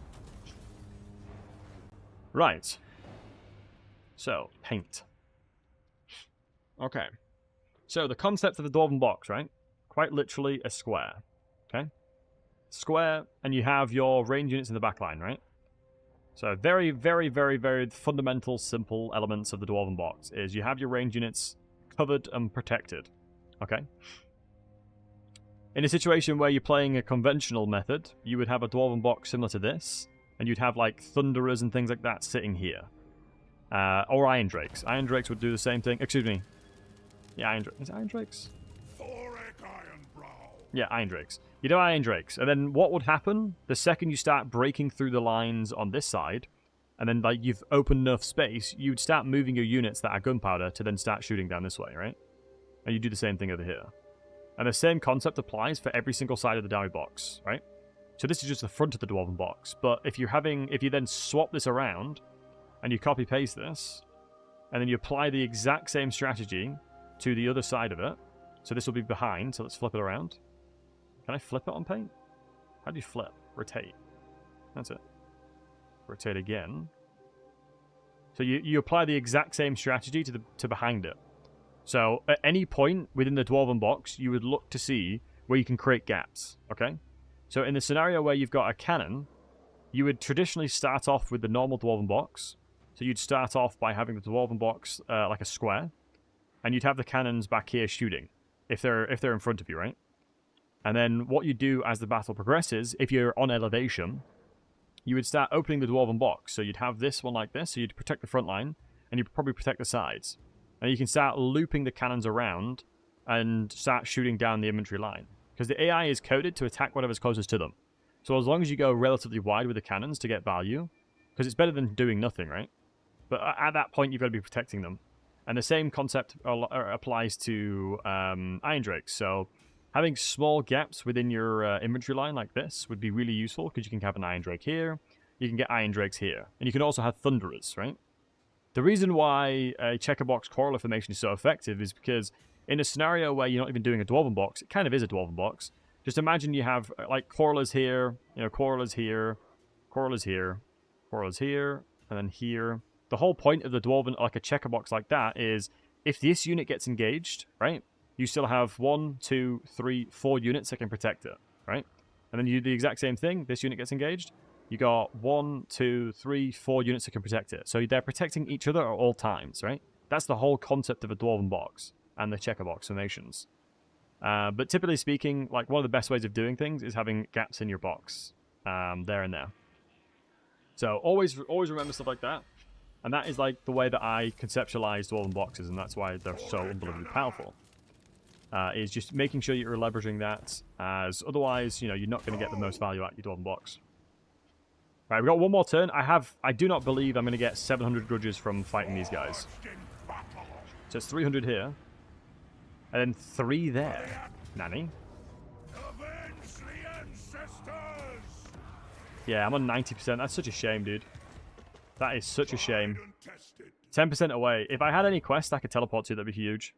Speaker 1: Right. So, paint. Okay. So, the concept of the Dwarven box, right? Quite literally a square, okay? Square, and you have your range units in the back line, right? So very, very, very, very fundamental, simple elements of the Dwarven box is you have your range units covered and protected. Okay? In a situation where you're playing a conventional method, you would have a Dwarven box similar to this, and you'd have like Thunderers and things like that sitting here. Or Iron Drakes. Iron Drakes would do the same thing. Excuse me. Yeah, Iron Drakes. Is it Iron Drakes?
Speaker 4: Thoric Ironbrow!
Speaker 1: Yeah, Iron Drakes. You do Iron Drakes, and then what would happen the second you start breaking through the lines on this side, and then like you've opened enough space, you'd start moving your units that are gunpowder to then start shooting down this way, right? And you do the same thing over here. And the same concept applies for every single side of the Dowie box, right? So this is just the front of the Dwarven box, but if you then swap this around, and you copy paste this, and then you apply the exact same strategy to the other side of it, so this will be behind, so let's flip it around. Can I flip it on paint? How do you flip? Rotate. That's it. Rotate again. So you apply the exact same strategy to behind it. So at any point within the Dwarven box, you would look to see where you can create gaps, okay? So in the scenario where you've got a cannon, you would traditionally start off with the normal Dwarven box. So you'd start off by having the Dwarven box like a square, and you'd have the cannons back here shooting if they're in front of you, right? And then what you do as the battle progresses, if you're on elevation, you would start opening the Dwarven box. So you'd have this one like this, so you'd protect the front line, and you'd probably protect the sides. And you can start looping the cannons around and start shooting down the infantry line. Because the AI is coded to attack whatever's closest to them. So as long as you go relatively wide with the cannons to get value, because it's better than doing nothing, right? But at that point, you've got to be protecting them. And the same concept applies to Iron Drakes. So Having small gaps within your inventory line like this would be really useful, because you can have an Iron Drake here, you can get Iron Drakes here, and you can also have Thunderers, right? The reason why a checkerbox corolla formation is so effective is because in a scenario where you're not even doing a Dwarven box, it kind of is a Dwarven box. Just imagine you have like corollas here, corollas here, corollas here, corollas here, and then here. The whole point of the Dwarven, like a checkerbox like that, is if this unit gets engaged, right, you still have 1, 2, 3, 4 units that can protect it, right? And then you do the exact same thing. This unit gets engaged. You got 1, 2, 3, 4 units that can protect it. So they're protecting each other at all times, right? That's the whole concept of a Dwarven box and the checkerbox formations. But typically speaking, like one of the best ways of doing things is having gaps in your box, there and there. So always remember stuff like that. And that is like the way that I conceptualize Dwarven boxes, and that's why they're so unbelievably powerful. Is just making sure you're leveraging that, as otherwise, you're not going to get the most value out of your Dwarven box. Right, we've got one more turn. I do not believe I'm going to get 700 grudges from fighting these guys. So it's 300 here. And then 3 there. Nanny. Yeah, I'm on 90%. That's such a shame, dude. That is such a shame. 10% away. If I had any quest I could teleport to, that'd be huge.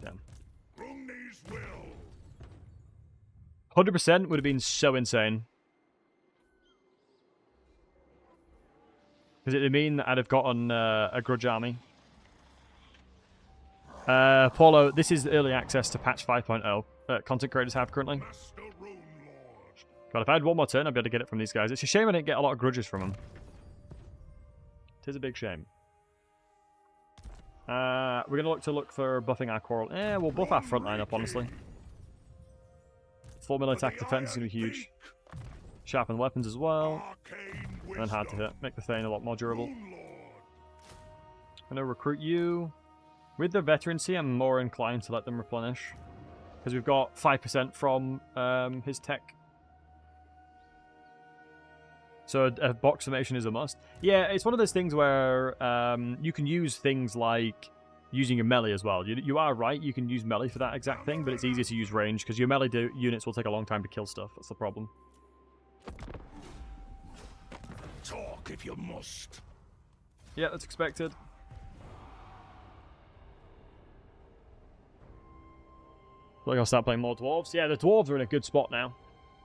Speaker 1: Damn. 100% would have been so insane. Because it would mean that I'd have gotten a Grudge army. Paulo, this is early access to patch 5.0 that content creators have currently. God, if I had one more turn, I'd be able to get it from these guys. It's a shame I didn't get a lot of grudges from them. It is a big shame. We're going to look for buffing our coral. We'll buff our front line up, honestly. 4 melee attack defense is going to be huge. Sharpen weapons as well. And then hard to hit. Make the Thane a lot more durable. I'm going to recruit you. With the veterancy, I'm more inclined to let them replenish. Because we've got 5% from his tech. So a box formation is a must. Yeah, it's one of those things where you can use things like using a melee as well. You are right, you can use melee for that exact thing, but it's easier to use range, because your melee units will take a long time to kill stuff. That's the problem.
Speaker 4: Talk if you must.
Speaker 1: Yeah, that's expected. Like I'll start playing more dwarves. Yeah, the dwarves are in a good spot now.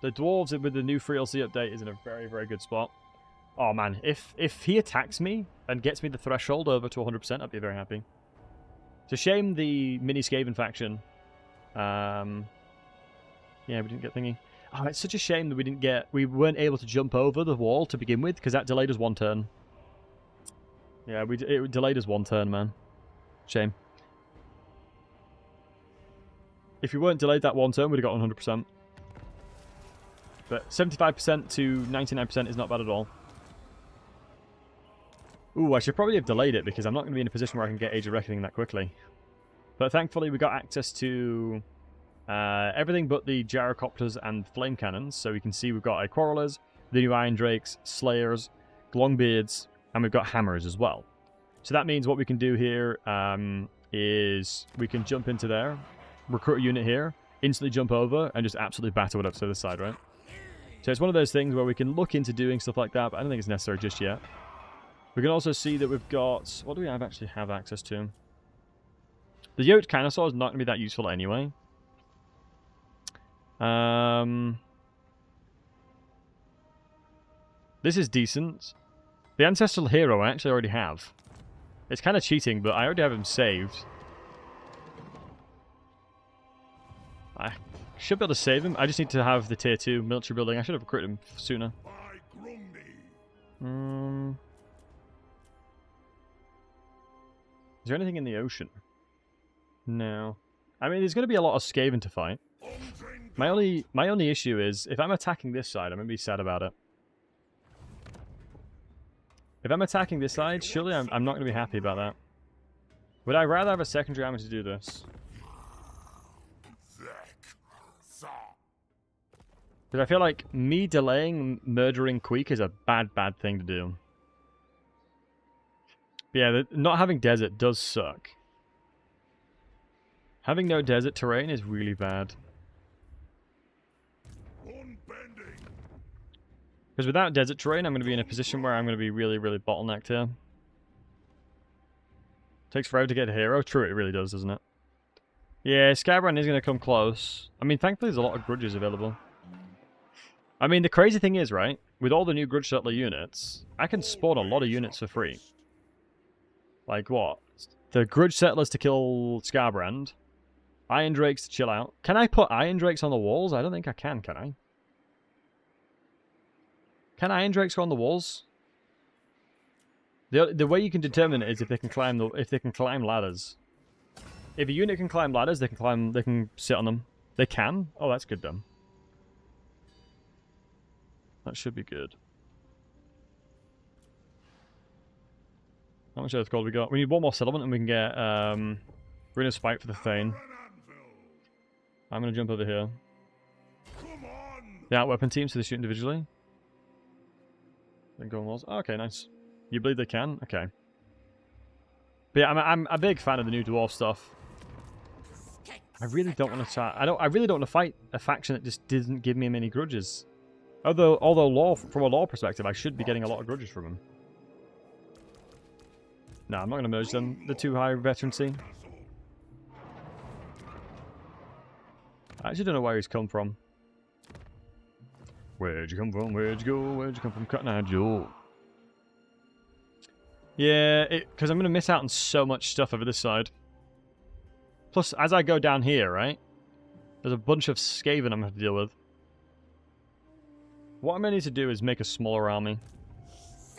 Speaker 1: The dwarves with the new 3LC update is in a very, very good spot. Oh man, if he attacks me and gets me the threshold over to 100%, I'd be very happy. It's a shame the mini Skaven faction. Yeah, we didn't get thingy. Oh, it's such a shame that we weren't able to jump over the wall to begin with, because that delayed us 1 turn. Yeah, it delayed us 1 turn, man. Shame. If we weren't delayed that 1 turn, we'd have got 100%. But 75% to 99% is not bad at all. Ooh, I should probably have delayed it, because I'm not going to be in a position where I can get Age of Reckoning that quickly. But thankfully we got access to everything but the gyrocopters and flame cannons. So we can see we've got Quarrelers, the new Iron Drakes, Slayers, Longbeards, and we've got Hammers as well. So that means what we can do here is we can jump into there, recruit a unit here, instantly jump over, and just absolutely batter it up to this side, right? So it's one of those things where we can look into doing stuff like that, but I don't think it's necessary just yet. We can also see that we've got... What do we actually have access to? The Yoked Canosaur is not going to be that useful anyway. This is decent. The Ancestral Hero I actually already have. It's kind of cheating, but I already have him saved. I should be able to save him. I just need to have the tier 2 military building. I should have recruited him sooner. Is there anything in the ocean? No. I mean, there's going to be a lot of Skaven to fight. My only issue is, if I'm attacking this side, I'm going to be sad about it. If I'm attacking this side, surely I'm not going to be happy about that. Would I rather have a secondary army to do this? Because I feel like me delaying murdering Queek is a bad thing to do. But yeah, not having desert does suck. Having no desert terrain is really bad.
Speaker 4: Unbending.
Speaker 1: Because without desert terrain, I'm going to be in a position where I'm going to be really, really bottlenecked here. Takes forever to get a hero. True, it really does, doesn't it? Yeah, Skybrand is going to come close. I mean, thankfully there's a lot of Grudges available. I mean, the crazy thing is, right? With all the new Grudge Settler units, I can spawn a lot of units for free. Like what? The Grudge Settlers to kill Scarbrand. Iron Drakes to chill out. Can I put Iron Drakes on the walls? I don't think I can I? Can Iron Drakes go on the walls? The way you can determine it is if they can climb ladders. If a unit can climb ladders, they can sit on them. They can? Oh, that's good then. That should be good. How much Earth Gold we got? We need one more settlement and we can get Rune Spike for the Thane. I'm going to jump over here. The out-weapon team, so they shoot individually. Then go on walls. Oh, okay, nice. You believe they can? Okay. But yeah, I'm a big fan of the new Dwarf stuff. I really don't want to try. I really don't want to fight a faction that just doesn't give me many grudges. Although from a lore perspective, I should be getting a lot of grudges from them. No, I'm not going to merge them. They're too high veterancy. I actually don't know where he's come from. Where'd you come from? Where'd you go? Where'd you come from? Cutting out Joe. Yeah, because I'm going to miss out on so much stuff over this side. Plus, as I go down here, right? There's a bunch of Skaven I'm going to have to deal with. What I'm going to need to do is make a smaller army.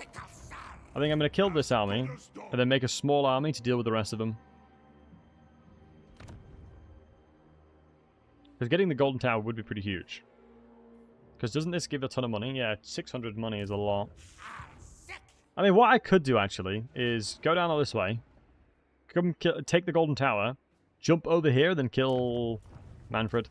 Speaker 1: I think I'm going to kill this army, and then make a small army to deal with the rest of them. Because getting the Golden Tower would be pretty huge. Because doesn't this give a ton of money? Yeah, 600 money is a lot. I mean, what I could do, actually, is go down all this way, come take the Golden Tower, jump over here, then kill Manfred.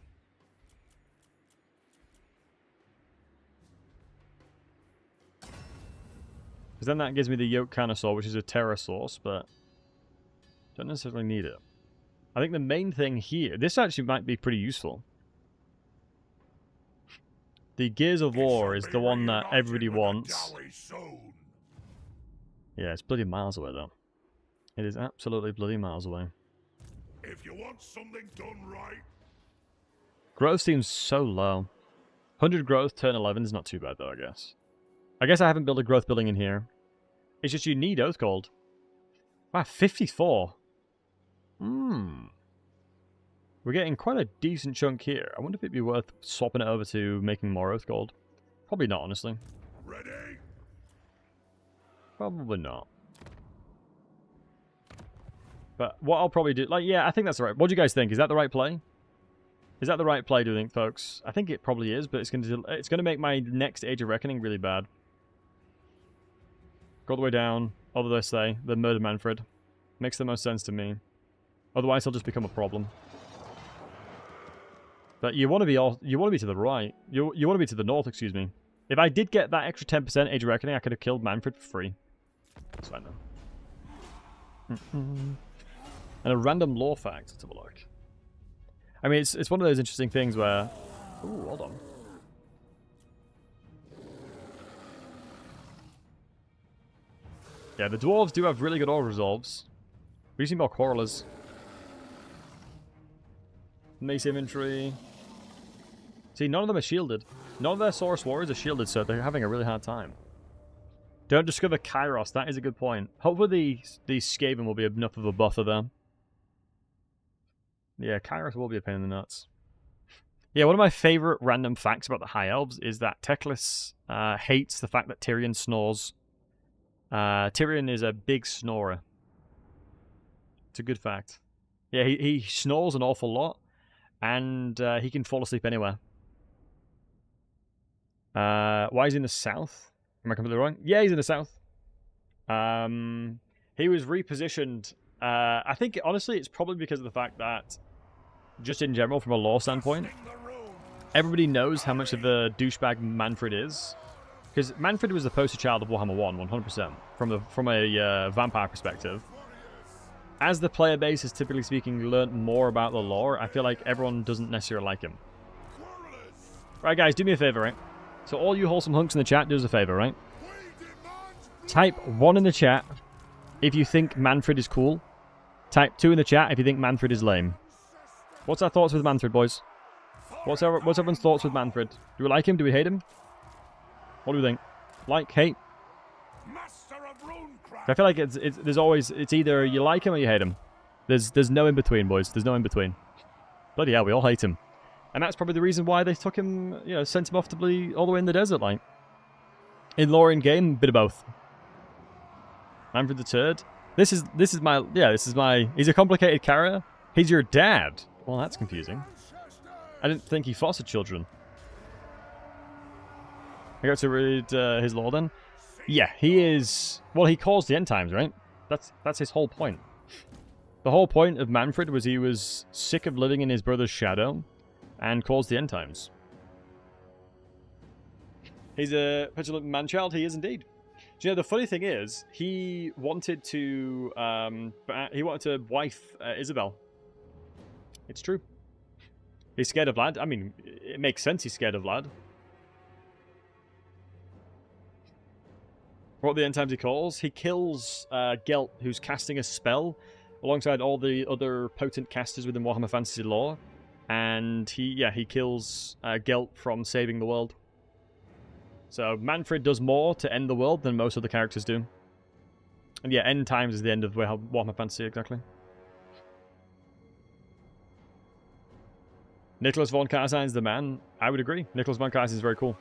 Speaker 1: Because then that gives me the Yoke Canosaur, which is a Terror source, but don't necessarily need it. I think the main thing here, this actually might be pretty useful. The Gears of War is the one that everybody wants. Yeah, it's bloody miles away, though. It is absolutely bloody miles away.
Speaker 4: If you want something done right.
Speaker 1: Growth seems so low. 100 growth, turn 11 is not too bad, though, I guess. I guess I haven't built a growth building in here. It's just you need Oath Gold. Wow, 54. We're getting quite a decent chunk here. I wonder if it'd be worth swapping it over to making more Oath Gold. Probably not, honestly.
Speaker 4: Ready?
Speaker 1: Probably not. But what I'll probably do... Like, yeah, I think that's the right... What do you guys think? Is that the right play? Is that the right play, do you think, folks? I think it probably is, but it's going to make my next Age of Reckoning really bad. Go all the way down, over this way, then murder Manfred. Makes the most sense to me. Otherwise, he'll just become a problem. But you want to be to the right. You want to be to the north, excuse me. If I did get that extra 10% Age of Reckoning, I could have killed Manfred for free. That's fine though. And a random lore fact. Let's have a look. I mean, it's one of those interesting things where... Ooh, hold on. Yeah, the dwarves do have really good aura resolves. We just need more quarrelers. Mace infantry. See, none of them are shielded. None of their Saurus warriors are shielded, so they're having a really hard time. Don't discover Kairos. That is a good point. Hopefully these Skaven will be enough of a buffer there. Yeah, Kairos will be a pain in the nuts. Yeah, one of my favorite random facts about the High Elves is that Teclis hates the fact that Tyrion snores. Tyrion is a big snorer. It's a good fact. Yeah, he snores an awful lot, and he can fall asleep anywhere. Why is he in the south? Am I completely wrong? Yeah, he's in the south. He was repositioned. I think, honestly, it's probably because of the fact that, just in general, from a lore standpoint, everybody knows how much of a douchebag Manfred is. Because Manfred was the poster child of Warhammer 1, 100%, from a vampire perspective. as the player base has typically speaking learnt more about the lore, I feel like everyone doesn't necessarily like him. Right, guys, do me a favor, right? So all you wholesome hunks in the chat, do us a favor, right? Type 1 in the chat if you think Manfred is cool. Type 2 in the chat if you think Manfred is lame. What's our thoughts with Manfred, boys? What's everyone's thoughts with Manfred? Do we like him? Do we hate him? What do we think? Like, hate? I feel like it's either you like him or you hate him. There's no in between, boys. There's no in between. Bloody hell, we all hate him. And that's probably the reason why they took him, you know, sent him off to be all the way in the desert, like. In lore in game, bit of both. Manfred the Turd. This is my he's a complicated character. He's your dad. Well, that's confusing. I didn't think he fostered children. I got to read his lore then. Yeah, he is... Well, he caused the end times, right? That's his whole point. The whole point of Manfred was he was sick of living in his brother's shadow and caused the end times. He's a petulant man-child. He is indeed. Do you know, the funny thing is, he wanted to wife Isabel. It's true. He's scared of Vlad. I mean, it makes sense he's scared of Vlad. What the end times he calls? He kills Gelt, who's casting a spell alongside all the other potent casters within Warhammer Fantasy lore. And he kills Gelt from saving the world. So Manfred does more to end the world than most other characters do. And yeah, end times is the end of Warhammer Fantasy, exactly. Nicholas von Karstein's the man. I would agree. Nicholas von Karstein is very cool.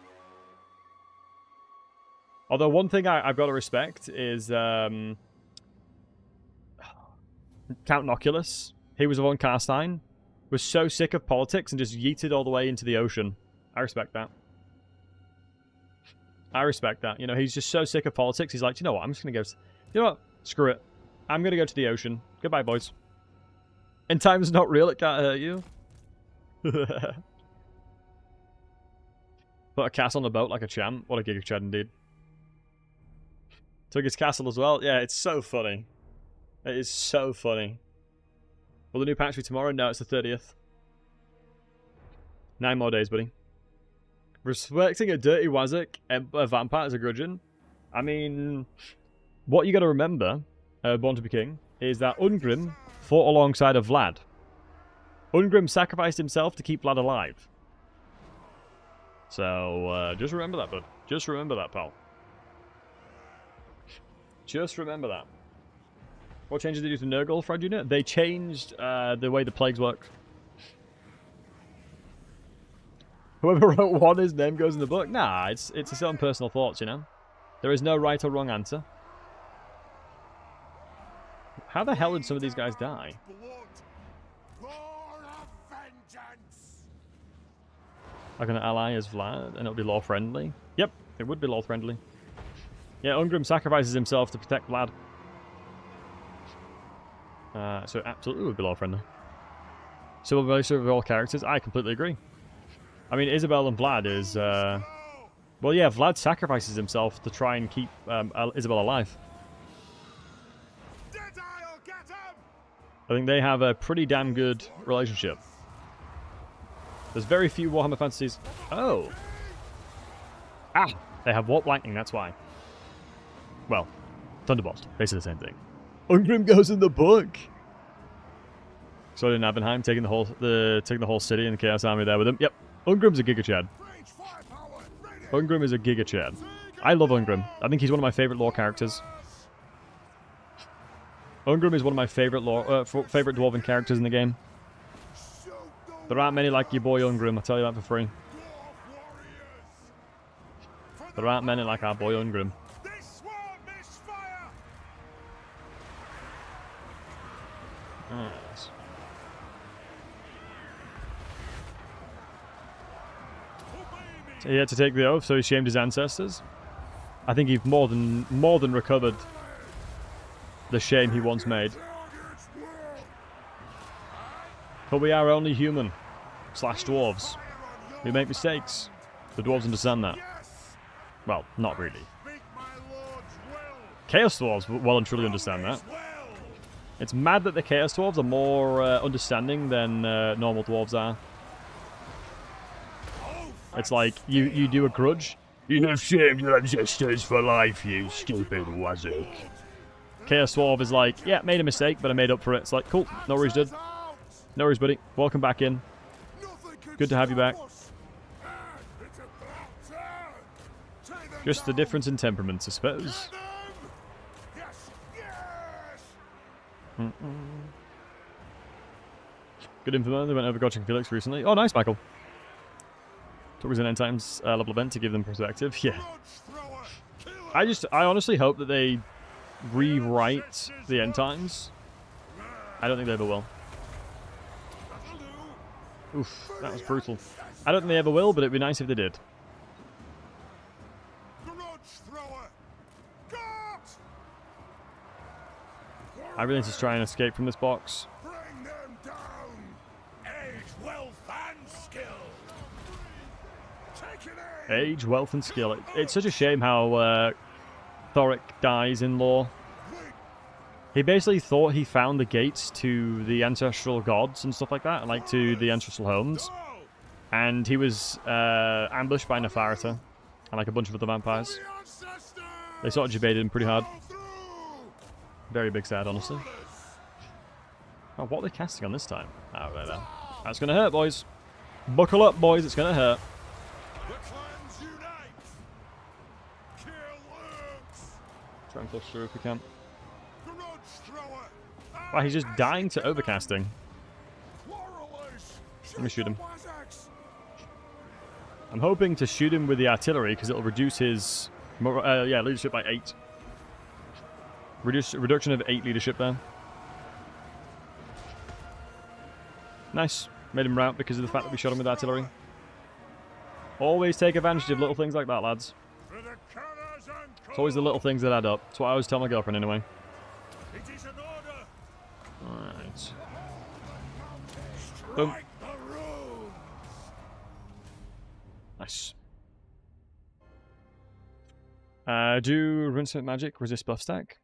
Speaker 1: Although one thing I've got to respect is Count Noculus. He was a von Karstein. Was so sick of politics and just yeeted all the way into the ocean. I respect that. I respect that. You know, he's just so sick of politics. He's like, you know what? I'm just going to go... You know what? Screw it. I'm going to go to the ocean. Goodbye, boys. And time's not real. It can't hurt you. Put a castle on a boat like a champ. What a Giga Chad indeed. Took his castle as well. Yeah, it's so funny. It is so funny. Will the new patch be tomorrow? No, it's the 30th. 9 more days, buddy. Respecting a dirty Wazak, a vampire as a grudgeon. I mean, what you got to remember, Born to be King, is that Ungrim fought alongside of Vlad. Ungrim sacrificed himself to keep Vlad alive. So, just remember that, bud. Just remember that, pal. Just remember that. What changes did they do to Nurgle, Fred Jr.? They changed the way the plagues work. Whoever wrote one, his name goes in the book. Nah, it's his own personal thoughts, you know? There is no right or wrong answer. How the hell did some of these guys die? Like an ally as Vlad, and it'll be lore-friendly? Yep, it would be lore-friendly. Yeah, Ungrim sacrifices himself to protect Vlad. So it absolutely would be lore-friendly. Civil relationship with all characters? I completely agree. I mean, Isabel and Vlad is... Well, yeah, Vlad sacrifices himself to try and keep Isabel alive. I think they have a pretty damn good relationship. There's very few Warhammer Fantasies... Oh! Ah! They have Warp Lightning, that's why. Well, Thunderbolt. Basically the same thing. Ungrim goes in the book! So in Abenheim, taking the whole city and the Chaos Army there with him. Yep. Ungrim's a Giga Chad. Ungrim is a Giga Chad. I love Ungrim. I think he's one of my favorite lore characters. Ungrim is one of my favorite favorite Dwarven characters in the game. There aren't many like your boy Ungrim, I'll tell you that for free. There aren't many like our boy Ungrim. Yes. So he had to take the oath, so he shamed his ancestors. I think he's more than recovered the shame he once made. But we are only human / dwarves. We make mistakes. The dwarves understand that. Well, not really. Chaos dwarves well and truly understand that. It's mad that the Chaos Dwarves are more understanding than normal Dwarves are. It's like, you do a grudge.
Speaker 2: You have shamed your ancestors for life, you stupid wazzock.
Speaker 1: Chaos Dwarf is like, yeah, made a mistake, but I made up for it. It's like, cool, no worries, dude. No worries, buddy. Welcome back in. Good to have you back. Just the difference in temperaments, I suppose. Good info. They went over Grudge and Felix recently. Oh, nice, Michael. Took us an end times level event to give them perspective. Yeah. I honestly hope that they rewrite the end times. I don't think they ever will. Oof, that was brutal. I don't think they ever will, but it'd be nice if they did. I really need to try and escape from this box.
Speaker 4: Bring them down. Age, wealth, and skill. Take it in.
Speaker 1: Age, wealth, and skill. It's such a shame how Thoric dies in lore. He basically thought he found the gates to the ancestral gods and stuff like that, and like to the ancestral homes. And he was ambushed by Nefarata and like a bunch of other vampires. They sort of debated him pretty hard. Very big sad, honestly. Oh, what are they casting on this time? Oh, right there. That's going to hurt, boys. Buckle up, boys. It's going to hurt. Try and push through if we can. Wow, he's just dying to overcasting. Let me shoot him. I'm hoping to shoot him with the artillery because it'll reduce his leadership by 8. Reduction of 8 leadership there. Nice. Made him rout because of the fact that we shot him with artillery. Always take advantage of little things like that, lads. It's always the little things that add up. That's what I always tell my girlfriend anyway. Alright. Boom. Nice. Do Runesmith Magic resist buff stack?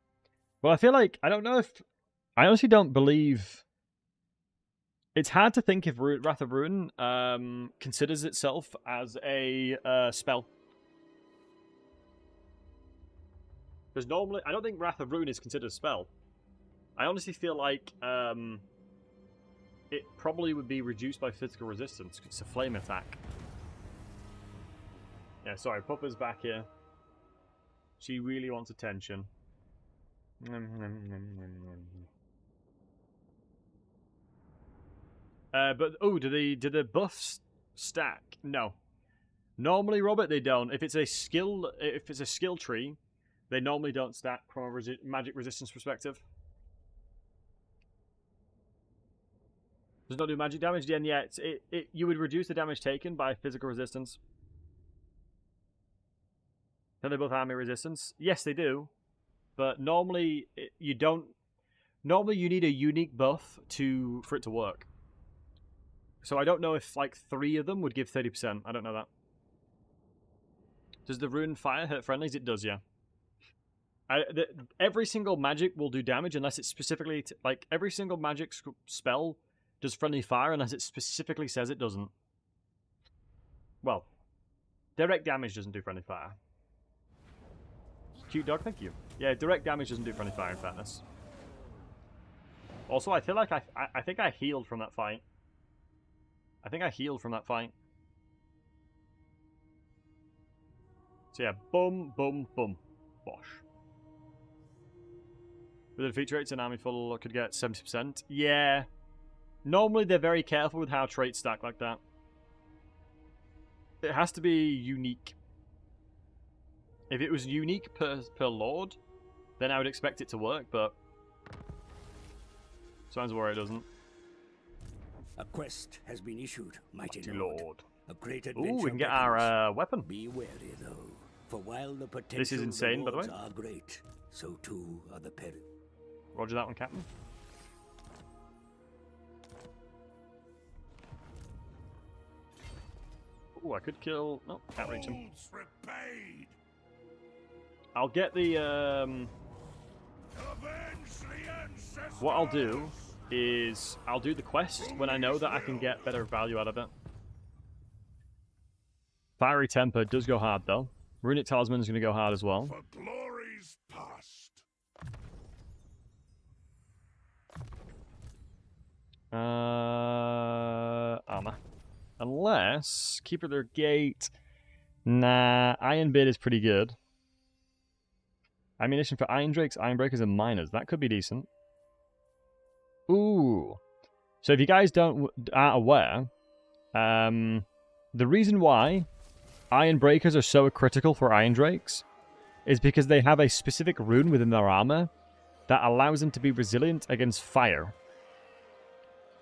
Speaker 1: Well, I feel like, I don't know if... I honestly don't believe... It's hard to think if Wrath of Ruin considers itself as a spell. Because normally, I don't think Wrath of Ruin is considered a spell. I honestly feel like it probably would be reduced by physical resistance, because it's a flame attack. Yeah, sorry, Puppa's back here. She really wants attention. But oh, do the buffs stack? No. Normally, Robert, they don't. If it's a skill tree, they normally don't stack from a magic resistance perspective. Does not do magic damage. Then yeah, you would reduce the damage taken by physical resistance. Don't they both army resistance? Yes, they do. But normally you don't. Normally you need a unique buff for it to work. So I don't know if like 3 of them would give 30%. I don't know that. Does the Rune Fire hurt friendlies? It does, yeah. Every single magic will do damage unless it's specifically like every single magic spell does friendly fire unless it specifically says it doesn't. Well, direct damage doesn't do friendly fire. Cute dog, thank you. Yeah, direct damage doesn't do friendly fire, in fairness. Also, I feel like I think I healed from that fight. I think I healed from that fight. So yeah, boom, boom, boom. Bosh. With the defeat rates, an army full could get 70%. Yeah. Normally they're very careful with how traits stack like that. It has to be unique. If it was unique per lord, then I would expect it to work, but sounds where it doesn't.
Speaker 5: A quest has been issued, mighty
Speaker 1: Lord.
Speaker 5: Lord. A great adventure.
Speaker 1: Ooh, we can get our weapon.
Speaker 5: Be wary, though, for while the potential
Speaker 1: This is insane, by the way.
Speaker 5: are great, so too are the perils.
Speaker 1: Roger that one, Captain. Ooh, I could kill... No, can't reach him. I'll get the,
Speaker 4: Avenge the
Speaker 1: what I'll do is I'll do the quest when I know that I can get better value out of it. Fiery Temper does go hard, though. Runic Talisman is going to go hard as well.
Speaker 4: For glories past.
Speaker 1: Armor. Unless Keeper of their Gate. Nah, Iron Bid is pretty good. Ammunition for Iron Drakes, Ironbreakers, and Miners. That could be decent. Ooh. So if you guys aren't aware, the reason why Ironbreakers are so critical for Iron Drakes is because they have a specific rune within their armor that allows them to be resilient against fire.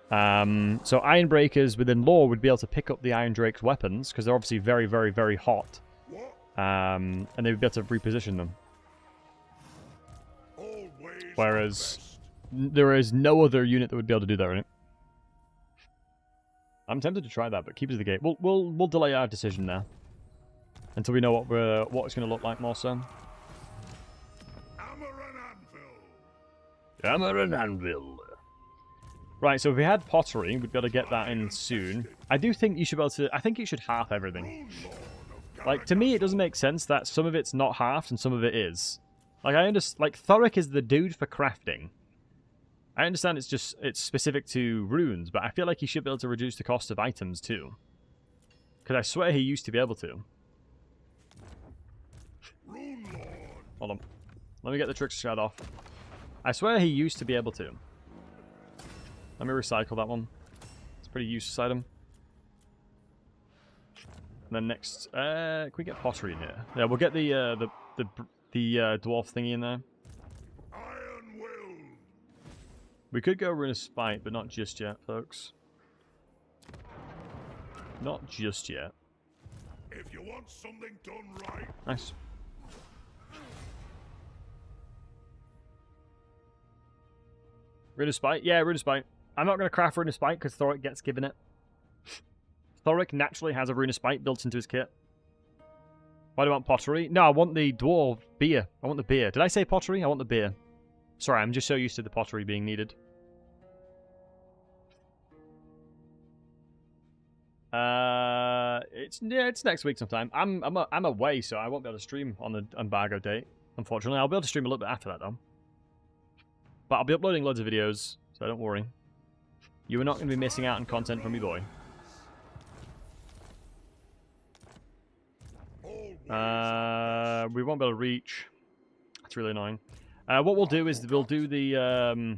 Speaker 1: So Ironbreakers within lore would be able to pick up the Iron Drake's weapons because they're obviously very, very, very hot. And they would be able to reposition them. Whereas there is no other unit that would be able to do that, right? I'm tempted to try that, but Keepers of the Gate. We'll delay our decision there until we know what it's going to look like more so. Hammer and Anvil. Right, so if we had pottery, we'd be able to get that in soon. I do think you should be able to... I think you should half everything. Like, to me, it doesn't make sense that some of it's not halved and some of it is. Like, I understand... Like, Thoric is the dude for crafting. I understand it's specific to runes, but I feel like he should be able to reduce the cost of items, too. Because I swear he used to be able to.
Speaker 4: Rune Lord.
Speaker 1: Hold on. Let me get the trickster shard off. I swear he used to be able to. Let me recycle that one. It's a pretty useless item. And then next, can we get pottery in here? Yeah, we'll get the dwarf thingy in there.
Speaker 4: Iron will.
Speaker 1: We could go Rune of Spite, but not just yet, folks. Not just yet.
Speaker 4: If you want something done right.
Speaker 1: Nice. Rune of Spite? Yeah, Rune of Spite. I'm not going to craft Rune of Spite because Thoric gets given it. Thoric naturally has a Rune of Spite built into his kit. Why do I want pottery? No, I want the dwarf beer. I want the beer. Did I say pottery? I want the beer. Sorry, I'm just so used to the pottery being needed. It's next week sometime. I'm away, so I won't be able to stream on the embargo date. Unfortunately, I'll be able to stream a little bit after that though. But I'll be uploading loads of videos, so don't worry. You are not going to be missing out on content from me, boy. We won't be able to reach. That's really annoying. What we'll do is we'll do the...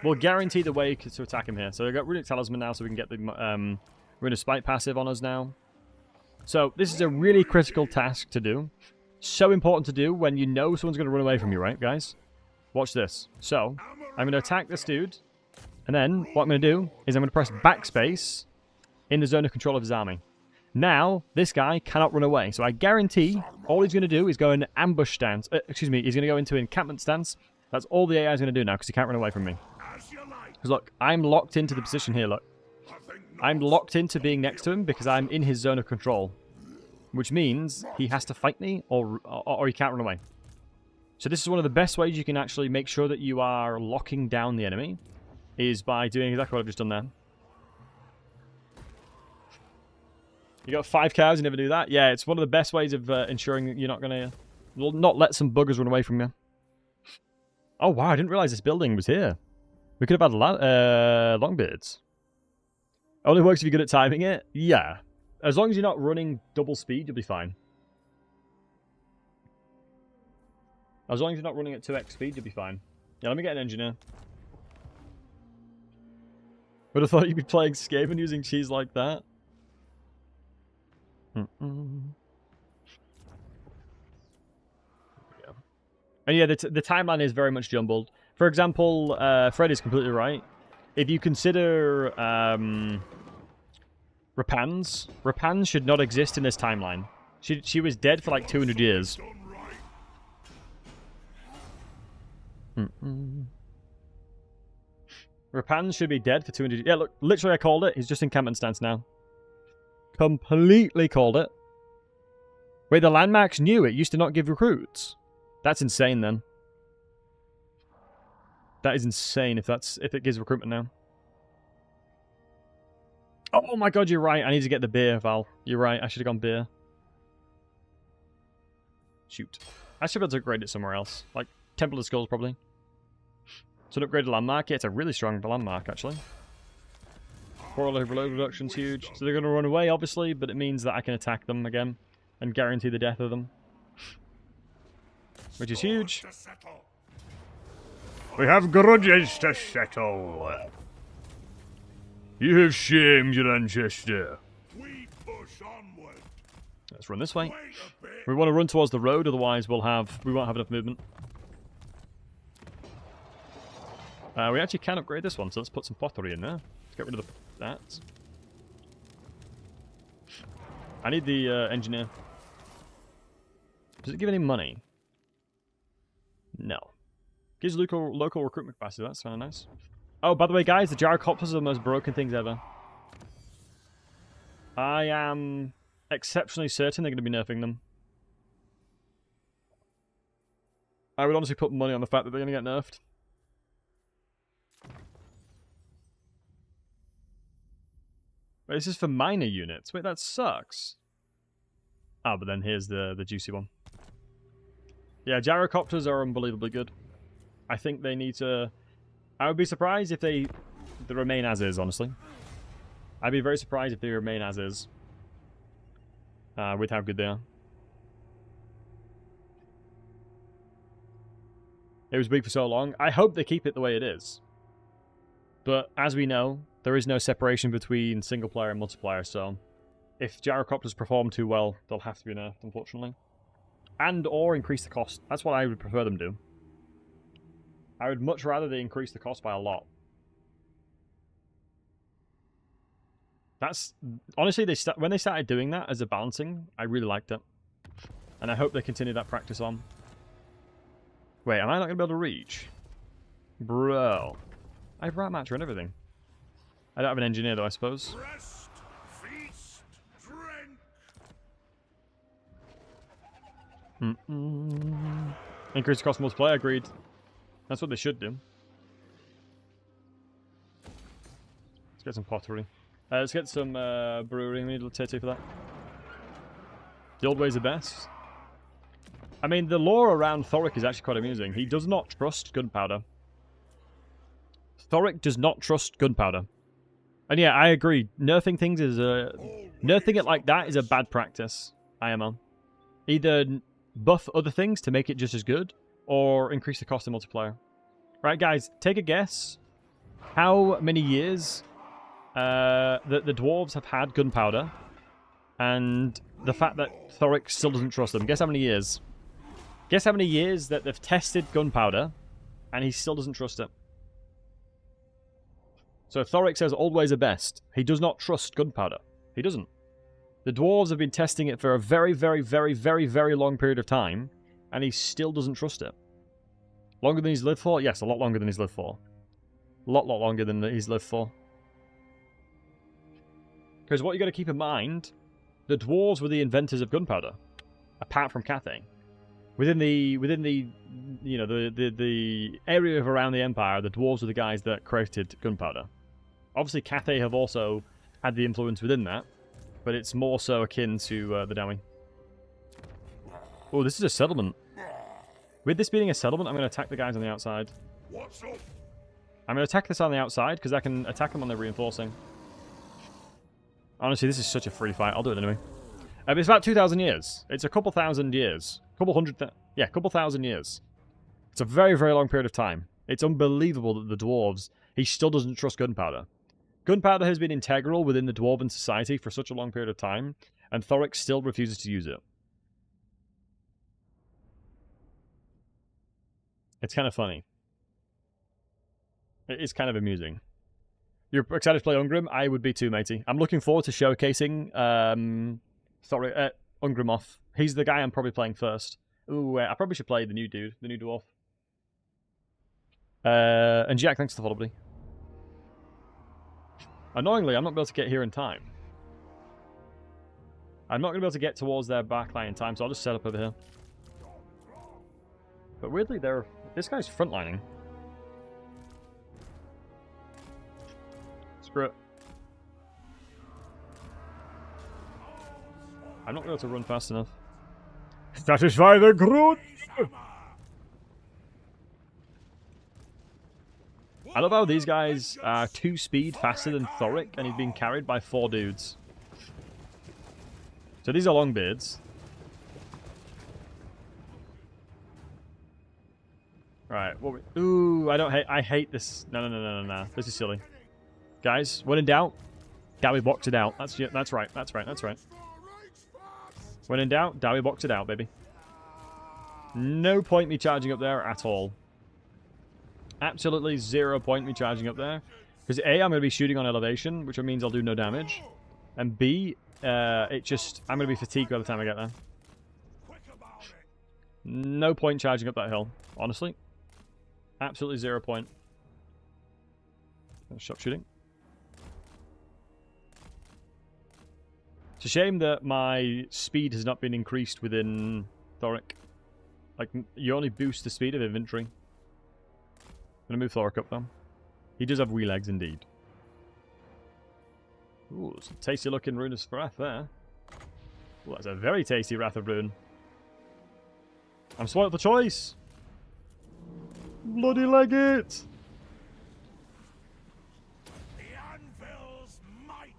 Speaker 1: we'll guarantee the way to attack him here. So we've got Runic Talisman now, so we can get the Rune of Spite passive on us now. So this is a really critical task to do. So important to do when you know someone's going to run away from you, right, guys? Watch this. So, I'm going to attack this dude. And then, what I'm going to do is I'm going to press backspace in the zone of control of his army. Now, this guy cannot run away. So I guarantee all he's going to do is go in ambush stance. He's going to go into encampment stance. That's all the AI is going to do now because he can't run away from me. Because look, I'm locked into the position here, look. I'm locked into being next to him because I'm in his zone of control. Which means he has to fight me or he can't run away. So this is one of the best ways you can actually make sure that you are locking down the enemy. Is by doing exactly what I've just done there. You got 5 cows, you never do that? Yeah, it's one of the best ways of ensuring that you're not going to... not let some buggers run away from you. Oh, wow, I didn't realize this building was here. We could have had longbeards. Only works if you're good at timing it? Yeah. As long as you're not running double speed, you'll be fine. As long as you're not running at 2x speed, you'll be fine. Yeah, let me get an engineer. Would have thought you'd be playing Skaven using cheese like that. And yeah, the timeline is very much jumbled. For example, Fred is completely right. If you consider Rapans should not exist in this timeline. She was dead for like 200 years. Rapans should be dead for 200 years. Yeah, look, literally I called it. He's just in encampment stance now. Completely called it. Wait, the landmarks knew it used to not give recruits. That's insane then. That is insane if it gives recruitment now. Oh my god, you're right. I need to get the beer, Val. You're right. I should have gone beer. Shoot. I should be able to upgrade it somewhere else. Like, Temple of Skulls, probably. So an upgraded landmark. Yeah, it's a really strong landmark, actually. Correlative load reduction's huge. So they're going to run away, obviously, but it means that I can attack them again and guarantee the death of them. Which is huge.
Speaker 2: We have grudges to settle. You have shamed your ancestor.
Speaker 4: We push onward.
Speaker 1: Let's run this way.
Speaker 4: Wait a bit.
Speaker 1: We want to run towards the road, otherwise we won't have enough movement. We actually can upgrade this one, so let's put some pottery in there. Let's get rid of that. I need the engineer. Does it give any money? No. Gives local recruitment capacity, that's kind of nice. Oh, by the way, guys, the gyrocopters are the most broken things ever. I am exceptionally certain they're going to be nerfing them. I would honestly put money on the fact that they're going to get nerfed. Wait, this is for minor units. Wait, that sucks. Ah, but then here's the juicy one. Yeah, gyrocopters are unbelievably good. I think they need to... I would be surprised if they remain as is, honestly. I'd be very surprised if they remain as is. With how good they are. It was weak for so long. I hope they keep it the way it is. But, as we know, there is no separation between single player and multiplayer, so... If gyrocopters perform too well, they'll have to be nerfed, unfortunately. And or increase the cost. That's what I would prefer them do. I would much rather they increase the cost by a lot. That's... Honestly, when they started doing that as a balancing, I really liked it. And I hope they continue that practice on. Wait, am I not going to be able to reach? Bro. I have rat matcher and everything. I don't have an engineer though, I suppose.
Speaker 4: Rest, feast, drink.
Speaker 1: Increase the cost of multiplayer, agreed. That's what they should do. Let's get some pottery. Let's get some brewery. We need a tier 2 for that. The old way's the best. I mean, the lore around Thoric is actually quite amusing. He does not trust gunpowder. Thoric does not trust gunpowder. And yeah, I agree. Nerfing things is nerfing it like that is a bad practice. I am on. Either buff other things to make it just as good, or increase the cost of multiplayer. Right, guys, take a guess. How many years the dwarves have had gunpowder, and the fact that Thoric still doesn't trust them. Guess how many years? Guess how many years that they've tested gunpowder, and he still doesn't trust it. So Thoric says old ways are best. He does not trust gunpowder. He doesn't. The dwarves have been testing it for a very, very, very, very, very long period of time, and he still doesn't trust it. Longer than he's lived for? Yes, a lot longer than he's lived for. A lot longer than he's lived for. Because what you got to keep in mind, the dwarves were the inventors of gunpowder, apart from Cathay. Within the you know the area of around the Empire, the dwarves were the guys that created gunpowder. Obviously, Cathay have also had the influence within that, but it's more so akin to the Dawi. Oh, this is a settlement. With this being a settlement, I'm going to attack the guys on the outside.
Speaker 4: What's up?
Speaker 1: I'm going to attack this on the outside, because I can attack them when they're reinforcing. Honestly, this is such a free fight. I'll do it anyway. It's about 2,000 years. It's a couple thousand years. Couple thousand years. It's a very, very long period of time. It's unbelievable that the dwarves, he still doesn't trust gunpowder. Gunpowder has been integral within the Dwarven society for such a long period of time, and Thoric still refuses to use it. It's kind of funny. It is kind of amusing. You're excited to play Ungrim? I would be too, matey. I'm looking forward to showcasing Ungrim off. He's the guy I'm probably playing first. Ooh, I probably should play the new dude, the new dwarf. And Jack, thanks for the follow, buddy. Annoyingly, I'm not going to be able to get here in time. I'm not going to be able to get towards their backline in time, so I'll just set up over here. But weirdly, this guy's frontlining. Screw it. I'm not able to run fast enough.
Speaker 2: Satisfy the Grudge!
Speaker 1: I love how these guys are 2 speed faster than Thoric, and he's being carried by 4 dudes. So these are Longbeards. Right, what we... Ooh, I hate this. No. This is silly. Guys, when in doubt, Dowie box it out. That's right. When in doubt, Dowie box it out, baby. No point me charging up there at all. Absolutely 0 point me charging up there. Because A, I'm going to be shooting on elevation, which means I'll do no damage. And B, I'm going to be fatigued by the time I get there. No point charging up that hill, honestly. Absolutely 0 point. Stop shooting. It's a shame that my speed has not been increased within Thoric. Like, you only boost the speed of infantry. I'm gonna move Thoric up though. He does have wee legs indeed. Ooh, some tasty looking Rune of Wrath there. Ooh, that's a very tasty Wrath of Rune. I'm spoiled for choice! Bloody leg it!
Speaker 4: The anvil's might.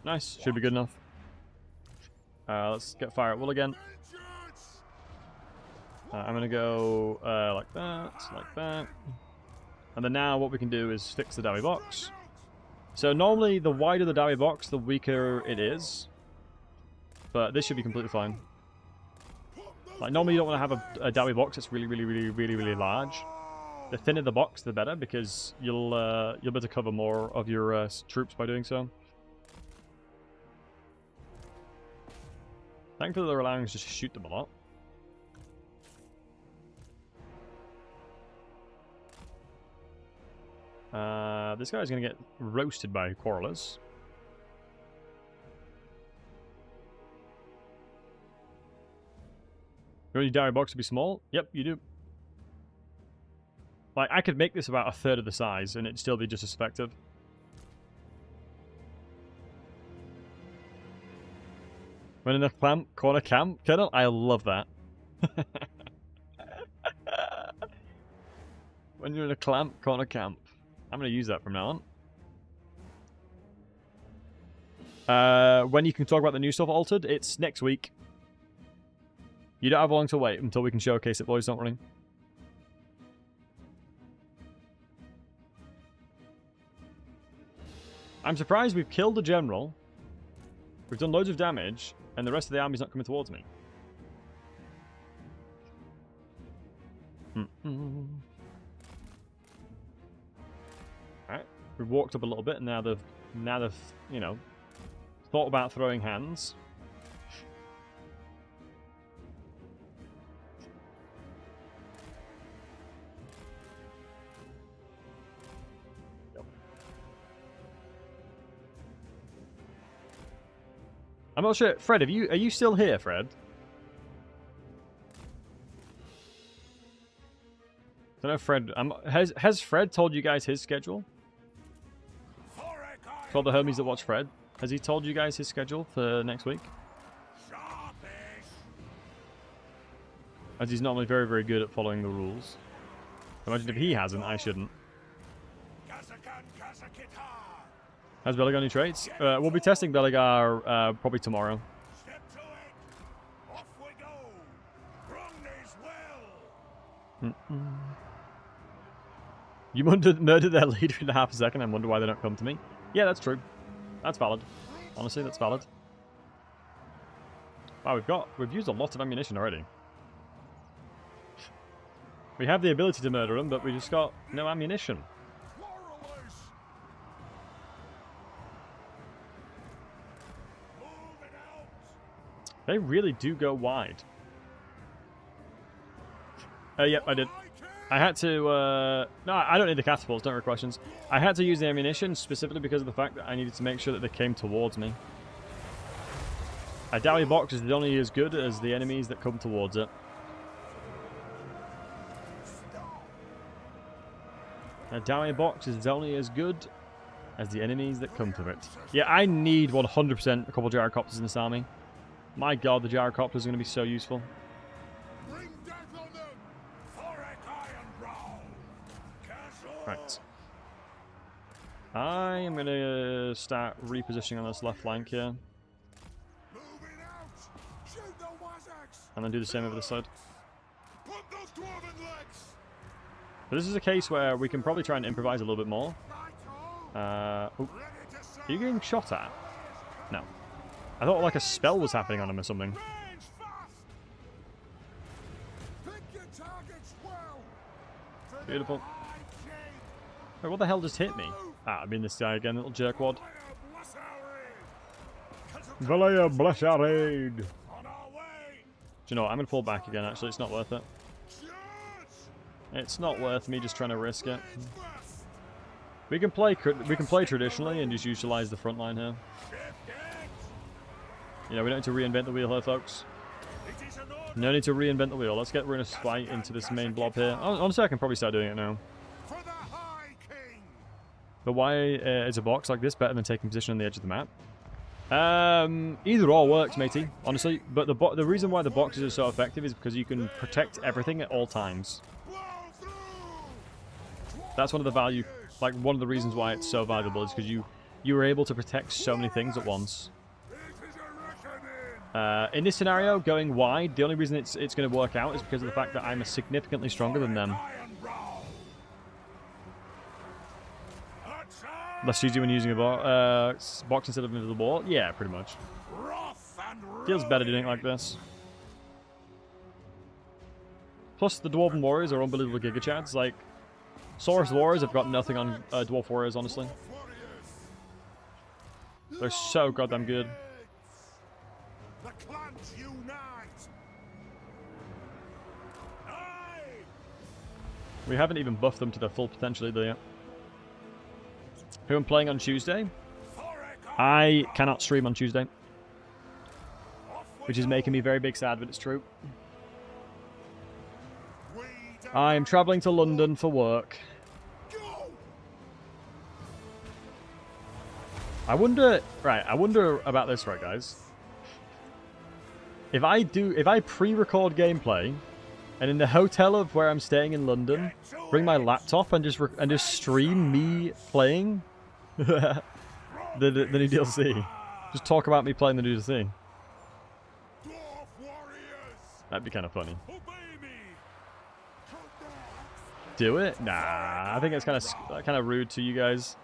Speaker 1: Nice, should be good enough. Let's get fire at will again. I'm gonna go like that. And then now what we can do is fix the Dowie box. So normally the wider the Dowie box, the weaker it is. But this should be completely fine. Like normally you don't want to have a Dowie box that's really large. The thinner the box, the better, because you'll be able to cover more of your troops by doing so. Thankfully they're allowing us just to shoot them a lot. This guy's going to get roasted by Quarrelers. You want your Dowie box to be small? Yep, you do. Like, I could make this about 1/3 of the size and it'd still be just as effective. When in a corner camp, Colonel? I love that. When you're in a corner camp. I'm going to use that from now on. When you can talk about the new stuff altered, it's next week. You don't have long to wait until we can showcase it, boys, don't worry. I'm surprised we've killed the general. We've done loads of damage, and the rest of the army's not coming towards me. Alright, we've walked up a little bit, and now they've, you know, thought about throwing hands. I'm not sure. Fred, are you still here, Fred? I don't know, Fred. Has Fred told you guys his schedule? For all the homies that watch Fred, has he told you guys his schedule for next week? As he's normally very good at following the rules. Imagine if he hasn't, I shouldn't. Has Belagar any traits? We'll be testing Belagar probably tomorrow.
Speaker 4: Step to it. Off we go. Brumney's well.
Speaker 1: You murdered their leader in half a second and wonder why they don't come to me? Yeah, that's true. That's valid. Honestly, that's valid. Wow, we've used a lot of ammunition already. We have the ability to murder them, but we just got no ammunition. They really do go wide. Yep, I did. I had to, no, I don't need the catapults, don't require questions. I had to use the ammunition specifically because of the fact that I needed to make sure that they came towards me. A Dowie box is only as good as the enemies that come towards it. A downy box is only as good as the enemies that come from it. Yeah, I need 100% a couple gyrocopters in this army. My god, the gyrocopters are going to be so useful.
Speaker 4: Bring death on them! Thoric Ironbrow! Castle!
Speaker 1: Right. I am going to start repositioning on this left flank here.
Speaker 4: Moving out! Shoot the Wazags!
Speaker 1: And then do the same over this side.
Speaker 4: Put those Dwarven legs!
Speaker 1: But this is a case where we can probably try and improvise a little bit more.
Speaker 4: Right
Speaker 1: Oh,
Speaker 4: ready to serve!
Speaker 1: are you getting shot at? No. I thought like a spell was happening on him or something.
Speaker 4: Range fast! Pick your targets well! For the
Speaker 1: Beautiful.
Speaker 4: High King!
Speaker 1: Wait, what the hell just hit me? Ah, I mean this guy again, little jerkwad.
Speaker 2: Valaya, bless our aid.
Speaker 4: On our way!
Speaker 1: Do you know what? I'm going to pull back again, actually. It's not worth it.
Speaker 4: Charge!
Speaker 1: It's not worth me just trying to risk it.
Speaker 4: Range fast!
Speaker 1: We can play traditionally and just utilize the front line here.
Speaker 4: Shift it!
Speaker 1: You know, we don't need to reinvent the wheel here, folks.
Speaker 4: It is an order!
Speaker 1: No need to reinvent the wheel. Let's get Rune Lord into this main blob here. Honestly, I can probably start doing it now.
Speaker 4: For the High King!
Speaker 1: But why is a box like this better than taking position on the edge of the map? Either or works, matey, honestly. But the reason why the boxes are so effective is because you can protect everything at all times.
Speaker 4: Blow through!
Speaker 1: That's one of the value, like one of the reasons why it's so valuable is because you are able to protect so many things at once.
Speaker 4: This is a reckoning!
Speaker 1: In this scenario, going wide, the only reason it's going to work out is because of the fact that I'm significantly stronger than them.
Speaker 4: Ironbrow!
Speaker 1: Less easy when using a box instead of invisible wall. Yeah, pretty much.
Speaker 4: Wrath and
Speaker 1: Feels better doing it like this. Plus, the Dwarven warriors are unbelievable giga chads. Like, Saurus warriors have got nothing on Dwarf warriors, honestly. They're so goddamn good.
Speaker 4: The clans unite! Aye!
Speaker 1: We haven't even buffed them to their full potential either yet. Who I'm playing on Tuesday?
Speaker 4: Thoric
Speaker 1: I cannot stream on Tuesday,
Speaker 4: off
Speaker 1: which is making me very big sad, but it's true.
Speaker 4: we
Speaker 1: I am travelling to London for work.
Speaker 4: go!
Speaker 1: I wonder about this, right, guys? If I pre-record gameplay, and in the hotel of where I'm staying in London, bring my laptop and just stream me playing the new DLC. Just talk about me playing the new DLC.
Speaker 4: Dwarf warriors!
Speaker 1: That'd be kind of funny.
Speaker 4: Obey me!
Speaker 1: Do it? Nah, I think it's kind of rude to you guys.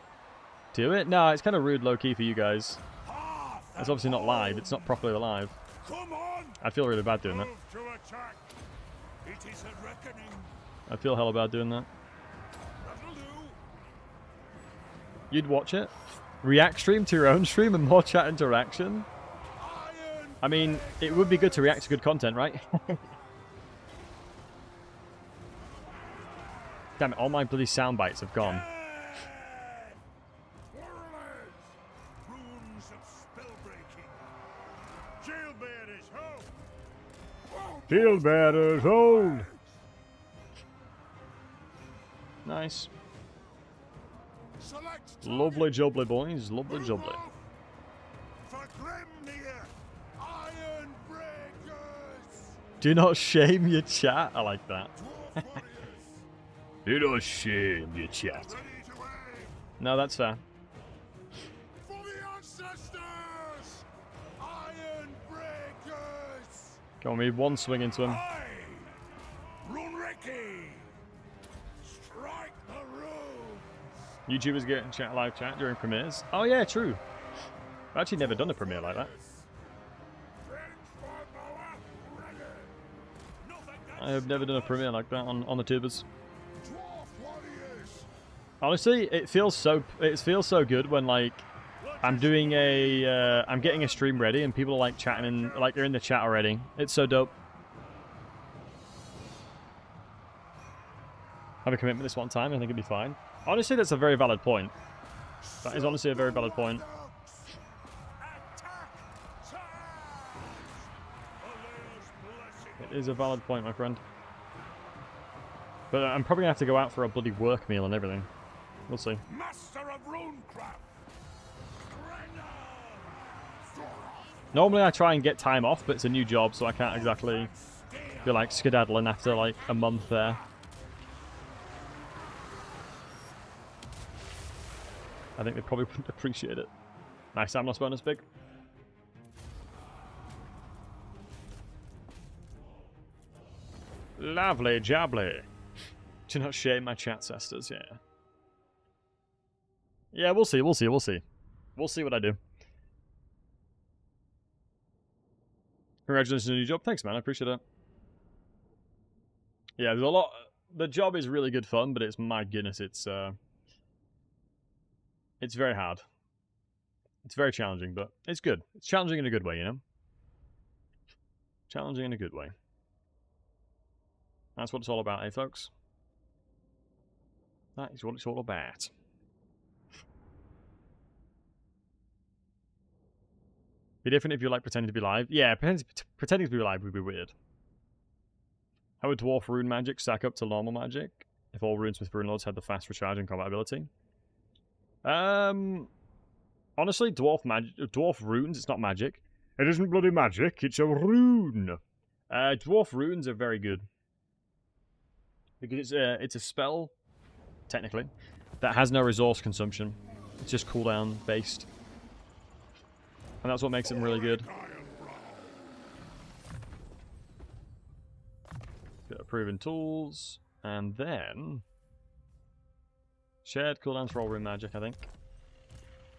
Speaker 1: Do it? No, it's kind of rude low-key for you guys.
Speaker 4: Path
Speaker 1: It's obviously not live. It's not properly live.
Speaker 4: Come on!
Speaker 1: I'd feel really bad doing that.
Speaker 4: Move to attack! It is a reckoning!
Speaker 1: I'd feel hella bad doing that.
Speaker 4: That'll do!
Speaker 1: You'd watch it? React stream to your own stream and more chat interaction?
Speaker 4: Iron!
Speaker 1: I mean, it would be good to react to good content, right? Damn it, all my bloody sound bites have gone.
Speaker 4: Warriors! Runes of spell-breaking! Jailbearers, ho!
Speaker 2: Shield bearers, hold!
Speaker 1: Nice.
Speaker 4: Select
Speaker 1: Lovely jubbly, boys. Lovely jubbly.
Speaker 4: for Grimnir! Ironbreakers!
Speaker 1: Do not shame your chat. I like that.
Speaker 4: Dwarf warriors!
Speaker 2: Do not shame your chat.
Speaker 4: Ready to aim!
Speaker 1: No, that's fair.
Speaker 4: For the ancestors! Ironbreakers!
Speaker 1: Come on, we need one swing into him.
Speaker 4: Aye! Runriki! Strike the runes!
Speaker 1: YouTubers get live chat during premieres. Oh yeah, true. I've actually never done a premiere like that. I have never done a premiere like that on the tubers.
Speaker 4: Dwarf warriors!
Speaker 1: Honestly, it feels so good when like I'm doing I'm getting a stream ready and people are like chatting and like they're in the chat already. It's so dope. Have a commitment this one time, I think it'd be fine. Honestly, that's a very valid point. That is honestly a very valid point. It is a valid point, my friend. But I'm probably gonna have to go out for a bloody work meal and everything. We'll see.
Speaker 4: Master of Runecraft.
Speaker 1: Normally I try and get time off, but it's a new job, so I can't exactly be like skedaddling after like a month there. I think they probably wouldn't appreciate it. Nice time loss bonus, big. Lovely jabbly. Do not share my chat, sisters, yeah. Yeah, we'll see, we'll see, we'll see. We'll see what I do. Congratulations on your new job. Thanks, man. I appreciate it. Yeah, there's a lot. The job is really good fun, but it's, my goodness, it's very hard. It's very challenging, but it's good. It's challenging in a good way, you know? Challenging in a good way. That's what it's all about, eh, folks? That is what it's all about. Be different if you like pretending to be live. Yeah, pretending to be live would be weird. How would dwarf rune magic stack up to normal magic if all runes with Rune Lords had the fast recharge and combat ability? Honestly, dwarf runes, it's not magic.
Speaker 2: It isn't bloody magic, it's a rune.
Speaker 1: Dwarf runes are very good. Because it's a spell, technically, that has no resource consumption. It's just cooldown based. And that's what makes them really good. Bit of proven tools. And then shared cooldowns for all rune magic, I think.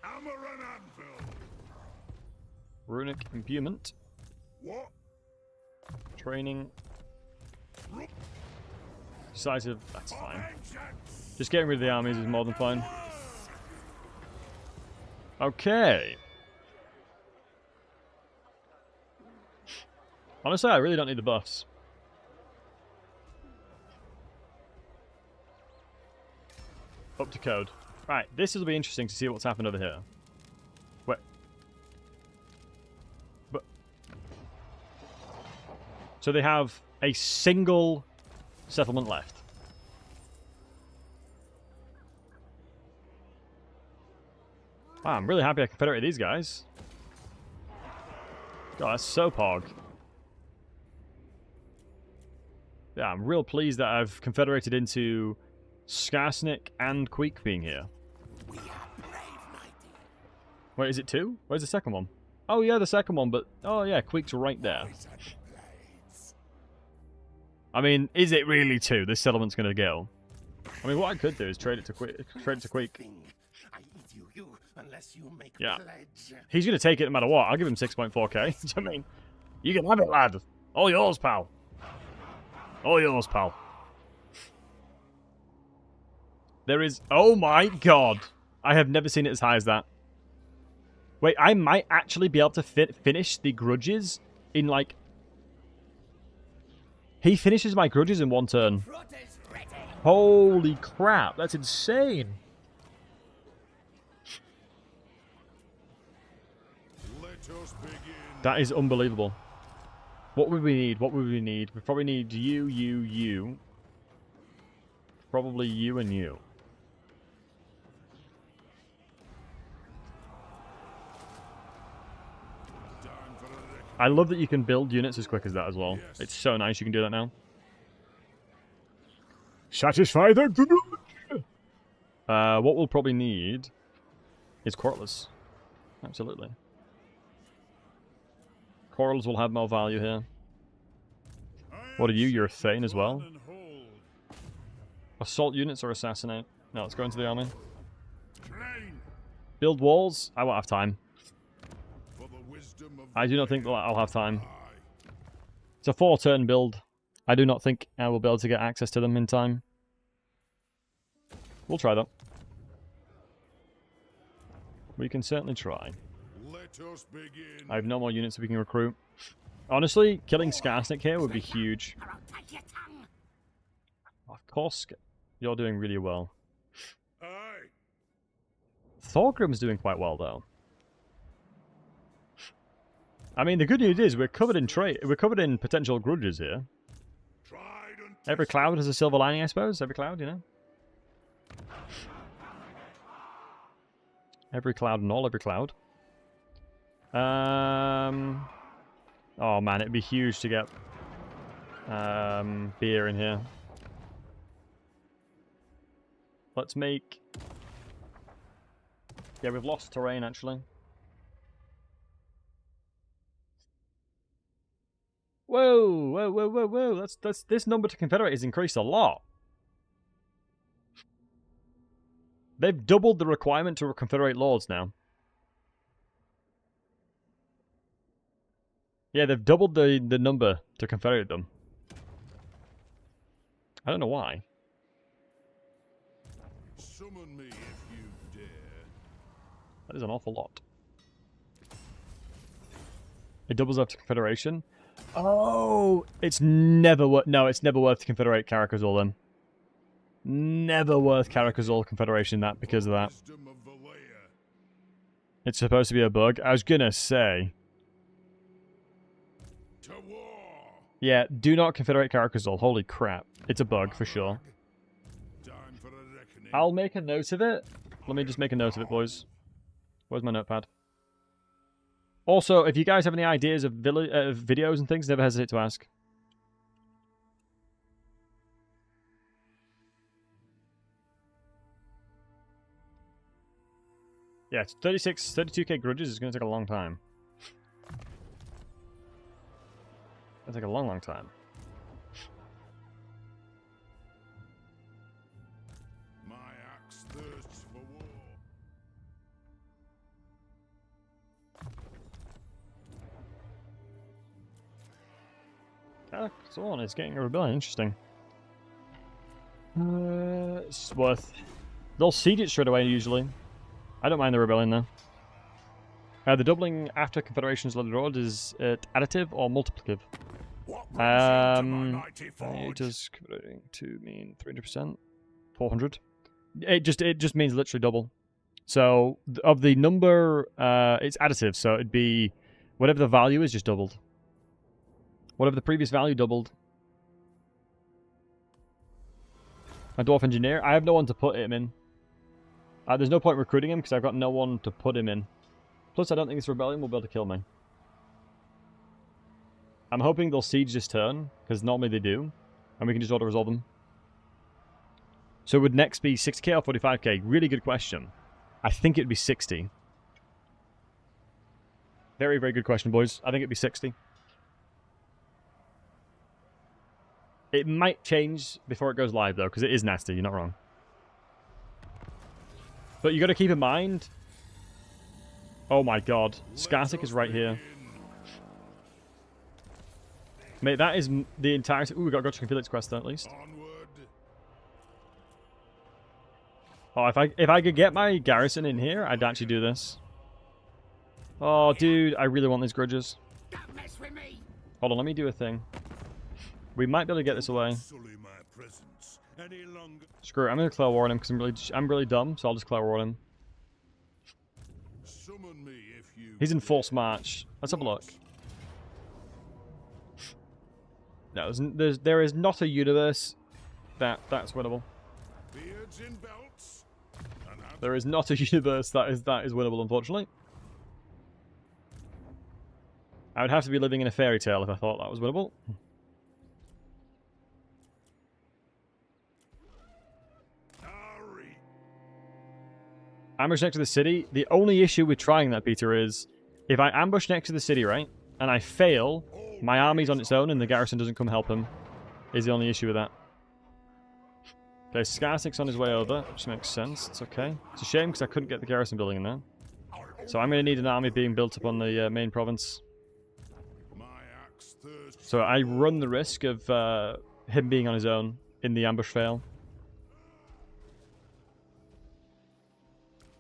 Speaker 4: Hammer and anvil.
Speaker 1: Runic imbuement.
Speaker 4: What?
Speaker 1: Training. Decisive, that's fine.
Speaker 4: Vengeance.
Speaker 1: Just getting rid of the armies is more than fine. Okay. Honestly, I really don't need the buffs. Up to code. Right, this will be interesting to see what's happened over here. Wait. But so they have a single settlement left. Wow, I'm really happy I confederated these guys. God, that's so pog. Yeah, I'm real pleased that I've confederated into Skarsnik and Queek being here.
Speaker 5: We are brave, mighty.
Speaker 1: Wait, is it two? Where's the second one? Oh yeah, the second one, but oh yeah, Queek's right there. I mean, is it really two? This settlement's gonna go. I mean, what I could do is trade it to Queek. Trade it to Queek.
Speaker 5: I eat you unless you make
Speaker 1: Yeah.
Speaker 5: pledge.
Speaker 1: He's gonna take it no matter what. I'll give him 6.4k. I mean, you can have it, lad. All yours, pal. All yours, pal. There is... Oh my god. I have never seen it as high as that. Wait, I might actually be able to finish the grudges in, like... He finishes my grudges in one turn. Holy crap, that's insane.
Speaker 4: Let us begin.
Speaker 1: That is unbelievable. What would we need? What would we need? We probably need you, you, you. Probably you and you. I love that you can build units as quick as that as well.
Speaker 4: Yes.
Speaker 1: It's so nice you can do that now.
Speaker 2: Satisfy the grudge.
Speaker 1: What we'll probably need is Quarrelers. Absolutely. Quarrels will have more value here. What are you? You're a Thane as well? Assault units or assassinate? No, let's go into the army. Build walls? I won't have time. I do not think that I'll have time. It's a 4-turn build. I do not think I will be able to get access to them in time. We'll try that. We can certainly try.
Speaker 4: Let us begin.
Speaker 1: I have no more units we can recruit. Honestly, killing Skarsnik here would be huge. Of course, you're doing really well.
Speaker 4: Aye.
Speaker 1: Thorgrim's doing quite well, though. I mean, the good news is we're covered in we're covered in potential grudges here.
Speaker 4: Tried and
Speaker 1: Every cloud has a silver lining, I suppose. Every cloud, you know. Every cloud and all every cloud. Oh man, it'd be huge to get beer in here. Let's make... Yeah, we've lost terrain actually. Whoa, whoa, whoa, whoa, whoa! That's this number to Confederate has increased a lot. They've doubled the requirement to Confederate lords now. Yeah, they've doubled the number to Confederate them. I don't know why.
Speaker 4: Summon me if you dare.
Speaker 1: That is an awful lot. It doubles up to Confederation. Oh, it's never worth. No, it's never worth Confederate Caracazol then. Never worth Caracazol Confederation that because of that.
Speaker 4: Wisdom of Valea.
Speaker 1: It's supposed to be a bug. I was gonna say.
Speaker 4: To war.
Speaker 1: Yeah, do not Confederate Caracazol. Holy crap. It's a bug for sure.
Speaker 4: Time for a reckoning.
Speaker 1: I'll make a note of it. Let me just make a note of it, boys. Where's my notepad? Also, if you guys have any ideas of videos and things, never hesitate to ask. Yeah, it's 32k grudges is going to take a long time. It'll take a long, long time.
Speaker 4: My axe thirsts for war.
Speaker 1: So on, it's getting a rebellion. Interesting. It's worth. They'll siege it straight away usually. I don't mind the rebellion though. The doubling after Confederation's Lord is it additive or multiplicative?
Speaker 4: What brings you to my mighty
Speaker 1: It
Speaker 4: forge?
Speaker 1: does converting to mean 300%, 400. It just means literally double. So of the number, it's additive. So it'd be whatever the value is, just doubled. Whatever the previous value doubled. A Dwarf Engineer. I have no one to put him in. There's no point recruiting him because I've got no one to put him in. Plus, I don't think this rebellion will be able to kill me. I'm hoping they'll siege this turn, because normally they do. And we can just auto-resolve them. So would next be 60k or 45k? Really good question. I think it'd be 60. Very, very good question, boys. I think it'd be 60. It might change before it goes live, though, because it is nasty. You're not wrong. But you got to keep in mind... Oh my god. Skartic is right here. Mate, that is the entirety... Ooh, we got Gotcha Felix quest at least.
Speaker 4: Onward.
Speaker 1: Oh, if I could get my garrison in here, I'd actually do this. Oh, dude, I really want these grudges.
Speaker 5: Don't mess with me.
Speaker 1: Hold on, let me do a thing. We might be able to get this away.
Speaker 4: Sully my presence any longer.
Speaker 1: Screw it, I'm gonna Clear War on him because I'm really dumb, so I'll just Clear War on him.
Speaker 4: Summon me if you
Speaker 1: He's in forced march. Let's have a look. No, there is not a universe that's winnable.
Speaker 4: beards in belts. And have
Speaker 1: There is not a universe that is winnable, unfortunately. I would have to be living in a fairy tale if I thought that was winnable.
Speaker 4: Ari.
Speaker 1: Ambush next to the city. The only issue with trying that, Peter, is if I ambush next to the city, right, and I fail, my army's on its own and the garrison doesn't come help him. Is the only issue with that. Okay, Skarsnik's on his way over, which makes sense. It's okay. It's a shame because I couldn't get the garrison building in there. So I'm going to need an army being built up on the main province.
Speaker 4: My axe thirsts.
Speaker 1: So I run the risk of him being on his own in the ambush fail.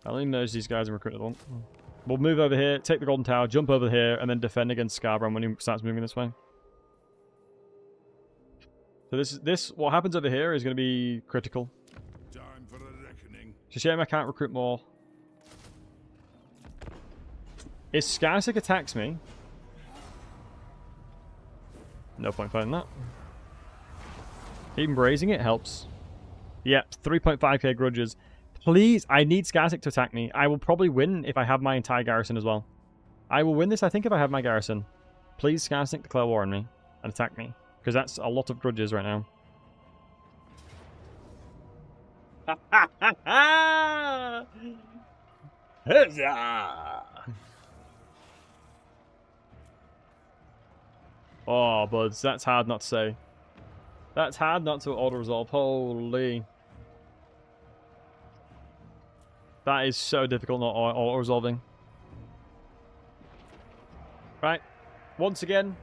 Speaker 1: I'll only merge these guys and recruit another one. We'll move over here, take the Golden Tower, jump over here, and then defend against Scarborough when he starts moving this way. So this what happens over here is going to be critical.
Speaker 4: Time for a reckoning.
Speaker 1: It's a shame I can't recruit more. If Skarsnik attacks me... No point fighting that. Even brazing it helps. Yep, 3.5k grudges. Please, I need Skarsnik to attack me. I will probably win if I have my entire garrison as well. I will win this, I think, if I have my garrison. Please, Skarsnik, declare war on me and attack me. Because that's a lot of grudges right now. Oh, buds, that's hard not to say. That's hard not to auto-resolve. Holy. That is so difficult not auto-resolving. Right. Once again,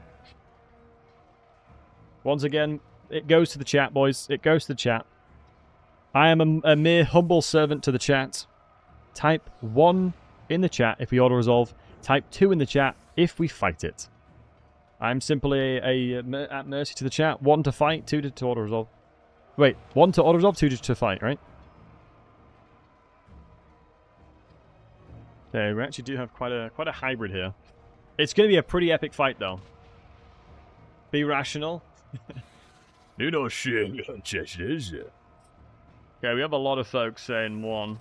Speaker 1: it goes to the chat, boys. It goes to the chat. I am a mere humble servant to the chat. Type 1 in the chat if we auto-resolve. Type 2 in the chat if we fight it. I'm simply at mercy to the chat. 1 to fight, 2 to auto-resolve. Wait, 1 to auto-resolve, 2 to fight, right? Okay, we actually do have quite a hybrid here. It's going to be a pretty epic fight, though. Be rational.
Speaker 2: Do no shit, Chesters.
Speaker 1: Okay, we have a lot of folks saying 1.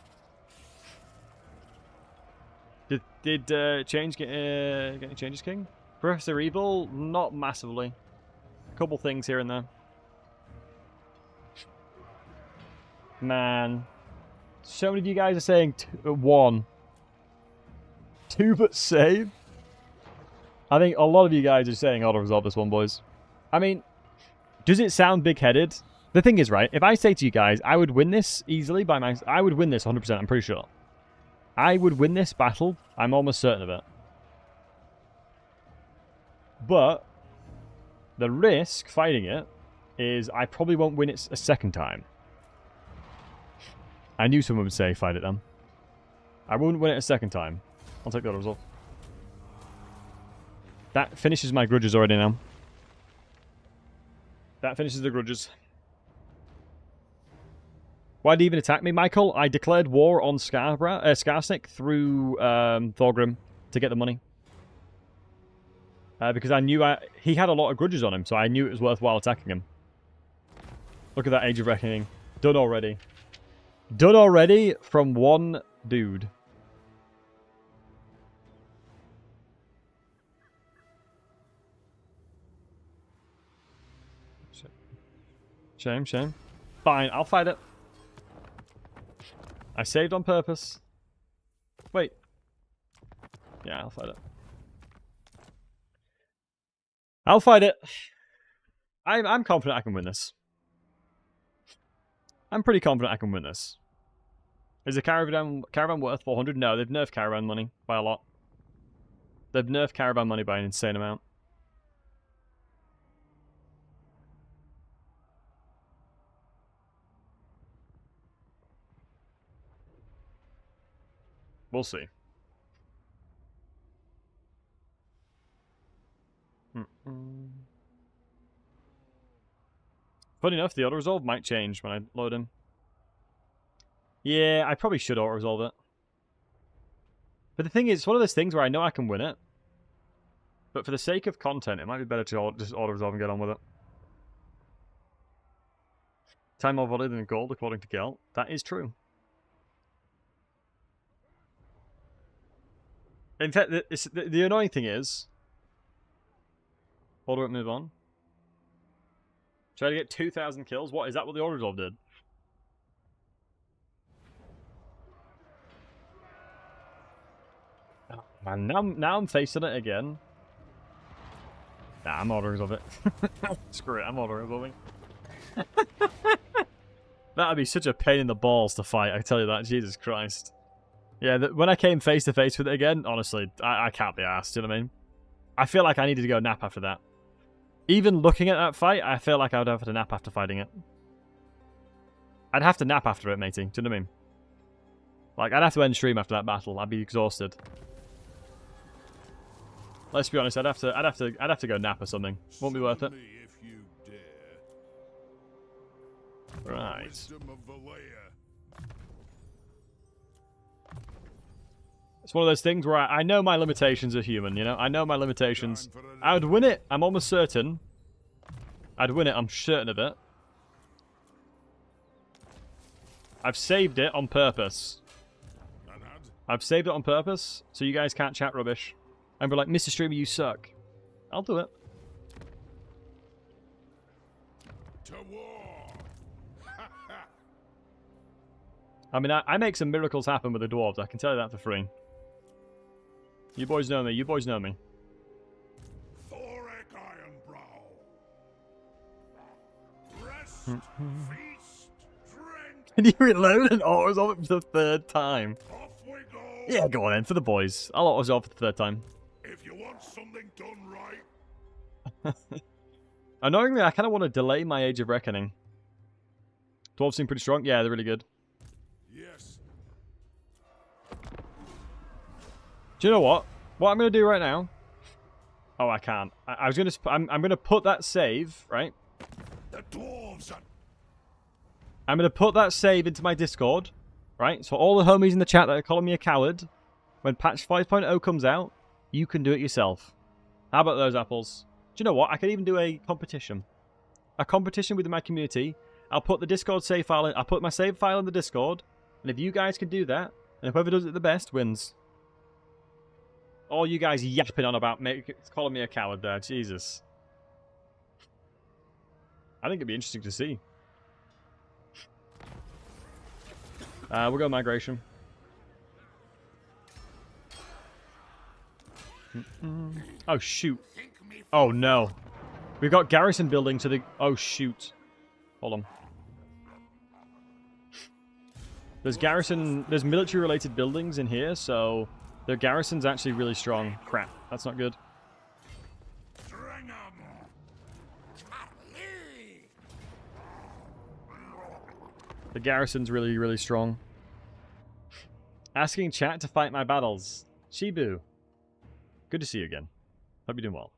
Speaker 1: Did change get any changes, King? Professor Evil, not massively. A couple things here and there. Man, so many of you guys are saying 1. 2 but save. I think a lot of you guys are saying auto-resolve this one, boys. I mean, does it sound big-headed? The thing is, right, if I say to you guys, I would win this easily by my... I would win this 100%, I'm pretty sure. I would win this battle. I'm almost certain of it. But the risk fighting it is I probably won't win it a second time. I knew someone would say fight it then. I wouldn't win it a second time. I'll take the auto-resolve. That finishes my grudges already now. That finishes the grudges. Why did he even attack me, Michael? I declared war on Skarsnik through Thorgrim to get the money. Because I knew he had a lot of grudges on him, so I knew it was worthwhile attacking him. Look at that Age of Reckoning. Done already. Done already from one dude. Shame, shame. Fine, I'll fight it. I saved on purpose. Wait. Yeah, I'll fight it. I'll fight it. I'm confident I can win this. I'm pretty confident I can win this. Is a caravan worth 400? No, they've nerfed caravan money by a lot. They've nerfed caravan money by an insane amount. We'll see. Funny enough, the auto-resolve might change when I load him. Yeah, I probably should auto-resolve it. But the thing is, it's one of those things where I know I can win it. But for the sake of content, it might be better to just auto-resolve and get on with it. Time more volley than gold, according to Gelt. That is true. In fact, the annoying thing is... Auto it, move on. Try to get 2,000 kills? What, is that what the auto-resolve did? Oh, man, now I'm facing it again. Nah, I'm auto-resolving it. Screw it, I'm auto-resolving. That'd be such a pain in the balls to fight, I tell you that, Jesus Christ. Yeah, when I came face to face with it again, honestly, I can't be arsed, you know what I mean? I feel like I needed to go nap after that. Even looking at that fight, I feel like I would have to nap after fighting it. I'd have to nap after it, matey, do you know what I mean? Like, I'd have to end stream after that battle, I'd be exhausted. Let's be honest, I'd have to go nap or something. Won't be worth it. Right. It's one of those things where I know my limitations are human, you know? I know my limitations. I would win it, I'm almost certain. I'd win it, I'm certain of it. I've saved it on purpose. I've saved it on purpose, so you guys can't chat rubbish. And be like, Mr. Streamer, you suck. I'll do it.
Speaker 4: To war.
Speaker 1: I mean, I make some miracles happen with the dwarves. I can tell you that for free. You boys know me. You boys know me.
Speaker 4: Thorek Ironbrow. Rest, feast, drink.
Speaker 1: Can you reload and auto-resolve it for the third time?
Speaker 4: Off we go.
Speaker 1: Yeah, go on then, for the boys. I'll auto-resolve for the third time.
Speaker 4: If you want something done right.
Speaker 1: Annoyingly, I kind of want to delay my Age of Reckoning. Dwarves seem pretty strong. Yeah, they're really good.
Speaker 4: Yes.
Speaker 1: Do you know what? What I'm going to do right now... Oh, I can't. I was going to... I'm going to put that save, right?
Speaker 4: The dwarves are...
Speaker 1: I'm going to put that save into my Discord, right? So all the homies in the chat that are calling me a coward, when patch 5.0 comes out, you can do it yourself. How about those apples? Do you know what? I could even do a competition. A competition with my community. I'll put the Discord save file in. I'll put my save file in the Discord. And if you guys can do that, and whoever does it the best wins. All you guys yapping on about calling me a coward there. Jesus. I think it'd be interesting to see. We'll go migration. Oh, shoot. Oh, no. We've got garrison building to the... Oh, shoot. Hold on. There's garrison... There's military-related buildings in here, so... Their garrison's actually really strong. Crap. That's not good. The garrison's really, really strong. Asking chat to fight my battles. Shibu. Good to see you again. Hope you're doing well.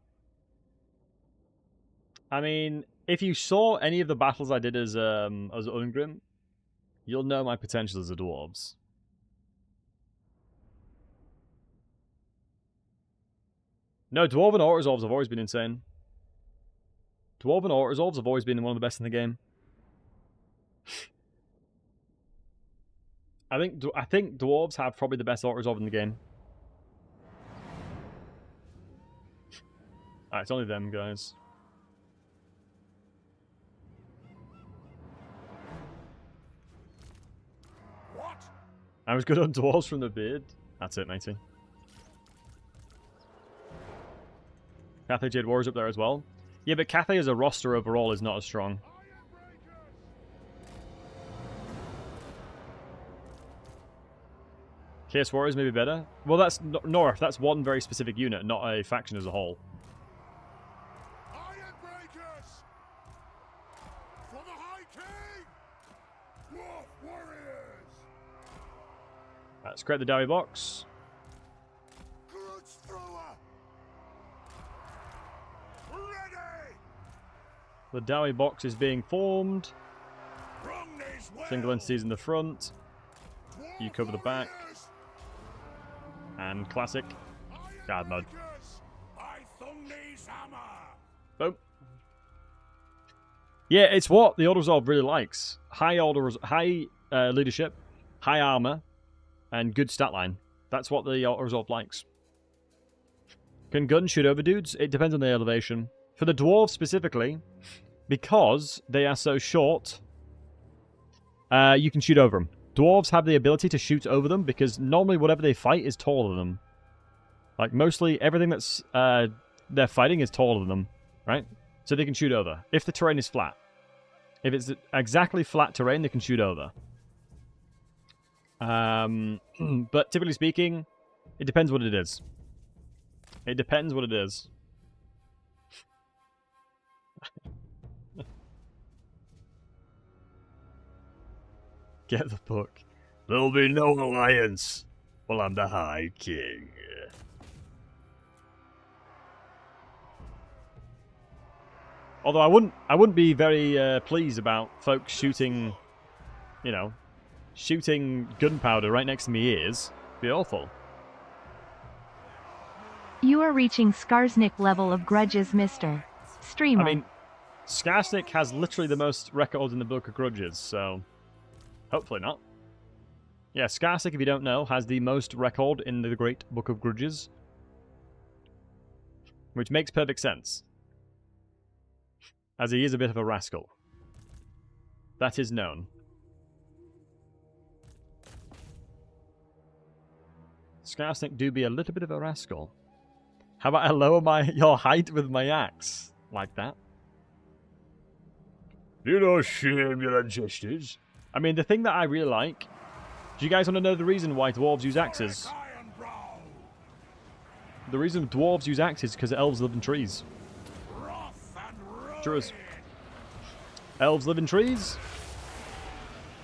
Speaker 1: I mean, if you saw any of the battles I did as Ungrim, you'll know my potential as a dwarves. No, Dwarven auto-resolves have always been insane. Dwarven auto-resolves have always been one of the best in the game. I think dwarves have probably the best auto-resolve in the game. Alright, it's only them, guys.
Speaker 4: What?
Speaker 1: I was good on dwarves from the beard. That's it, matey. Cathay Jade Warriors up there as well. Yeah, but Cathay as a roster overall is not as strong. Chaos Warriors may be better. Well, that's North. That's one very specific unit, not a faction as a whole.
Speaker 4: Ironbreakers! For the High King! Dwarf warriors!
Speaker 1: Let's create the Dowie box.
Speaker 4: Grudge thrower! Ready!
Speaker 1: The Dowie box is being formed.
Speaker 4: Wrong this way!
Speaker 1: Single entities in the front. You cover the back. And classic guard mode. Boom. Yeah, it's what the auto-resolve really likes. High leadership, high armor, and good stat line. That's what the auto-resolve likes. Can guns shoot over dudes? It depends on the elevation. For the dwarves specifically, because they are so short, you can shoot over them. Dwarves have the ability to shoot over them because normally whatever they fight is taller than them. Like, mostly everything that's they're fighting is taller than them, right? So they can shoot over, if the terrain is flat. If it's exactly flat terrain, they can shoot over. But typically speaking, it depends what it is. It depends what it is. Get the book. There'll be no alliance while I'm the High King. Although I wouldn't be very pleased about folks shooting, you know, shooting gunpowder right next to my ears. It'd be awful.
Speaker 3: You are reaching Skarsnik level of grudges, Mr. Streamer.
Speaker 1: I mean, Skarsnik has literally the most records in the book of grudges, so Hopefully not. Yeah, Skarsnik, if you don't know, has the most record in the Great Book of Grudges. Which makes perfect sense. As he is a bit of a rascal. That is known. Skarsnik do be a little bit of a rascal. How about I lower your height with my axe? Like that.
Speaker 2: You don't shame your ancestors.
Speaker 1: I mean, the thing that I really like... Do you guys want to know the reason why dwarves use axes? The reason dwarves use axes is because elves live in trees. True as. Elves live in trees.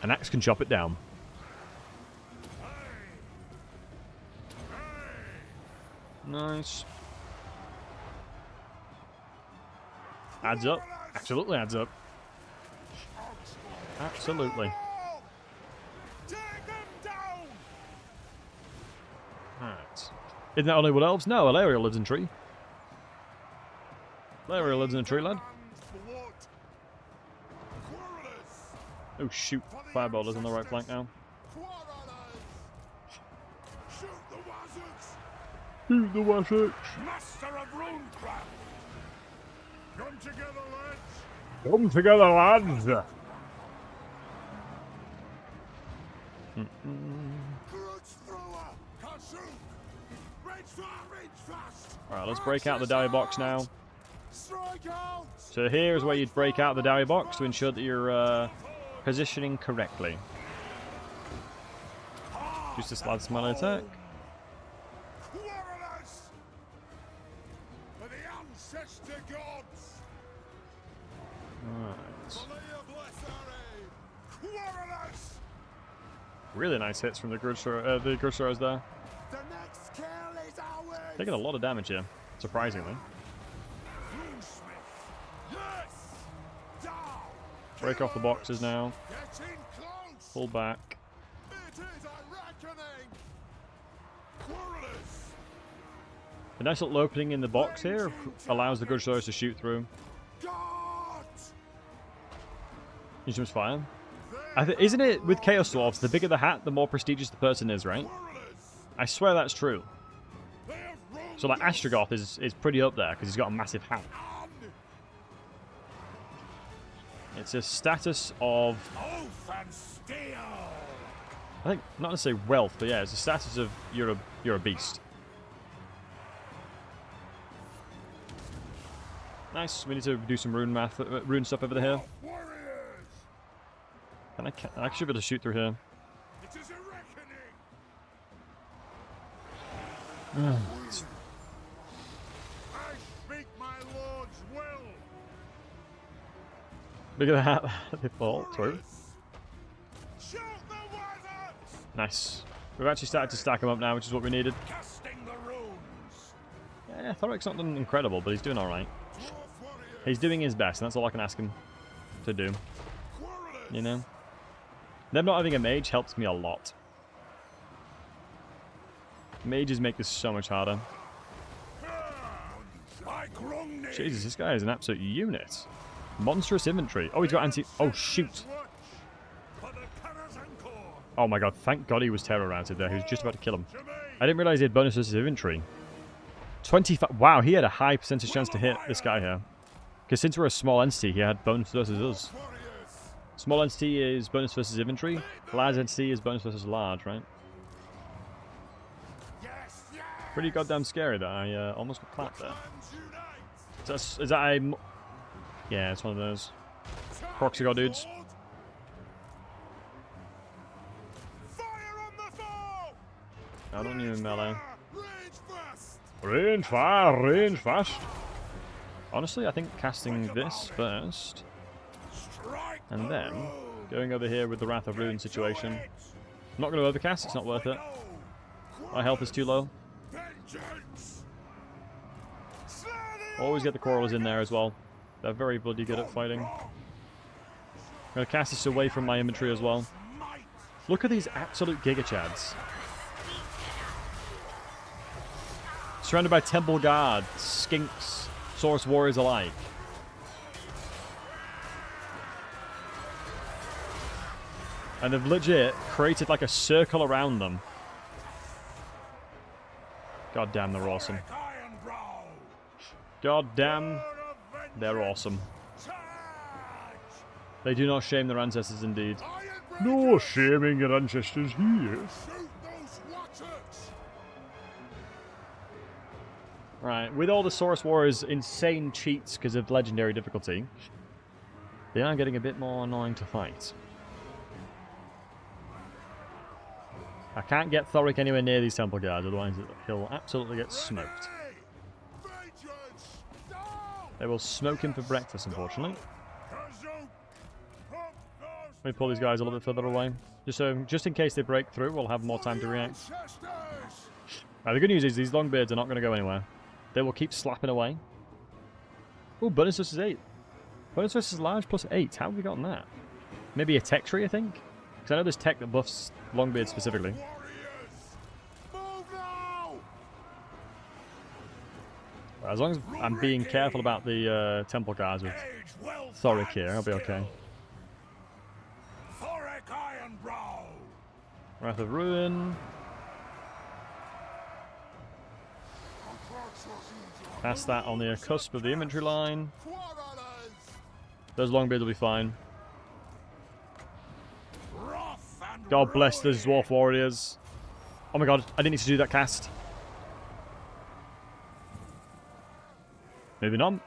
Speaker 1: An axe can chop it down. Nice. Adds up. Absolutely adds up. Absolutely. Right. Isn't that only what elves? No, Alaria lives in tree. Alaria lives in a tree, lad. Oh shoot, Fireball is on the right flank now. Shoot the Wasatch!
Speaker 4: Master of Runecraft! Come together, lads!
Speaker 2: Come together, lads!
Speaker 1: Alright, let's break out the dowry box now. So here is where you'd break out the dowry box to ensure that you're positioning correctly. Just a slight smell attack. Alright. Really nice hits from the Grudge throwers there. Taking a lot of damage here, surprisingly. Break off the boxes now. Pull back. A nice little opening in the box here allows the Grudge throwers to shoot through. Use fire. Isn't it with Chaos Dwarves, the bigger the hat, the more prestigious the person is, right? I swear that's true. So like Astrogoth is pretty up there because he's got a massive hat. It's a status of... I think, not necessarily wealth, but yeah, it's a status of you're a beast. Nice, we need to do some rune stuff over here. I should be able to shoot through here. Look at that. They fall through. Nice. We've actually started to stack them up now, which is what we needed. Yeah, Thoric's not done incredible, but he's doing alright. He's doing his best, and that's all I can ask him to do. You know? Them not having a mage helps me a lot. Mages make this so much harder. Jesus, this guy is an absolute unit. Monstrous inventory. Oh, he's got anti... Oh, shoot. Oh my god, thank god he was terror-routed there. He was just about to kill him. I didn't realize he had bonus versus inventory. 25... Wow, he had a high percentage chance to hit this guy here. Because since we're a small entity, he had bonus versus us. Small entity is bonus versus inventory. Large entity is bonus versus large, right? Pretty goddamn scary that I almost got clapped there. Is that a... Yeah, it's one of those. Proxy god dudes. I don't need a melee.
Speaker 2: Range fire, range fast.
Speaker 1: Honestly, I think casting this first, and then going over here with the Wrath of Rune situation. I'm not going to overcast, it's not worth it. My health is too low. Always get the Quarrelers in there as well. They're very bloody good at fighting. I'm going to cast this away from my inventory as well. Look at these absolute Giga Chads. Surrounded by Temple Guards, Skinks, Source Warriors alike. And they've legit created like a circle around them. God damn, they're awesome. God damn, they're awesome. They do not shame their ancestors indeed.
Speaker 2: No shaming your ancestors here.
Speaker 1: Right, with all the Saurus Warriors' insane cheats because of legendary difficulty, they are getting a bit more annoying to fight. I can't get Thoric anywhere near these temple guards, otherwise he'll absolutely get smoked. They will smoke him for breakfast, unfortunately. Let me pull these guys a little bit further away. Just in case they break through, we'll have more time to react. Right, the good news is these Longbeards are not going to go anywhere. They will keep slapping away. Ooh, bonus versus 8. Bonus versus large plus 8. How have we gotten that? Maybe a tech tree, I think? Because I know there's tech that buffs Longbeard specifically. As long as I'm being careful about the temple guards with Thoric here, I'll be okay. Wrath of Ruin. Cast that on the cusp of the infantry line. Those Longbeards will be fine. God bless those Dwarf Warriors. Oh my god, I didn't need to do that cast. Moving on.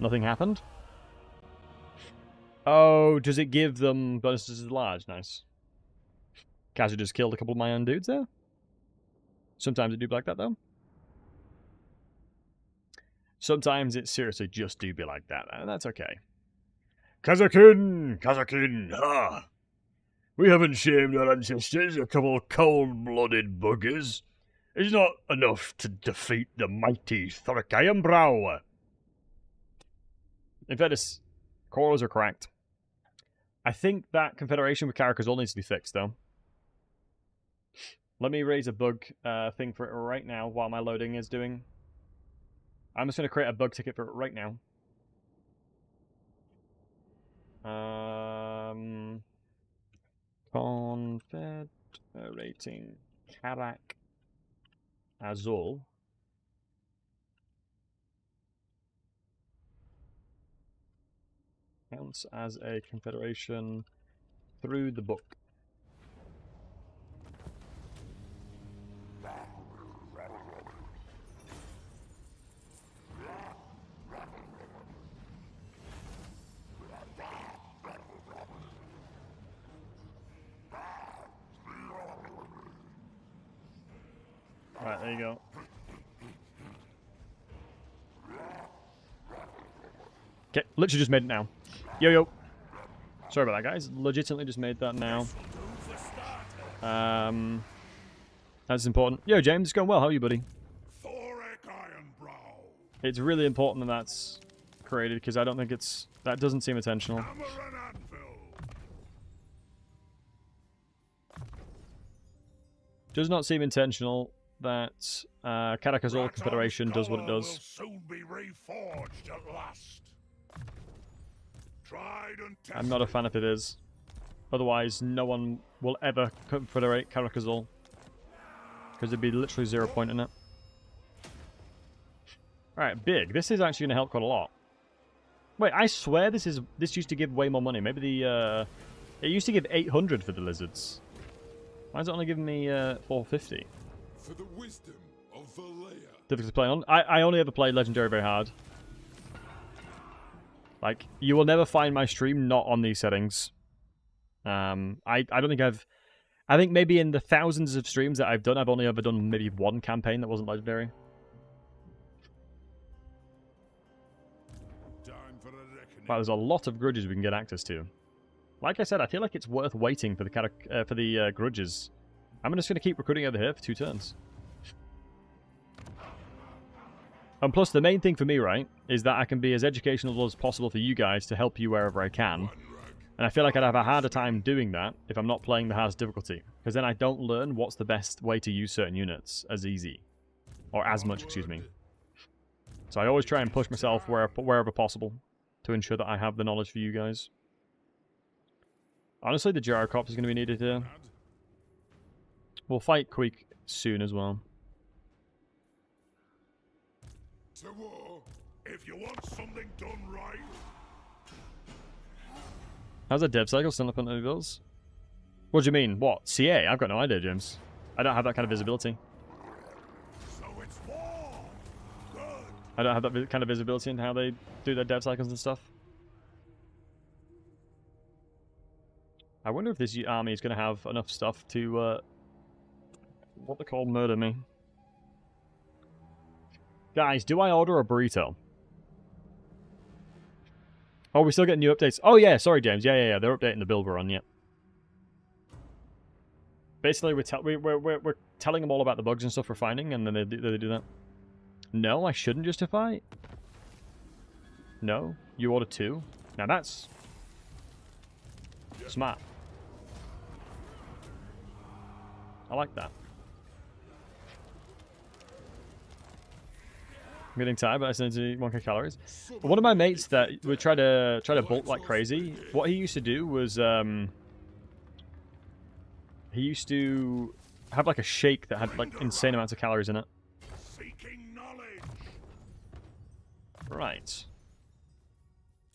Speaker 1: Nothing happened. Oh, does it give them bonuses as large? Nice. Kazu just killed a couple of my own dudes there. Sometimes it do be like that, though. Sometimes it seriously just do be like that, and that's okay.
Speaker 2: Kazakin, ha! We haven't shamed our ancestors, a couple cold-blooded buggers. It's not enough to defeat the mighty Thoric Ironbrow.
Speaker 1: In fairness, corals are cracked. I think that Confederation with Caracazol needs to be fixed, though. Let me raise a bug thing for it right now while my loading is doing. I'm just going to create a bug ticket for it right now. Confederating Karak Azul. Counts as a confederation through the book. Right, there you go. Okay, literally just made it now. Yo. Sorry about that, guys. Legitimately just made that now. That's important. Yo, James, it's going well. How are you, buddy? It's really important that that's created, because I don't think it's... That doesn't seem intentional. Does not seem intentional that Karakazol Confederation does what it does.
Speaker 4: Soon be reforged at last.
Speaker 1: I'm not a fan if it is. Otherwise, no one will ever confederate Karakazol. Because there'd be literally 0 point in it. Alright, big. This is actually going to help quite a lot. Wait, I swear this used to give way more money. Maybe the... it used to give 800 for the lizards. Why is it only giving me 450?
Speaker 4: For the wisdom of Valea.
Speaker 1: Difficult to play on. I only ever played Legendary very hard. Like, you will never find my stream not on these settings. I don't think I think maybe in the thousands of streams that I've done, I've only ever done maybe one campaign that wasn't legendary. Wow, there's a lot of grudges we can get access to. Like I said, I feel like it's worth waiting for the grudges. I'm just going to keep recruiting over here for 2 turns. And plus, the main thing for me, right, is that I can be as educational as possible for you guys to help you wherever I can. And I feel like I'd have a harder time doing that if I'm not playing the hardest difficulty. Because then I don't learn what's the best way to use certain units as easy. Or as much, excuse me. So I always try and push myself wherever possible to ensure that I have the knowledge for you guys. Honestly, the Gyrocops is going to be needed here. We'll fight Queek soon as well.
Speaker 4: To war. If you want something done right.
Speaker 1: How's that dev cycle still up on the bills? What do you mean? What? CA? I've got no idea, James. I don't have that kind of visibility.
Speaker 4: So it's war. Good.
Speaker 1: I don't have that kind of visibility into how they do their dev cycles and stuff. I wonder if this army is going to have enough stuff to, what they call murder me. Guys, do I order a burrito? Oh, we still getting new updates. Oh, yeah, sorry, James. Yeah. They're updating the build we're on, yeah. Basically, we're telling them all about the bugs and stuff we're finding, and then they do that. No, I shouldn't justify. No, you order 2. Now that's smart. I like that. I'm getting tired, but I still need to 1k calories. One of my mates that would try to bulk like crazy, what he used to do was he used to have like a shake that had like insane amounts of calories in it.
Speaker 4: Seeking knowledge.
Speaker 1: Right.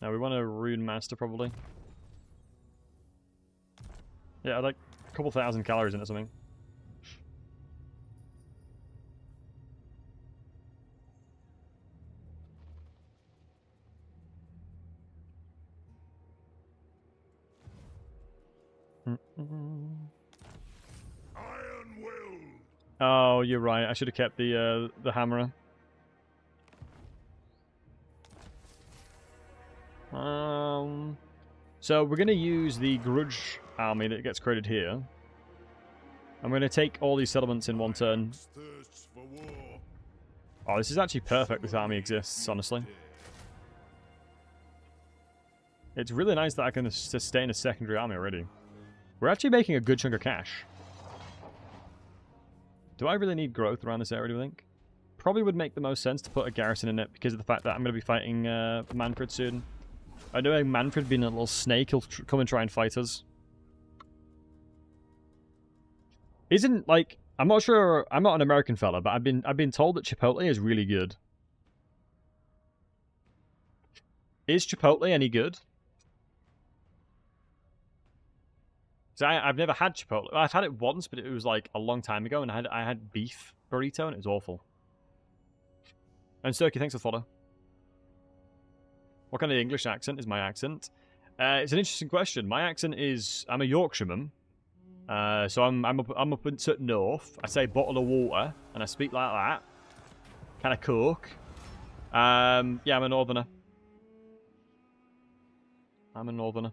Speaker 1: Now we want a Rune Master probably. Yeah, like a couple thousand calories in it or something.
Speaker 4: Iron will.
Speaker 1: Oh, you're right. I should have kept the hammer. So we're gonna use the Grudge army that gets created here. I'm gonna take all these settlements in one turn.
Speaker 4: Thirsts for war.
Speaker 1: Oh, this is actually perfect. This army exists, honestly. It's really nice that I can sustain a secondary army already. We're actually making a good chunk of cash. Do I really need growth around this area, do you think? Probably would make the most sense to put a garrison in it because of the fact that I'm going to be fighting Manfred soon. I know Manfred being a little snake, he'll come and try and fight us. Isn't, like, I'm not sure, I'm not an American fella, but I've been told that Chipotle is really good. Is Chipotle any good? So I've never had Chipotle. I've had it once, but it was like a long time ago, and I had beef burrito, and it was awful. And Sturkey, thanks for follow. What kind of English accent is my accent? It's an interesting question. My accent is I'm a Yorkshireman, so I'm up into north. I say bottle of water, and I speak like that. Kind of coke. Yeah, I'm a northerner. I'm a northerner.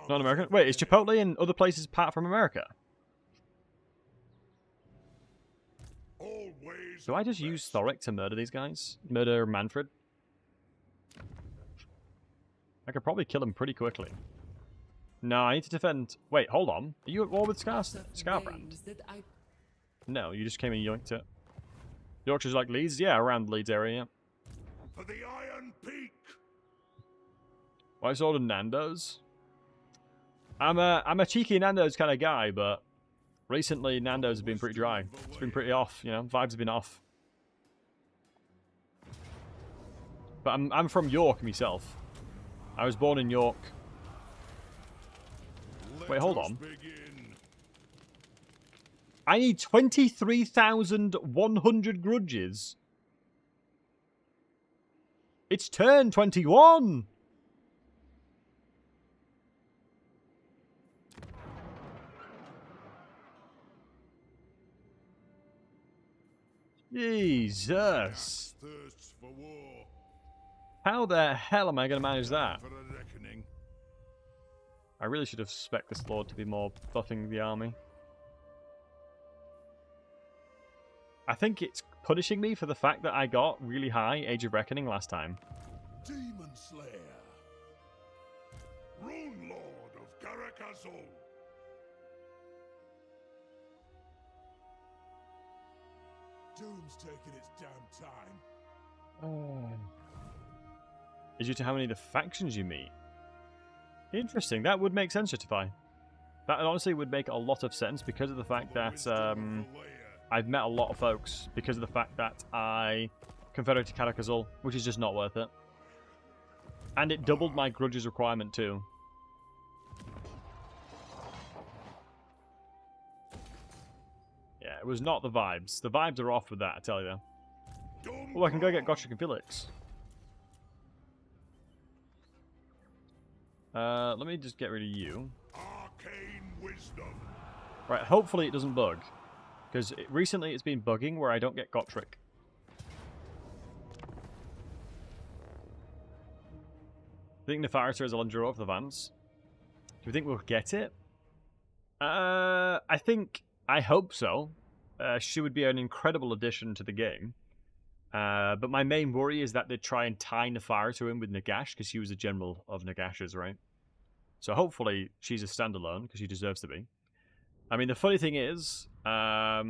Speaker 1: Not American? Wait, is Chipotle in other places apart from America? Do I just use Thoric to murder these guys? Murder Manfred? I could probably kill him pretty quickly. No, I need to defend... Wait, hold on. Are you at war with Scarbrand? No, you just came and yoinked it. Yorkshire's like Leeds? Yeah, around Leeds area.
Speaker 4: For the Iron Peak.
Speaker 1: Why sort of Nando's? I'm a cheeky Nando's kind of guy, but recently Nando's has been pretty dry. It's been pretty off, you know. Vibes have been off. But I'm from York myself. I was born in York. Wait, hold on. I need 23,100 grudges. It's turn 21. Jesus. How the hell am I going to manage that? I really should have spec'd this Lord to be more buffing the army. I think it's punishing me for the fact that I got really high Age of Reckoning last time.
Speaker 4: Demon Slayer. Rune Lord of Karakazul. Doom's taking its damn time.
Speaker 1: Is due to how many of the factions you meet? Interesting. That would make sense, Justify. That honestly would make a lot of sense because of the fact that I've met a lot of folks because of the fact that I Confederated Cataclysm, which is just not worth it. And it doubled my Grudge's requirement too. Yeah, it was not the vibes. The vibes are off with that, I tell you. Oh, I can go get Gotcha and Felix. Let me just get rid of you.
Speaker 4: Arcane wisdom.
Speaker 1: Right, hopefully it doesn't bug. Because recently it's been bugging where I don't get Gotrek. I think Nefarter is a legendary for the Vans. Do we think we'll get it? I hope so. She would be an incredible addition to the game. But my main worry is that they try and tie Nefarter in with Nagash, because she was a general of Nagash's, right? So hopefully she's a standalone, because she deserves to be. I mean, the funny thing is, if I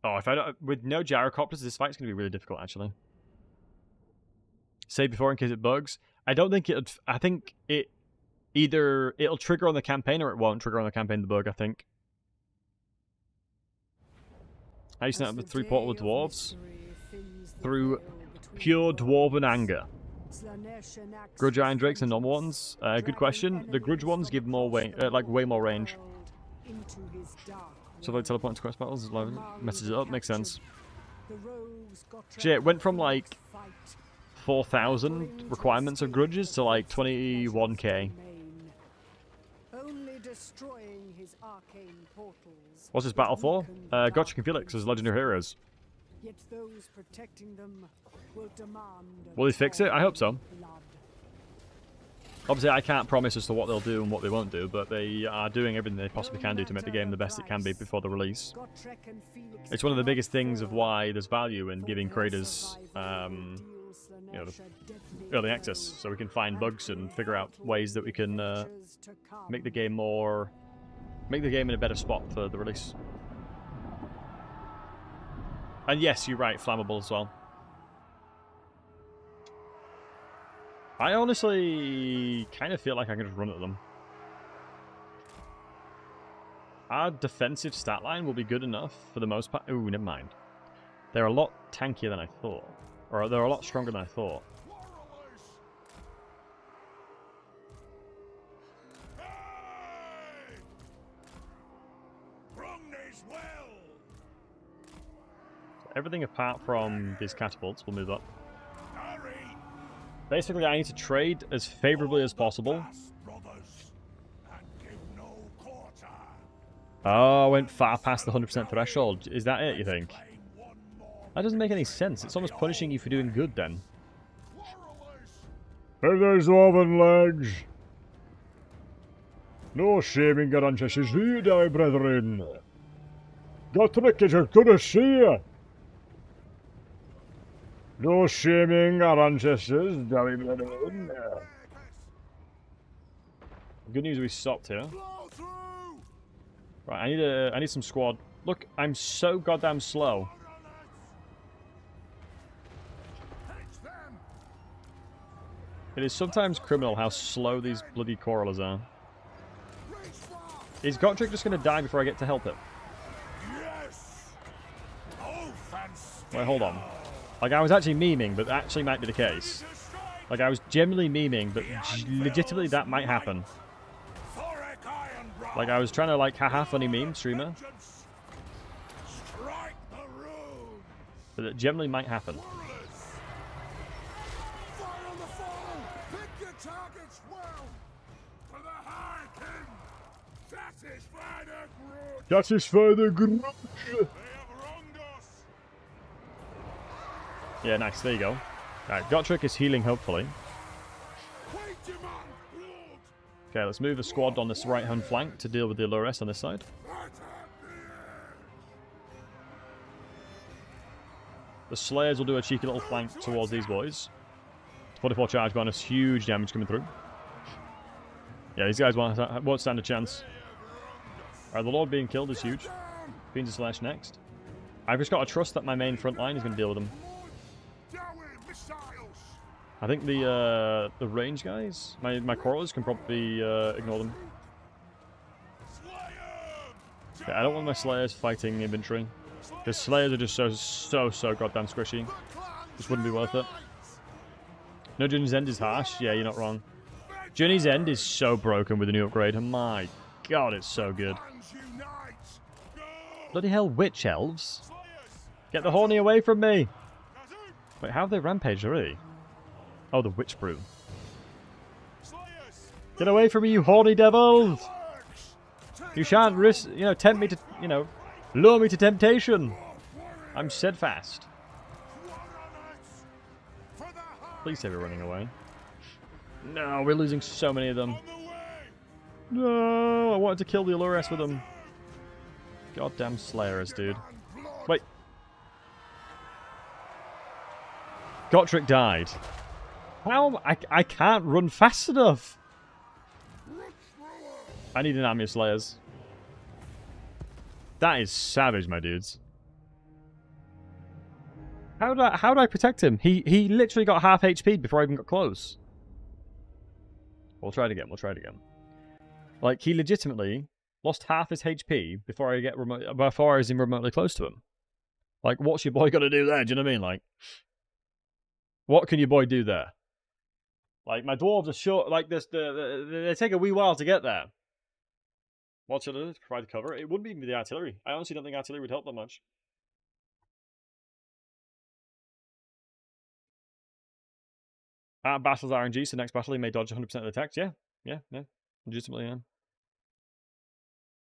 Speaker 1: don't, with no gyrocopters, this fight's going to be really difficult, actually. Save before in case it bugs. I don't think it. I think it either it'll trigger on the campaign or it won't trigger on the campaign. The bug, I think. I used to have the 3 portable dwarves through pure dwarven anger. Grudge Iron Drakes and normal ones. Good question. The Grudge ones give more way more range. So they teleport into quest battles, messes it up, makes sense. Shit, it went from like 4,000 requirements of Grudges to like 21k. What's this battle for? Gotcha and Felix as legendary heroes.
Speaker 6: Yet those protecting them will demand.
Speaker 1: Will they fix it? I hope so. Obviously, I can't promise as to what they'll do and what they won't do, but they are doing everything they possibly can do to make the game the best it can be before the release. It's one of the biggest things of why there's value in giving creators, early access, so we can find bugs and figure out ways that we can make the game in a better spot for the release. And yes, you're right, flammable as well. I honestly kind of feel like I can just run at them. Our defensive stat line will be good enough for the most part. Ooh, never mind. They're a lot tankier than I thought. Or they're a lot stronger than I thought. Everything apart from these catapults will move up. Basically, I need to trade as favorably as possible. Oh, I went far past the 100% threshold. Is that it, you think? That doesn't make any sense. It's almost punishing you for doing good, then.
Speaker 2: Hey, there's Dwarven legs. No shaming your ancestors here, my brethren. Gotrek, it's good to see you. No shaming our ancestors, my brethren.
Speaker 1: Good news, we stopped here. Right, I need some squad. Look, I'm so goddamn slow. It is sometimes criminal how slow these bloody Corallers are. Is Gotrek just going to die before I get to help him? Wait, hold on. Like, I was actually memeing, but that actually might be the case. Like, I was generally memeing, but legitimately that might happen. Like, I was trying to, like, haha, funny meme, streamer. But it generally might happen.
Speaker 2: Satisfy the grudge.
Speaker 1: Yeah, nice. There you go. Alright, Gotrek is healing, hopefully. Okay, let's move a squad on this right-hand flank to deal with the Allures on this side. The Slayers will do a cheeky little flank towards these boys. 44 charge bonus, huge damage coming through. Yeah, these guys won't stand a chance. Alright, the Lord being killed is huge. Fiends of Slash next. I've just got to trust that my main front line is going to deal with them. I think the range guys, my crawlers can probably ignore them. Yeah, I don't want my slayers fighting infantry. Because slayers are just so goddamn squishy. Just wouldn't be worth it. No, Journey's End is harsh. Yeah, you're not wrong. Journey's End is so broken with the new upgrade. My god, it's so good. Bloody hell, witch elves. Get the horny away from me. Wait, how have they rampaged already? Oh, the witch brew. Get away from me, you horny devils! You shan't risk, tempt me to, lure me to temptation. I'm steadfast. Please say we're running away. No, we're losing so many of them. No, I wanted to kill the Allures with them. Goddamn slayers, dude. Wait. Gotrek died. How? I can't run fast enough. I need an army of slayers. That is savage, my dudes. How do I protect him? He literally got half HP before I even got close. We'll try it again. We'll try it again. Like, he legitimately lost half his HP before I was even remotely close to him. Like, what's your boy got to do there? Do you know what I mean? Like, what can your boy do there? Like, my dwarves are short. Like, they take a wee while to get there. What should I do to provide cover? It wouldn't even be the artillery. I honestly don't think artillery would help that much. Battles RNG, so next battle he may dodge 100% of the attacks. Yeah. Legitimately, yeah.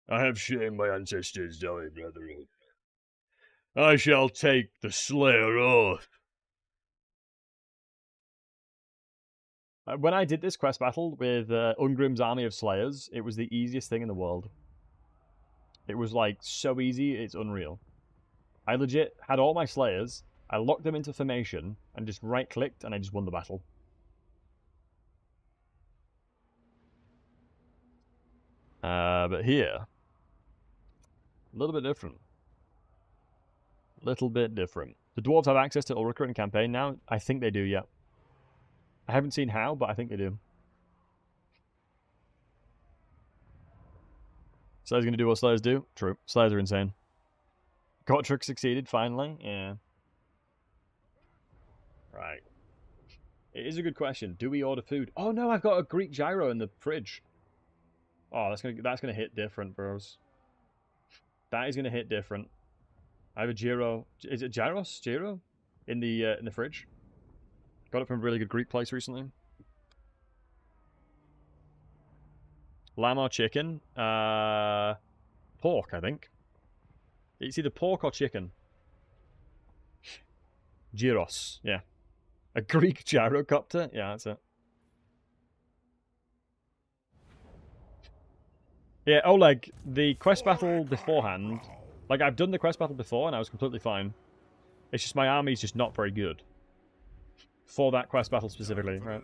Speaker 1: I have shamed my ancestors, darling brethren. I shall take the Slayer oath. When I did this quest battle with Ungrim's army of Slayers, it was the easiest thing in the world. It was like so easy, it's unreal. I legit had all my Slayers, I locked them into formation, and just right-clicked, and I just won the battle. But here, a little bit different. Little bit different. The dwarves have access to Ulrika in campaign now. I think they do, yeah. I haven't seen how, but I think they do. Slayer's going to do what Slayers do? True. Slayers are insane. Gotrek succeeded, finally. Yeah. Right. It is a good question. Do we order food? Oh no, I've got a Greek gyro in the fridge. Oh, that's gonna hit different, bros. That is gonna hit different. I have a gyro. Is it gyros? Gyro? In the fridge. Got it from a really good Greek place recently. Lamb or chicken? Pork, I think. It's either pork or chicken. Gyros, yeah. A Greek gyrocopter? Yeah, that's it. Yeah, Oleg, the quest battle beforehand... Like, I've done the quest battle before and I was completely fine. It's just my army's just not very good. For that quest battle specifically, right?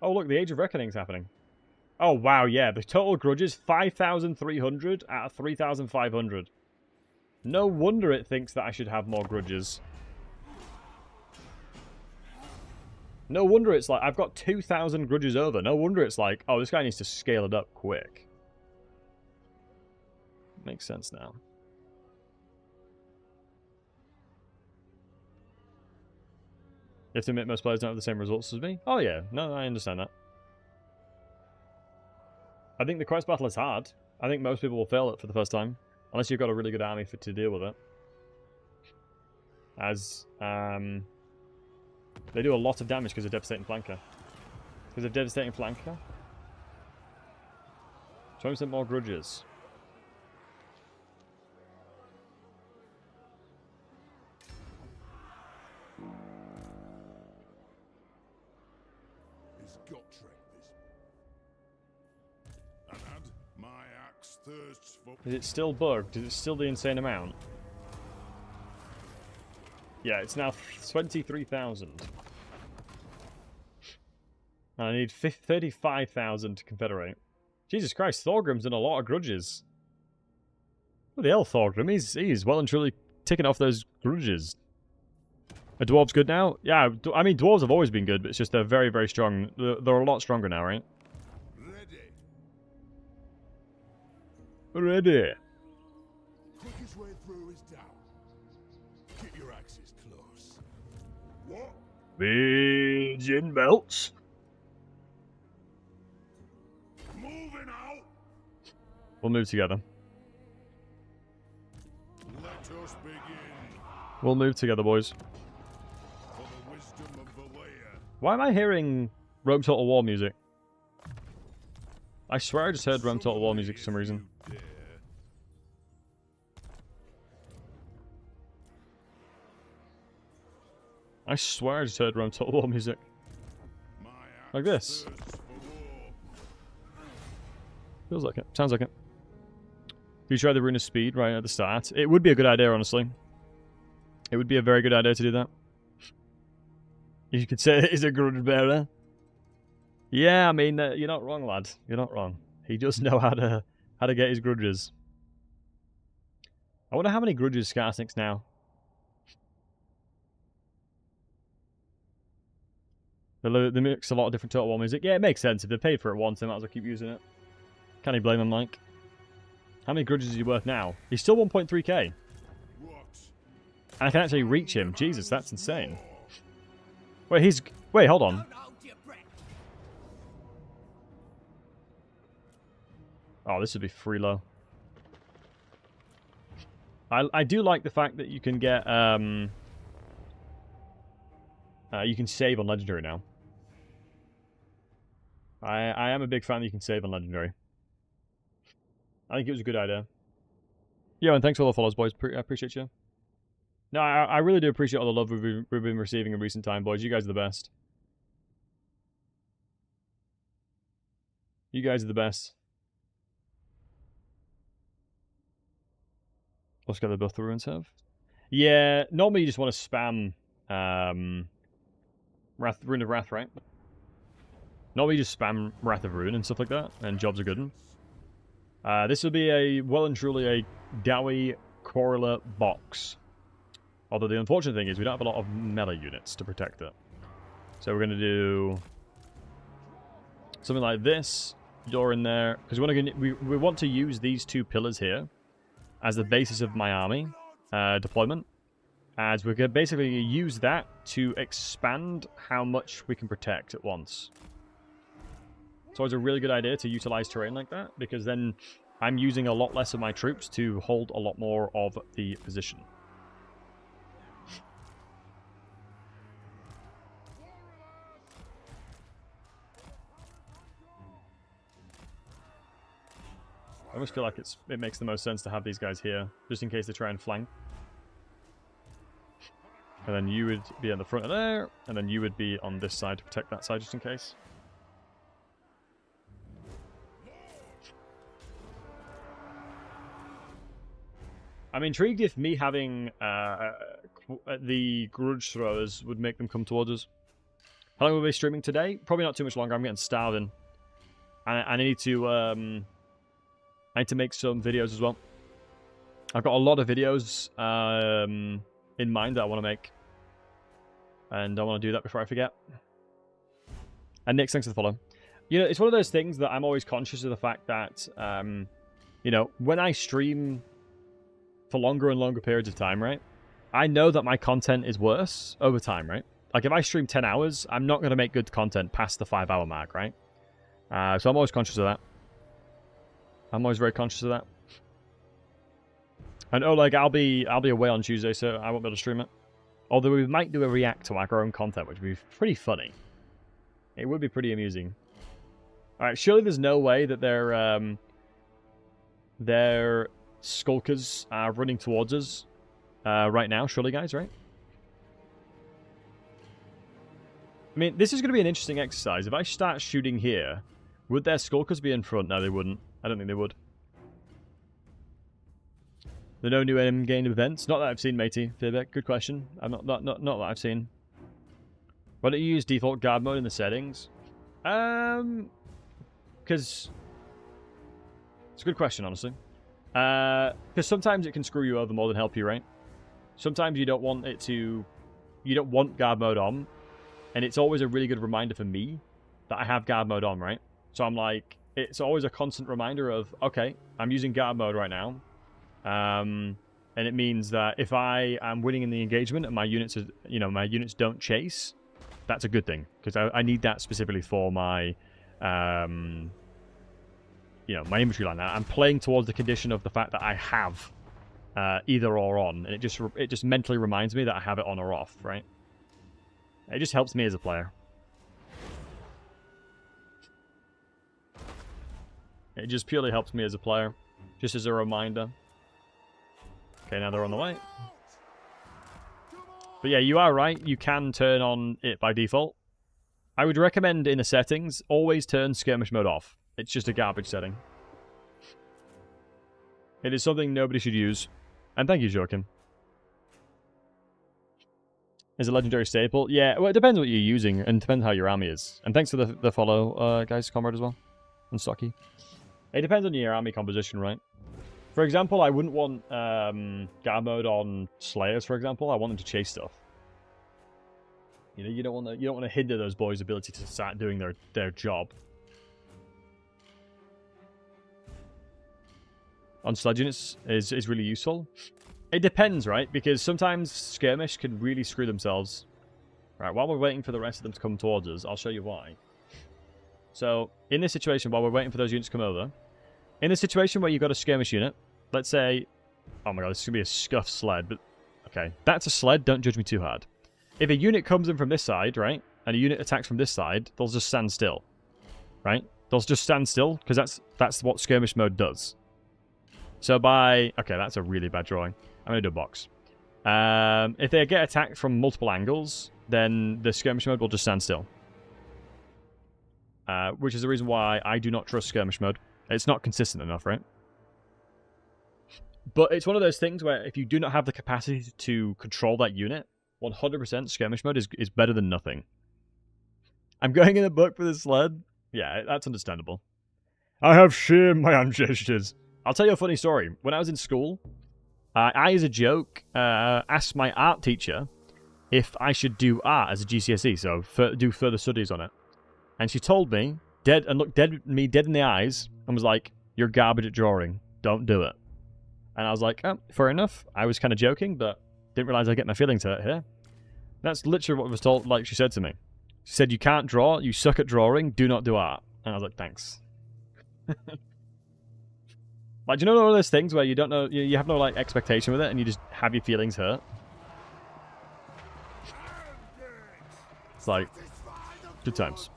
Speaker 1: Oh, look, the Age of Reckoning's happening. Oh, wow, yeah. The total grudges, 5,300 out of 3,500. No wonder it thinks that I should have more grudges. No wonder it's like, I've got 2,000 grudges over. No wonder it's like, oh, this guy needs to scale it up quick. Makes sense now. You have to admit most players don't have the same results as me? Oh yeah, no, I understand that. I think the quest battle is hard. I think most people will fail it for the first time. Unless you've got a really good army to deal with it. As, they do a lot of damage because of Devastating Flanker. Because of Devastating Flanker? 20% more grudges. Is it still bugged? Is it still the insane amount? Yeah, it's now 23,000. And I need 35,000 to Confederate. Jesus Christ, Thorgrim's done a lot of grudges. What the hell, Thorgrim? He's well and truly ticking off those grudges. A dwarf's good now? Yeah, I mean, dwarves have always been good, but it's just they're very, very strong. They're a lot stronger now, right?
Speaker 4: Ready.
Speaker 1: Ready.
Speaker 4: Quickest way through is down. Keep your axes close. What?
Speaker 1: Pigeon belts.
Speaker 4: Moving out.
Speaker 1: We'll move together.
Speaker 4: Let us begin.
Speaker 1: We'll move together, boys.
Speaker 4: For the wisdom of Valea.
Speaker 1: Why am I hearing Rome Total War music? I swear I just heard Rome Total War music for some reason. I swear I just heard Rome Total War music. Like this. Feels like it. Sounds like it. Do you try the Rune of Speed right at the start? It would be a good idea, honestly. It would be a very good idea to do that. You could say he's a grudge bearer. Yeah, I mean, you're not wrong, lad. You're not wrong. He does know how to get his grudges. I wonder how many grudges Skarsnik's now. They mix a lot of different Total War music. Yeah, it makes sense. If they paid for it once, they might as well keep using it. Can't you blame them, Mike? How many grudges is he worth now? He's still 1.3k. And I can actually reach him. Jesus, that's insane. Wait, Wait, hold on. Oh, this would be free low. I do like the fact that you can get you can save on legendary now. I am a big fan that you can save on legendary. I think it was a good idea. Yeah, and thanks for all the follows, boys. I appreciate you. No, I really do appreciate all the love we've been receiving in recent time, boys. You guys are the best. You guys are the best. Let's get the both the runes have. Yeah, normally you just want to spam Rune of Wrath, right? Normally you just spam Wrath of Rune and stuff like that, and jobs are good. This will be well and truly a Dowie Quarreler box. Although the unfortunate thing is we don't have a lot of melee units to protect it. So we're going to do something like this. Door in there. Because we want to use these two pillars here as the basis of my army deployment. As we're going to basically use that to expand how much we can protect at once. It's always a really good idea to utilize terrain like that, because then I'm using a lot less of my troops to hold a lot more of the position. I almost feel like it makes the most sense to have these guys here, just in case they try and flank. And then you would be on the front of there, and then you would be on this side to protect that side, just in case. I'm intrigued if me having the Grudge throwers would make them come towards us. How long will we be streaming today? Probably not too much longer. I'm getting starving. I need to make some videos as well. I've got a lot of videos in mind that I want to make. And I want to do that before I forget. And Nick, thanks for the follow. You know, it's one of those things that I'm always conscious of the fact that, you know, when I stream for longer and longer periods of time, right? I know that my content is worse over time, right? Like, if I stream 10 hours, I'm not going to make good content past the 5-hour mark, right? So I'm always conscious of that. I'm always very conscious of that. And oh, like, I'll be away on Tuesday, so I won't be able to stream it. Although we might do a react to our own content, which would be pretty funny. It would be pretty amusing. Alright, surely there's no way that their skulkers are running towards us right now, surely, guys, right? I mean, this is going to be an interesting exercise. If I start shooting here, would their skulkers be in front? No, they wouldn't. I don't think they would. There are no new in-game events. Not that I've seen, matey. Feedback. Good question. I'm not that I've seen. Why don't you use default guard mode in the settings? Because it's a good question, honestly. Because sometimes it can screw you over more than help you, right? Sometimes you don't want it to, you don't want guard mode on, and it's always a really good reminder for me that I have guard mode on, right? So I'm like, it's always a constant reminder of, okay, I'm using guard mode right now, and it means that if I am winning in the engagement and my units, my units don't chase, that's a good thing, because I need that specifically for my, my infantry line. I'm playing towards the condition of the fact that I have either or on, and it just mentally reminds me that I have it on or off, right? It just helps me as a player. It just purely helps me as a player, just as a reminder. Okay, now they're on the way. But yeah, you are right. You can turn on it by default. I would recommend in the settings, always turn skirmish mode off. It's just a garbage setting. It is something nobody should use. And thank you, Joachim. Is a legendary staple? Yeah, well, it depends what you're using, and depends how your army is. And thanks for the follow, guys, Comrade, as well. And Stocky. It depends on your army composition, right? For example, I wouldn't want guard mode on Slayers, for example. I want them to chase stuff. You don't want to hinder those boys' ability to start doing their job. On sledge units is really useful. It depends, right? Because sometimes Skirmish can really screw themselves. Right, while we're waiting for the rest of them to come towards us, I'll show you why. So, in this situation, while we're waiting for those units to come over, in the situation where you've got a Skirmish unit, let's say, oh my god, this is going to be a scuffed sled, but okay, that's a sled, don't judge me too hard. If a unit comes in from this side, right, and a unit attacks from this side, they'll just stand still, right? They'll just stand still, because that's what Skirmish mode does. So okay, that's a really bad drawing. I'm going to do a box. If they get attacked from multiple angles, then the Skirmish mode will just stand still. Which is the reason why I do not trust Skirmish mode. It's not consistent enough, right? But it's one of those things where if you do not have the capacity to control that unit, 100% Skirmish mode is better than nothing. I'm going in the book for this sled. Yeah, that's understandable. I have shame, my ancestors. I'll tell you a funny story. When I was in school, I, as a joke, asked my art teacher if I should do art as a GCSE, so do further studies on it. And she told me, looked me dead in the eyes, and was like, "You're garbage at drawing. Don't do it." And I was like, "Oh, fair enough." I was kind of joking, but didn't realize I'd get my feelings hurt here. That's literally what was told. Like she said to me, she said, "You can't draw. You suck at drawing. Do not do art." And I was like, "Thanks." Like, do you know all those things where you don't know, you have no like expectation with it, and you just have your feelings hurt? It's like, good times.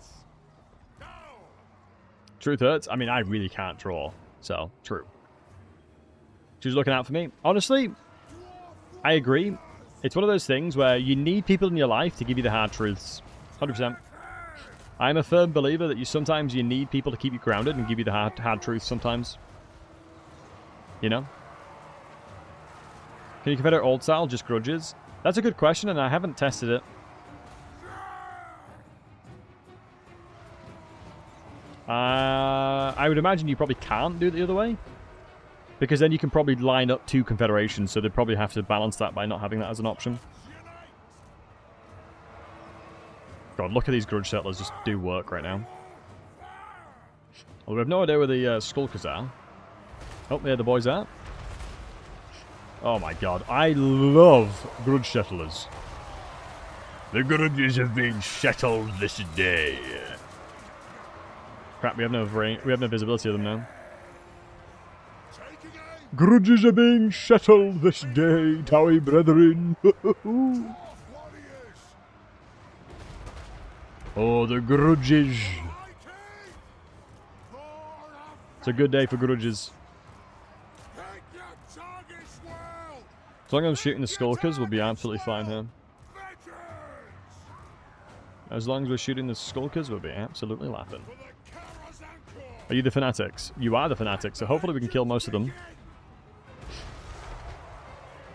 Speaker 1: Truth hurts. I mean, I really can't draw, so true. She was looking out for me. Honestly, I agree. It's one of those things where you need people in your life to give you the hard truths. 100%. I'm a firm believer that sometimes you need people to keep you grounded and give you the hard truths sometimes. You know? Can you Confederate old style, just grudges? That's a good question, and I haven't tested it. I would imagine you probably can't do it the other way. Because then you can probably line up two Confederations, so they'd probably have to balance that by not having that as an option. God, look at these Grudge settlers just do work right now. Well, we have no idea where the Skulkers are. Oh, there the boys are. Oh my god, I love Grudge settlers. The grudges have been settled this day. Crap, we have no visibility of them now. Grudges are being settled this day, Towie brethren. Oh, the grudges. It's a good day for grudges. As long as I'm shooting the Skulkers, we'll be absolutely fine here. As long as we're shooting the Skulkers, we'll be absolutely laughing. Are you the Fanatics? You are the Fanatics, so hopefully we can kill most of them.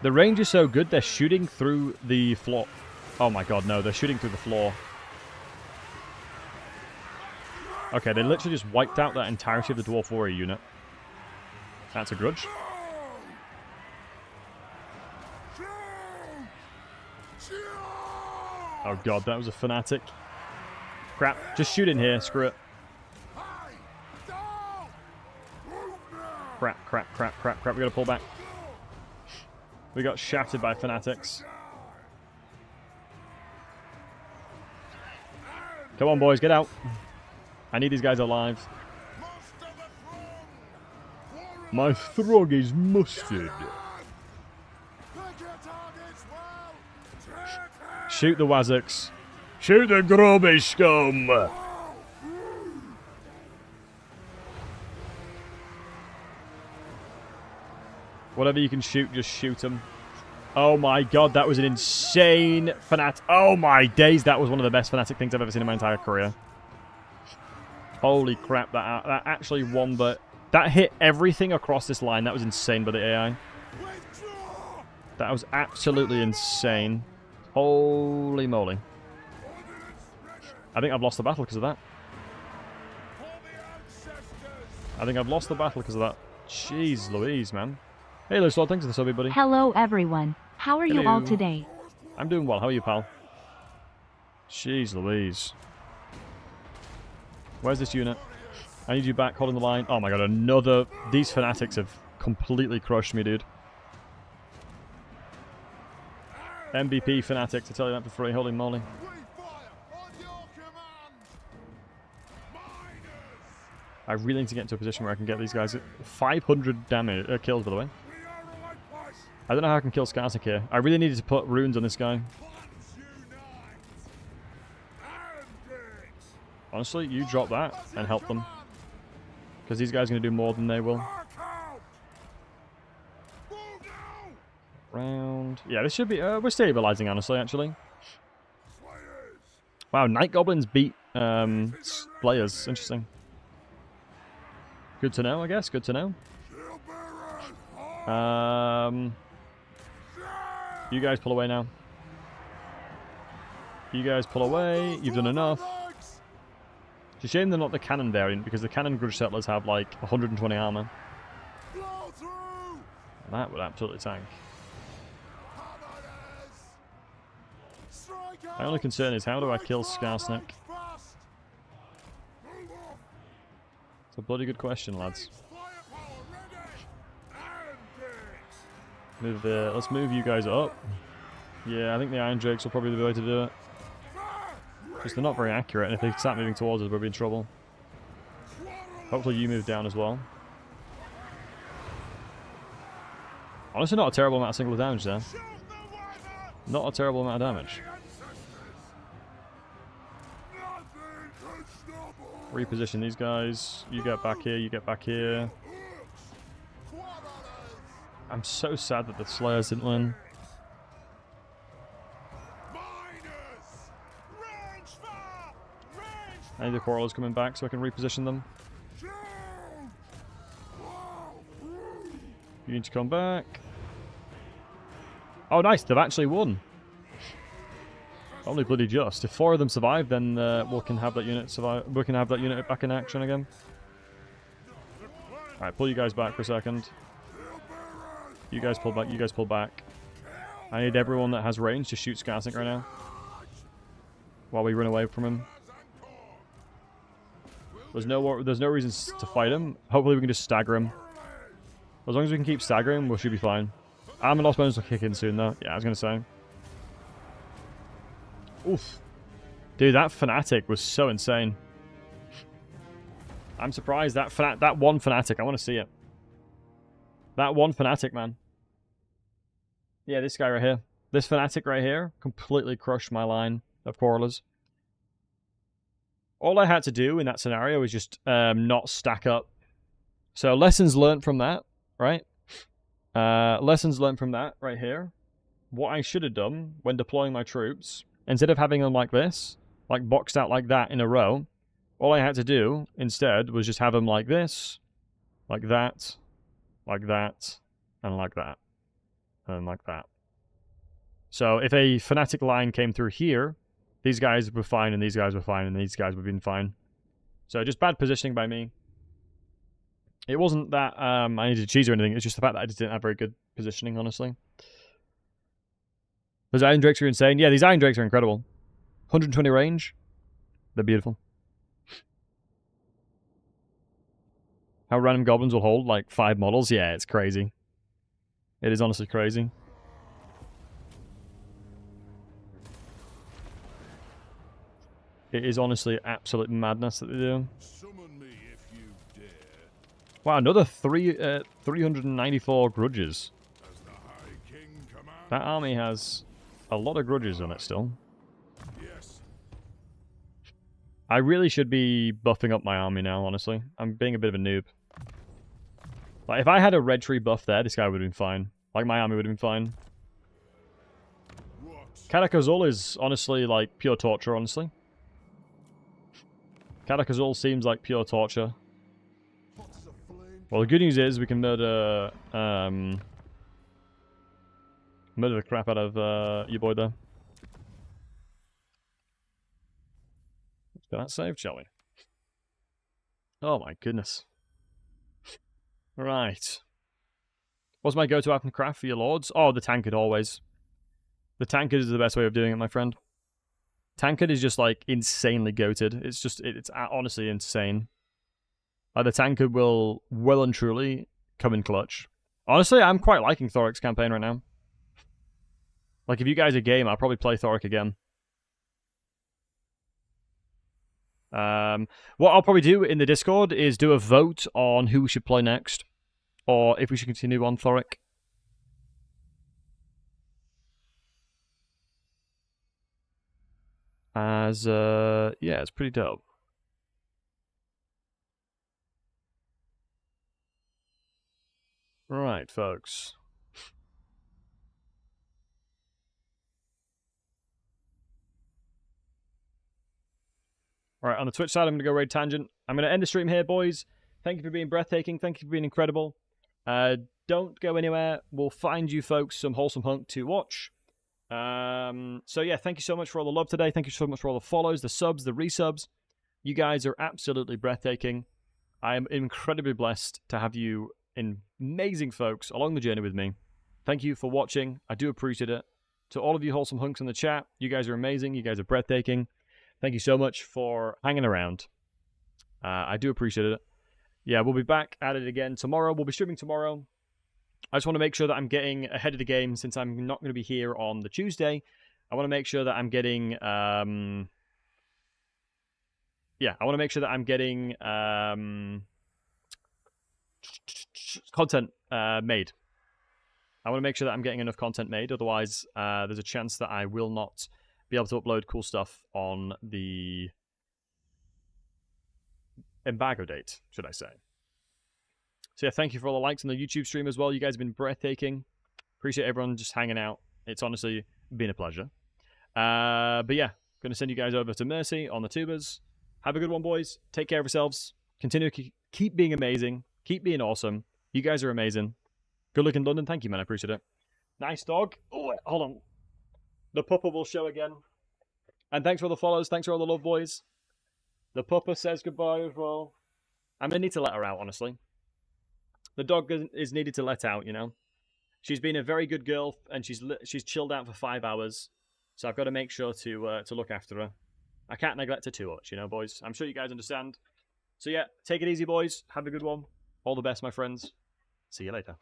Speaker 1: The range is so good, they're shooting through the floor. Oh my god, no, they're shooting through the floor. Okay, they literally just wiped out that entirety of the Dwarf Warrior unit. That's a Grudge. Oh god, that was a Fanatic. Crap, just shoot in here, screw it. Crap, crap, crap, crap, crap, we gotta pull back. We got shattered by Fanatics. Come on, boys, get out. I need these guys alive. My throg is mustard. Shoot the Wazzocks. Shoot the grubby scum. Whatever you can shoot, just shoot them. Oh my god, that was an insane Fanatic. Oh my days, that was one of the best Fanatic things I've ever seen in my entire career. Holy crap, that actually won, but that hit everything across this line. That was insane by the AI. That was absolutely insane. Holy moly. I think I've lost the battle because of that. I think I've lost the battle because of that. Jeez Louise, man. Hey, Lizard Lord, thanks for the sub, buddy.
Speaker 3: Hello, everyone. How are you all today?
Speaker 1: I'm doing well. How are you, pal? Jeez Louise. Where's this unit? I need you back, holding the line. Oh my god, another... These Fanatics have completely crushed me, dude. MVP Fanatics, I tell you that for free. Holy moly. I really need to get into a position where I can get these guys 500 damage kills, by the way. I don't know how I can kill Skarsnik here. I really needed to put runes on this guy. Honestly, you drop that and help them. Because these guys are going to do more than they will. Round. Yeah, this should be... we're stabilizing, honestly, actually. Wow, Night Goblins beat Slayers. Interesting. Good to know, I guess. Good to know. You guys pull away now. You guys pull away. You've done enough. It's a shame they're not the cannon variant, because the cannon Grudge settlers have like 120 armor. That would absolutely tank. My only concern is, how do I kill Skarsnik? It's a bloody good question, lads. Let's move you guys up. Yeah, I think the Iron Drakes will probably be the way to do it. Because they're not very accurate, and if they start moving towards us, we'll be in trouble. Hopefully you move down as well. Honestly, not a terrible amount of single damage there. Not a terrible amount of damage. Reposition these guys. You get back here, you get back here. I'm so sad that the Slayers didn't win. I need the Quarrelers coming back so I can reposition them. You need to come back. Oh, nice. They've actually won. Only bloody just. If 4 of them survive, then we can have that unit survive. We can have that unit back in action again. All right, pull you guys back for a second. You guys pull back. You guys pull back. I need everyone that has range to shoot Skarsnik right now, while we run away from him. There's no reason to fight him. Hopefully we can just stagger him. As long as we can keep staggering, we should be fine. Armor loss bonus will kick in soon, though. Yeah, I was gonna say. Oof. Dude, that Fanatic was so insane. I'm surprised that one Fanatic. I want to see it. That one Fanatic, man. Yeah, this guy right here. This Fanatic right here completely crushed my line of Quarrelers. All I had to do in that scenario was just not stack up. So lessons learned from that, right? Lessons learned from that right here. What I should have done when deploying my troops, instead of having them like this, like boxed out like that in a row, all I had to do instead was just have them like this, like that, like that, and like that, and like that. So if a Fanatic line came through here, these guys were fine, and these guys were fine, and these guys would have been fine. So just bad positioning by me. It wasn't that I needed to cheese or anything, it's just the fact that I just didn't have very good positioning, honestly. Those Iron Drakes are insane. Yeah, these Iron Drakes are incredible. 120 range. They're beautiful. How random goblins will hold like 5 models? Yeah, it's crazy. It is honestly crazy. It is honestly absolute madness that they do.
Speaker 4: Summon me if you dare.
Speaker 1: Wow, another 394 grudges.
Speaker 4: As the High King commands.
Speaker 1: That army has a lot of grudges on it still.
Speaker 4: Yes.
Speaker 1: I really should be buffing up my army now, honestly. I'm being a bit of a noob. Like, if I had a red tree buff there, this guy would have been fine. Like, my army would have been fine.
Speaker 4: What?
Speaker 1: Katakazul is honestly, like, pure torture, honestly. Katakazul seems like pure torture.
Speaker 4: Hot as a flame.
Speaker 1: Well, the good news is we can murder, murder the crap out of, your boy there. Let's get that saved, shall we? Oh my goodness. Right. What's my go-to item craft for your lords? Oh, the tankard always. The tankard is the best way of doing it, my friend. Tankard is just, like, insanely goated. It's just, it's honestly insane. The tankard will well and truly come in clutch. Honestly, I'm quite liking Thoric's campaign right now. Like, if you guys are game, I'll probably play Thoric again. What I'll probably do in the Discord is do a vote on who we should play next. Or if we should continue on Thoric. As, yeah, it's pretty dope. Right, folks. Alright, on the Twitch side, I'm going to go raid Tangent. I'm going to end the stream here, boys. Thank you for being breathtaking. Thank you for being incredible. Don't go anywhere. We'll find you folks some wholesome hunk to watch. So yeah, thank you so much for all the love today. Thank you so much for all the follows, the subs, the resubs. You guys are absolutely breathtaking. I am incredibly blessed to have you amazing folks along the journey with me. Thank you for watching. I do appreciate it. To all of you wholesome hunks in the chat, you guys are amazing. You guys are breathtaking. Thank you so much for hanging around. I do appreciate it. Yeah, we'll be back at it again tomorrow. We'll be streaming tomorrow. I just want to make sure that I'm getting ahead of the game since I'm not going to be here on the Tuesday. I want to make sure that I'm getting... yeah, I want to make sure that I'm getting content made. I want to make sure that I'm getting enough content made. Otherwise, there's a chance that I will not be able to upload cool stuff on the embargo date, should I say. So yeah, thank you for all the likes on the YouTube stream as well. You guys have been breathtaking. Appreciate everyone just hanging out. It's honestly been a pleasure. But yeah, going to send you guys over to Mercy on the tubers. Have a good one, boys. Take care of yourselves. Continue to keep being amazing. Keep being awesome. You guys are amazing. Good luck in London. Thank you, man. I appreciate it. Nice dog. Oh, wait, hold on. The pupper will show again. And thanks for all the follows. Thanks for all the love, boys. The pupper says goodbye as well. I'm going to need to let her out, honestly. The dog is needed to let out, you know. She's been a very good girl, and she's chilled out for 5 hours. So I've got to make sure to look after her. I can't neglect her too much, you know, boys. I'm sure you guys understand. So yeah, take it easy, boys. Have a good one. All the best, my friends. See you later.